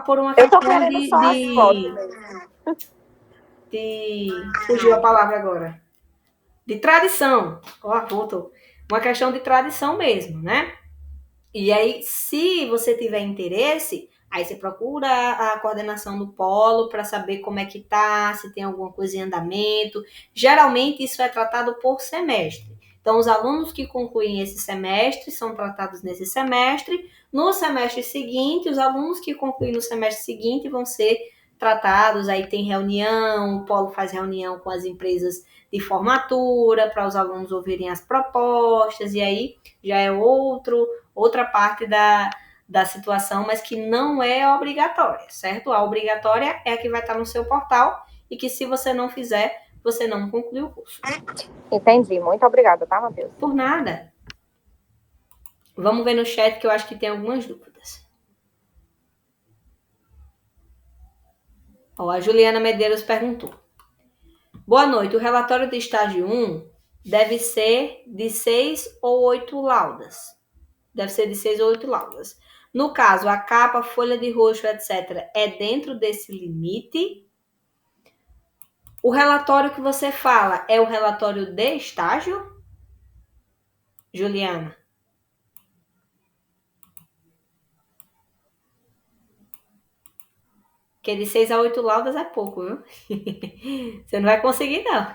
por uma questão fugiu a palavra agora. De tradição. Voltou. Uma questão de tradição mesmo, né? E aí, se você tiver interesse, aí você procura a coordenação do polo para saber como é que tá, se tem alguma coisa em andamento. Geralmente, isso é tratado por semestre. Então, os alunos que concluem esse semestre são tratados nesse semestre. No semestre seguinte, os alunos que concluem no semestre seguinte vão ser tratados. Aí tem reunião, o polo faz reunião com as empresas de formatura para os alunos ouvirem as propostas. E aí já é outra parte da situação, mas que não é obrigatória, certo? A obrigatória é a que vai estar no seu portal e que, se você não fizer, você não conclui o curso. Entendi. Muito obrigada, tá, Matheus? Por nada. Vamos ver no chat que eu acho que tem algumas dúvidas. A Juliana Medeiros perguntou. Boa noite. O relatório de estágio 1 deve ser de 6 ou 8 laudas. Deve ser de 6 ou 8 laudas. No caso, a capa, folha de roxo, etc., é dentro desse limite. O relatório que você fala é o relatório de estágio? Juliana? Porque de 6 a 8 laudas é pouco, viu? Você não vai conseguir, não.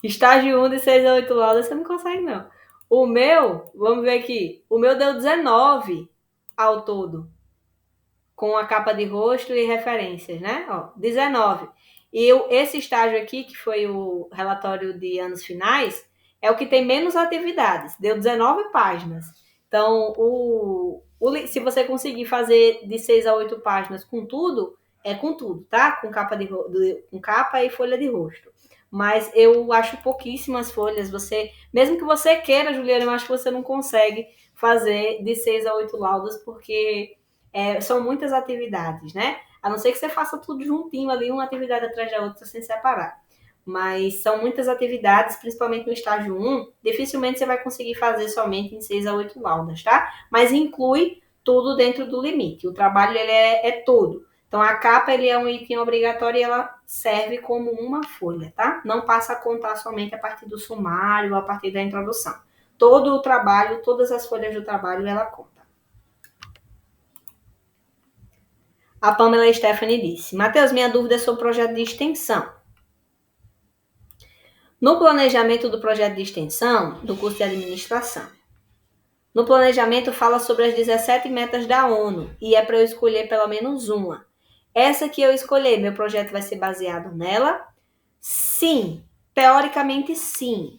Estágio 1 de 6 a 8 laudas você não consegue, não. O meu, vamos ver aqui, o meu deu 19 ao todo, com a capa de rosto e referências, né? Ó, 19. E esse estágio aqui, que foi o relatório de anos finais, é o que tem menos atividades, deu 19 páginas. Então, se você conseguir fazer de 6 a 8 páginas com tudo, é com tudo, tá? Com capa e folha de rosto. mas eu acho pouquíssimas folhas. Mesmo que você queira, Juliana, eu acho que você não consegue fazer de 6 a 8 laudas, porque são muitas atividades, né? A não ser que você faça tudo juntinho ali, uma atividade atrás da outra, sem separar. Mas são muitas atividades, principalmente no estágio 1, dificilmente você vai conseguir fazer somente em 6 a 8 laudas, tá? Mas inclui tudo dentro do limite. O trabalho ele é todo. Então, a capa ele é um item obrigatório e ela serve como uma folha, tá? Não passa a contar somente a partir do sumário, a partir da introdução. Todo o trabalho, todas as folhas do trabalho, ela conta. A Pamela Stephanie disse: Matheus, minha dúvida é sobre o projeto de extensão. No planejamento do projeto de extensão do curso de administração, no planejamento fala sobre as 17 metas da ONU e é para eu escolher pelo menos uma. Essa que eu escolher, meu projeto vai ser baseado nela? Sim, teoricamente sim.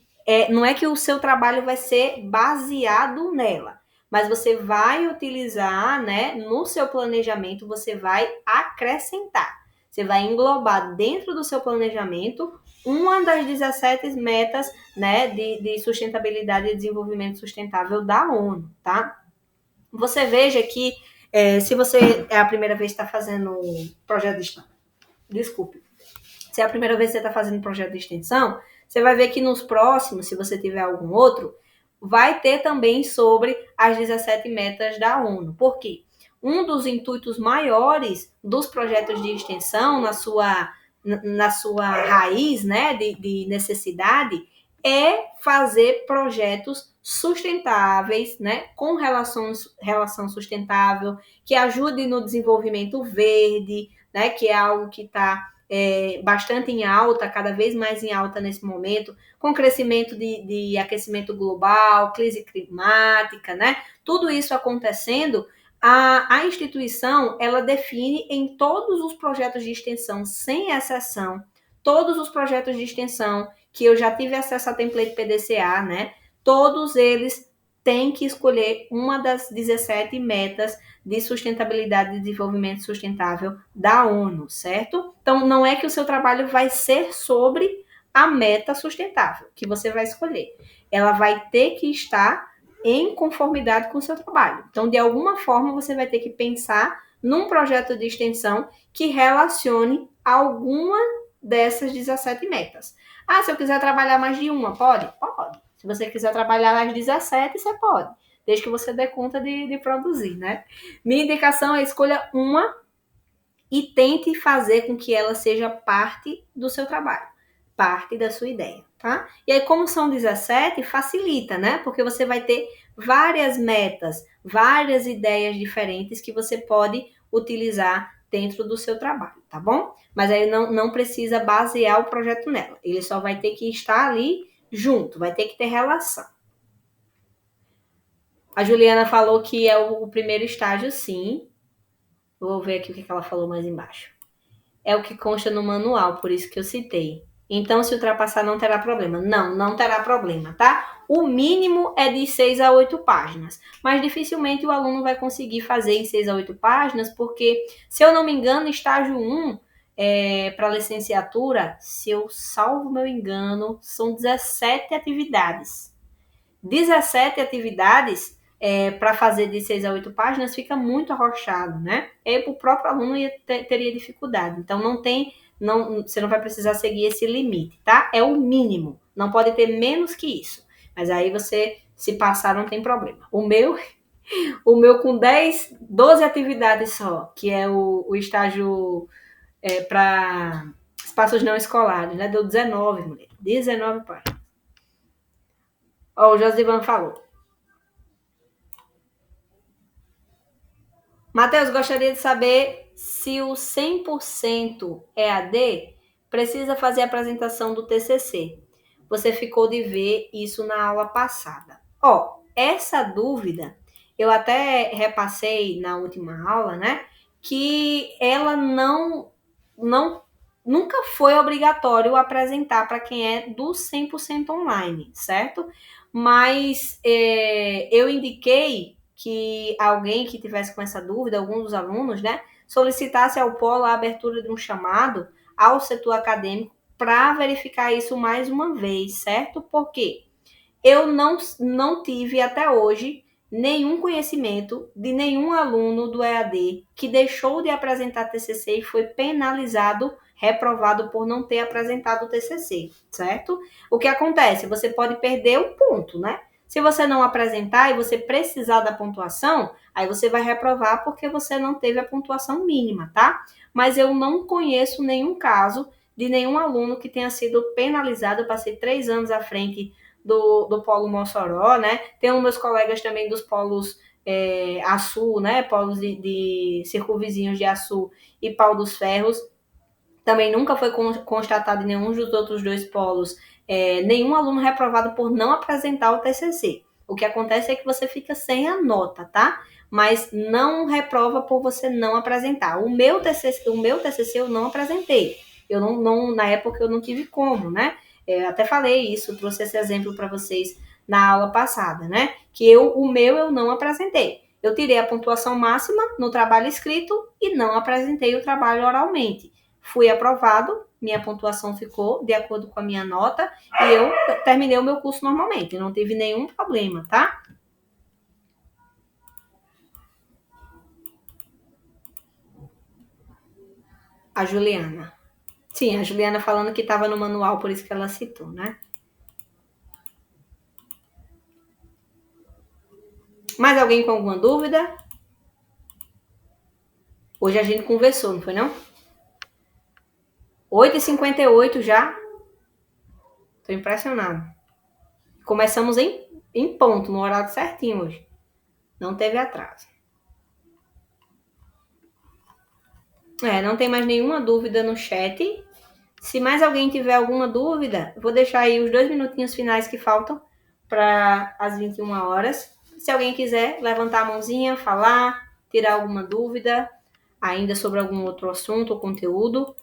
Não é que o seu trabalho vai ser baseado nela, mas você vai utilizar, né, no seu planejamento, você vai acrescentar. Você vai englobar dentro do seu planejamento uma das 17 metas, né, de sustentabilidade e desenvolvimento sustentável da ONU, tá? Você veja que, se você é a primeira vez que está fazendo projeto de extensão, desculpe, se é a primeira vez que você está fazendo projeto de extensão, você vai ver que nos próximos, se você tiver algum outro, vai ter também sobre as 17 metas da ONU. Por quê? Um dos intuitos maiores dos projetos de extensão, na sua raiz, né, de necessidade, é fazer projetos sustentáveis, né, com relação sustentável, que ajude no desenvolvimento verde, né, que é algo que está bastante em alta, cada vez mais em alta nesse momento, com crescimento de aquecimento global, crise climática, né? Tudo isso acontecendo, a instituição, ela define em todos os projetos de extensão, sem exceção, todos os projetos de extensão que eu já tive acesso a template PDCA, né? Todos eles têm que escolher uma das 17 metas de sustentabilidade e desenvolvimento sustentável da ONU, certo? Então, não é que o seu trabalho vai ser sobre a meta sustentável que você vai escolher. Ela vai ter que estar em conformidade com o seu trabalho. Então, de alguma forma, você vai ter que pensar num projeto de extensão que relacione alguma dessas 17 metas. Ah, se eu quiser trabalhar mais de uma, pode? Pode. Se você quiser trabalhar as 17, você pode. Desde que você dê conta de produzir, né? Minha indicação é escolha uma e tente fazer com que ela seja parte do seu trabalho, parte da sua ideia, tá? E aí, como são 17, facilita, né? Porque você vai ter várias metas, várias ideias diferentes que você pode utilizar dentro do seu trabalho, tá bom? Mas aí não precisa basear o projeto nela. Ele só vai ter que estar ali junto, vai ter que ter relação. A Juliana falou que é o primeiro estágio, sim. Vou ver aqui o que ela falou mais embaixo. É o que consta no manual, por isso que eu citei. Então, se ultrapassar, não terá problema. Não terá problema, tá? O mínimo é de 6 a 8 páginas. Mas dificilmente o aluno vai conseguir fazer em 6 a 8 páginas, porque, se eu não me engano, estágio 1, para licenciatura, se eu salvo meu engano, são 17 atividades. 17 atividades para fazer de 6 a 8 páginas fica muito arrochado, né? E o próprio aluno teria dificuldade. Então, você não vai precisar seguir esse limite, tá? É o mínimo. Não pode ter menos que isso. Mas aí você, se passar, não tem problema. O meu com 12 atividades só, que é o estágio para espaços não escolares, né? Deu 19, mulher. 19 páginas. Ó, o Josivan falou. Matheus, gostaria de saber se o 100% EAD precisa fazer a apresentação do TCC. Você ficou de ver isso na aula passada. Ó, essa dúvida, eu até repassei na última aula, né? Que ela nunca foi obrigatório apresentar para quem é do 100% online, certo? Mas eu indiquei que alguém que tivesse com essa dúvida, algum dos alunos, né, solicitasse ao polo a abertura de um chamado ao setor acadêmico para verificar isso mais uma vez, certo? Porque eu não tive até hoje nenhum conhecimento de nenhum aluno do EAD que deixou de apresentar TCC e foi penalizado, reprovado por não ter apresentado o TCC, certo? O que acontece? Você pode perder um ponto, né? Se você não apresentar e você precisar da pontuação, aí você vai reprovar porque você não teve a pontuação mínima, tá? Mas eu não conheço nenhum caso de nenhum aluno que tenha sido penalizado. Eu passei 3 anos à frente do polo Mossoró, né? Tem uns meus colegas também dos polos Açu, né? Polos de circunvizinhos de Açu e Pau dos Ferros. Também nunca foi constatado em nenhum dos outros 2 polos nenhum aluno reprovado por não apresentar o TCC. O que acontece é que você fica sem a nota, tá? Mas não reprova por você não apresentar. O meu TCC eu não apresentei. Eu não, na época eu não tive como, né? Eu até falei isso, trouxe esse exemplo para vocês na aula passada, né? Que o meu eu não apresentei. Eu tirei a pontuação máxima no trabalho escrito e não apresentei o trabalho oralmente. Fui aprovado, minha pontuação ficou de acordo com a minha nota e eu terminei o meu curso normalmente, não tive nenhum problema, tá? A Juliana. Sim, a Juliana falando que estava no manual, por isso que ela citou, né? Mais alguém com alguma dúvida? Hoje a gente conversou, não foi não? 8h58 já. Tô impressionado. Começamos em ponto, no horário certinho hoje. Não teve atraso. Não tem mais nenhuma dúvida no chat. Se mais alguém tiver alguma dúvida, vou deixar aí os 2 minutinhos finais que faltam para as 21 horas. Se alguém quiser levantar a mãozinha, falar, tirar alguma dúvida ainda sobre algum outro assunto ou conteúdo,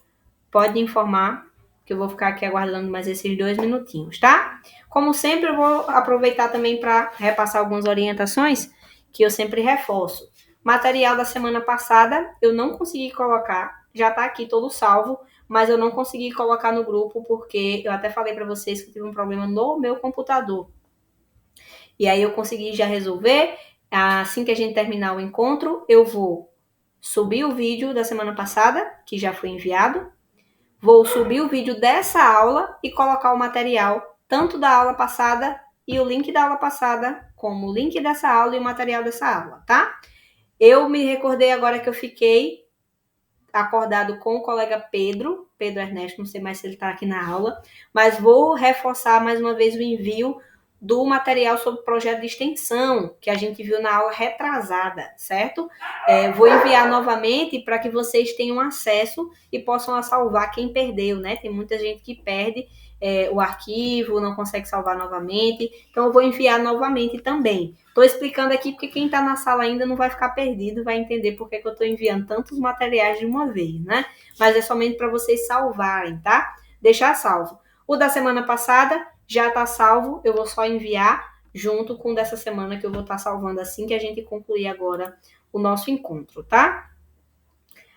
pode informar, que eu vou ficar aqui aguardando mais esses 2 minutinhos, tá? Como sempre, eu vou aproveitar também para repassar algumas orientações que eu sempre reforço. Material da semana passada eu não consegui colocar, já está aqui todo salvo, mas eu não consegui colocar no grupo porque eu até falei para vocês que eu tive um problema no meu computador. E aí eu consegui já resolver. Assim que a gente terminar o encontro, eu vou subir o vídeo da semana passada, que já foi enviado. Vou subir o vídeo dessa aula e colocar o material, tanto da aula passada e o link da aula passada, como o link dessa aula e o material dessa aula, tá? Eu me recordei agora que eu fiquei acordado com o colega Pedro Ernesto, não sei mais se ele está aqui na aula, mas vou reforçar mais uma vez o envio do material sobre o projeto de extensão, que a gente viu na aula retrasada, certo? Vou enviar novamente para que vocês tenham acesso e possam salvar quem perdeu, né? Tem muita gente que perde o arquivo, não consegue salvar novamente, então eu vou enviar novamente também. Estou explicando aqui porque quem está na sala ainda não vai ficar perdido, vai entender por que eu estou enviando tantos materiais de uma vez, né? Mas é somente para vocês salvarem, tá? Deixar salvo. O da semana passada já está salvo, eu vou só enviar junto com o dessa semana que eu vou estar salvando assim que a gente concluir agora o nosso encontro, tá?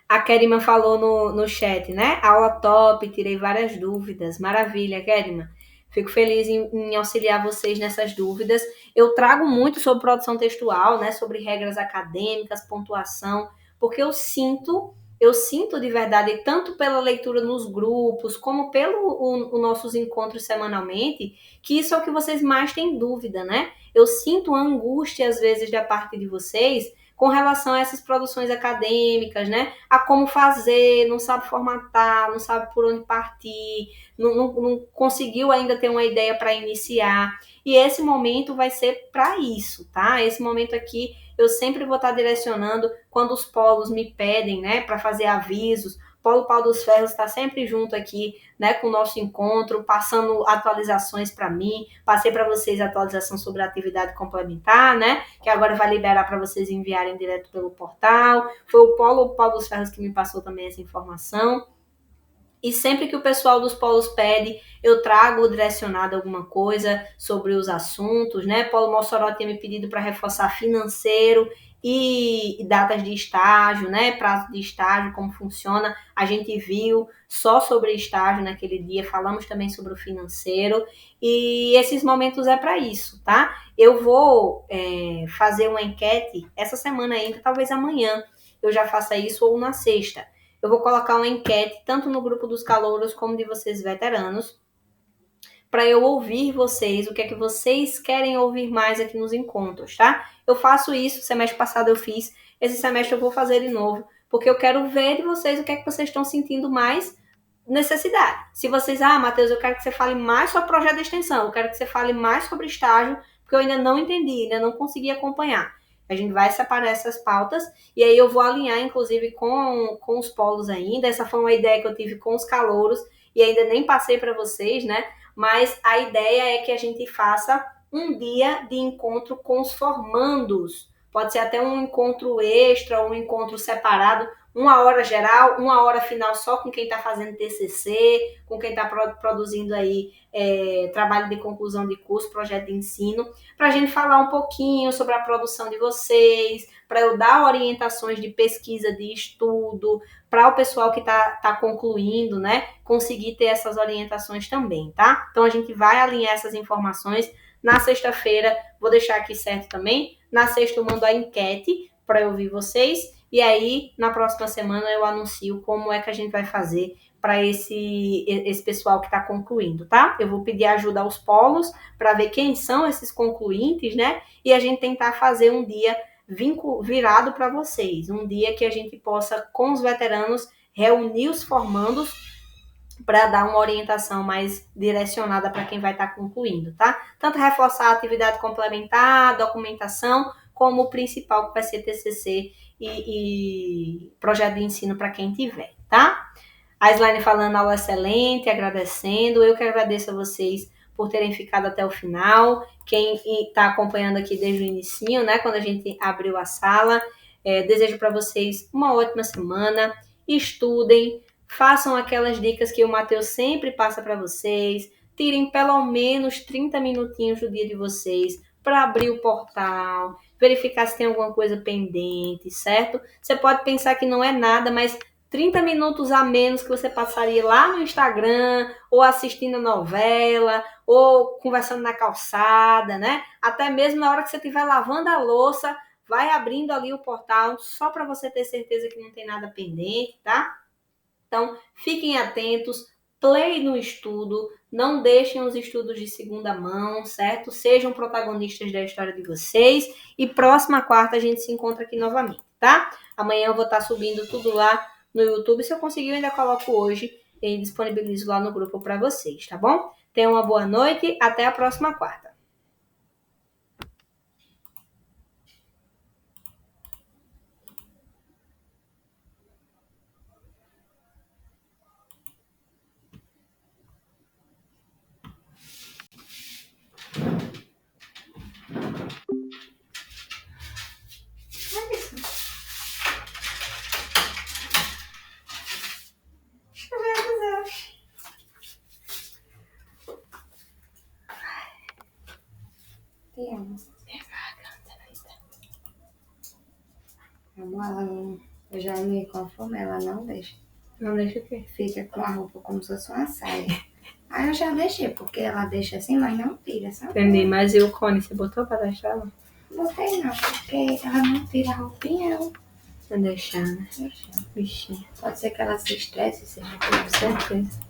A Kerima falou no chat, né? Aula top, tirei várias dúvidas. Maravilha, Kerima. Fico feliz em auxiliar vocês nessas dúvidas. Eu trago muito sobre produção textual, né? Sobre regras acadêmicas, pontuação, porque eu sinto de verdade, tanto pela leitura nos grupos, como pelos nossos encontros semanalmente, que isso é o que vocês mais têm dúvida, né? Eu sinto a angústia, às vezes, da parte de vocês, com relação a essas produções acadêmicas, né? A como fazer, não sabe formatar, não sabe por onde partir, não conseguiu ainda ter uma ideia para iniciar. E esse momento vai ser para isso, tá? Esse momento aqui eu sempre vou estar direcionando quando os polos me pedem, né, para fazer avisos. Polo Pau dos Ferros está sempre junto aqui, né, com o nosso encontro, passando atualizações para mim. Passei para vocês a atualização sobre a atividade complementar, né, que agora vai liberar para vocês enviarem direto pelo portal. Foi o Polo Pau dos Ferros que me passou também essa informação. E sempre que o pessoal dos polos pede, eu trago direcionado alguma coisa sobre os assuntos, né? Polo Mossoró tinha me pedido para reforçar financeiro e datas de estágio, né? Prazo de estágio, como funciona. A gente viu só sobre estágio naquele dia, falamos também sobre o financeiro. E esses momentos é para isso, tá? Eu vou fazer uma enquete essa semana ainda, talvez amanhã eu já faça isso ou na sexta. Eu vou colocar uma enquete, tanto no grupo dos calouros como de vocês veteranos, para eu ouvir vocês, o que é que vocês querem ouvir mais aqui nos encontros, tá? Eu faço isso, semestre passado eu fiz, esse semestre eu vou fazer de novo, porque eu quero ver de vocês o que é que vocês estão sentindo mais necessidade. Se vocês, Matheus, eu quero que você fale mais sobre projeto de extensão, eu quero que você fale mais sobre estágio, porque eu ainda não entendi, ainda não consegui acompanhar. A gente vai separar essas pautas e aí eu vou alinhar, inclusive, com os polos ainda. Essa foi uma ideia que eu tive com os calouros e ainda nem passei para vocês, né? Mas a ideia é que a gente faça um dia de encontro com os formandos. Pode ser até um encontro extra, um encontro separado, 1 hora geral, 1 hora final só com quem está fazendo TCC, com quem está produzindo aí trabalho de conclusão de curso, projeto de ensino, para a gente falar um pouquinho sobre a produção de vocês, para eu dar orientações de pesquisa, de estudo, para o pessoal que está concluindo, né, conseguir ter essas orientações também, tá? Então, a gente vai alinhar essas informações na sexta-feira, vou deixar aqui certo também, na sexta eu mando a enquete para eu ouvir vocês, e aí, na próxima semana, eu anuncio como é que a gente vai fazer para esse pessoal que está concluindo, tá? Eu vou pedir ajuda aos polos para ver quem são esses concluintes, né? E a gente tentar fazer um dia virado para vocês, um dia que a gente possa, com os veteranos, reunir os formandos para dar uma orientação mais direcionada para quem vai estar concluindo, tá? Tanto reforçar a atividade complementar, documentação, como o principal que vai ser TCC e projeto de ensino para quem tiver, tá? A Slaine falando aula excelente, agradecendo. Eu que agradeço a vocês por terem ficado até o final. Quem está acompanhando aqui desde o início, né, quando a gente abriu a sala. Desejo para vocês uma ótima semana. Estudem, façam aquelas dicas que o Matheus sempre passa para vocês. Tirem pelo menos 30 minutinhos do dia de vocês para abrir o portal, verificar se tem alguma coisa pendente, certo? Você pode pensar que não é nada, mas 30 minutos a menos que você passaria lá no Instagram, ou assistindo a novela, ou conversando na calçada, né? Até mesmo na hora que você estiver lavando a louça, vai abrindo ali o portal, só para você ter certeza que não tem nada pendente, tá? Então, fiquem atentos, play no estudo, não deixem os estudos de segunda mão, certo? Sejam protagonistas da história de vocês, e próxima quarta a gente se encontra aqui novamente, tá? Amanhã eu vou estar subindo tudo lá no YouTube. Se eu conseguir, eu ainda coloco hoje e disponibilizo lá no grupo para vocês, tá bom? Tenham uma boa noite, até a próxima quarta. Eu já me conformo, ela não deixa. Não deixa o quê? Fica com a roupa como se fosse uma saia. Aí eu já deixei, porque ela deixa assim, mas não tira, sabe? Entendi, mas e o cone, você botou para deixar lá? Botei não, porque ela não tira a roupinha, não. Vai deixar, né? Deixa. Bichinha. Pode ser que ela se estresse, seja Com certeza.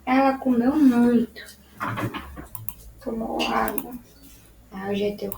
Ela comeu muito. Tomou água. Aí eu ajeitei o